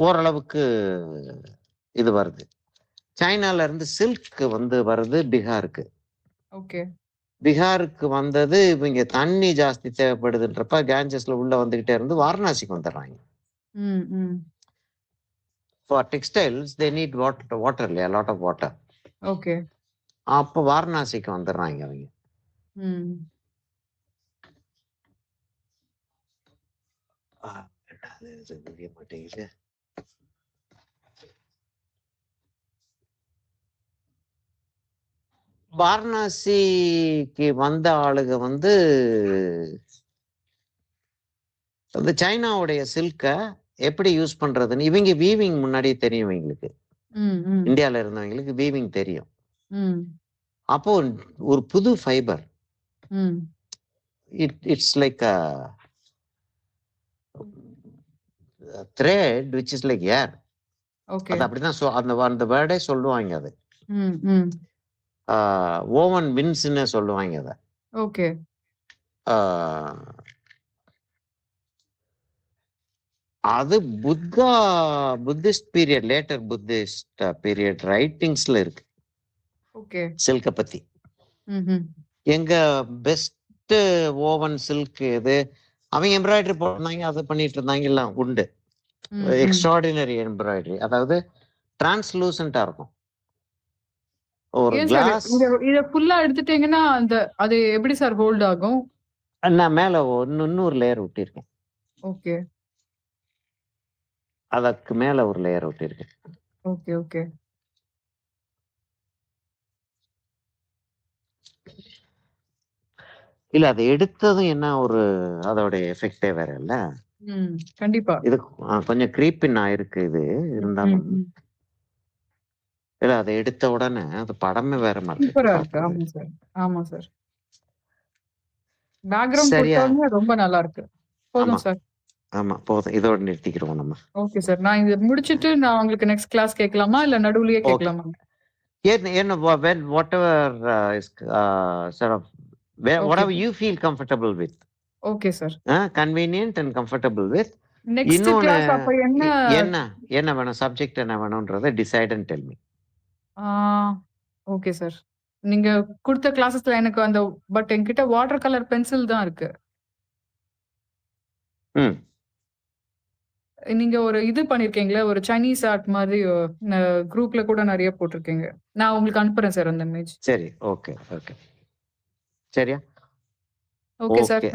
ஓரளவுக்கு இது வருது. சைனால இருந்து சில்க் வந்து வருது பீகாருக்கு. ஓகே. பீகாருக்கு வந்தது இவங்க தண்ணி ஜாஸ்தி தேவைப்படுதுன்றப்ப கேஞ்சஸ்ல உள்ள வந்துகிட்டே இருந்து வாரணாசிக்கு வந்துடுறாங்க. ம். ம். For textiles they need water இல்லையா? Lot of water. ஓகே. அப்போ வாரணாசிக்கு வந்துடுறாங்க அவங்க. ம். அது புரிய மாட்டேங்குது. வாரணாசிக்கு வந்த ஆளுங்க வந்து அந்த சைனாவுடைய சில்க எப்படி யூஸ் பண்றதுன்னு இவங்க வீவிங் முன்னாடியே தெரியும் இவங்களுக்கு. ம், ம், இந்தியால இருந்தவங்களுக்கு வீவிங் தெரியும். ம், அப்போ ஒரு புது ஃபைபர். ம். It's like a thread which is like air. Okay. அது அப்படிதான் அந்த வேர்டே சொல்லுவாங்க அது. ம், ம். ஓவன் வின்ஸ்ன்னு சொல்லுவாங்க அத. ஓகே. அது Buddhist period, later Buddhist period ரைட்டிங்ஸ்ல இருக்கு ஓகே. சில்க பத்தி. ம்ஹ்ம். எங்க பெஸ்ட் ஓவன் சில்க் எது, அவங்க எம்ப்ராய்டரி போட்டிருந்தாங்க, அது பண்ணிட்டு இருந்தாங்க, எல்லாம் உண்டு. ம், ம். எக்ஸ்ட்ராடினரி எம்ப்ராய்டரி, அதாவது டிரான்ஸ்லூசண்டா இருக்கும். ஒரு ஏன் சார் கிளாஸ் இத ஃபுல்லா எடுத்துட்டீங்கன்னா அது எப்படி சார் ஹோல்ட் ஆகும்? நான் மேல இன்னொரு லேயர் ஒட்டியிருக்கேன். ஓகே. அதற்கு மேல ஒரு லேயர் ஒட்டியிருக்கேன். Okay, okay. இல்ல அதை எடுத்ததும் என்ன ஒரு அதோட எஃபெக்டே வேற இல்ல. ம். கண்டிப்பா. இது கொஞ்சம் கிரீப்பின் ஆயிருக்கு இது ம், இருந்தாலும். ம். இல்ல அதை எடுத்த உடனே அது படமே வேற மாதிரி சூப்பரா இருக்கு இருக்கு. பார்க்கவே. ஆமா சார். ஆமா சார். பேக்கிரவுண்ட் சரியா? கொடுத்தோனே ரொம்ப நல்லா இருக்கு. ஆமா போதும் சார். ஆமா போதும், இதோட நிறுத்திக்கிறோம் நம்ம. Okay sir. நான் இத முடிச்சிட்டு நான் உங்களுக்கு நெக்ஸ்ட் கிளாஸ் கேட்கலாமா? இல்ல நடுவுலயே ஓகே. கேட்கலாமா? என்ன whatever is sort of okay whatever sir. you feel comfortable with, okay sir. convenient and comfortable with. Next இன்னொன்னு கிளாஸ் அப்ப என்ன என்ன வேணும், சப்ஜெக்ட் என்ன வேணும்ன்றதை decide and tell me. Ah okay sir. நீங்க குடுத்த கிளாஸஸ்ல எனக்கு பட் என்கிட்ட வாட்டர் கலர் பென்சில் தான் இருக்கு. ம் நீங்க ஒரு இது பண்ணிருக்கீங்களா? ஒரு சைனீஸ் ஆர்ட் மாதிரி குரூப்ல கூட நெறைய போட்டிருக்கீங்க. நான் உங்களுக்கு அனுப்புறேன் சார் அந்த இமேஜ். சரி, ஓகே ஓகே, சரியா? Okay sir. ஓகே.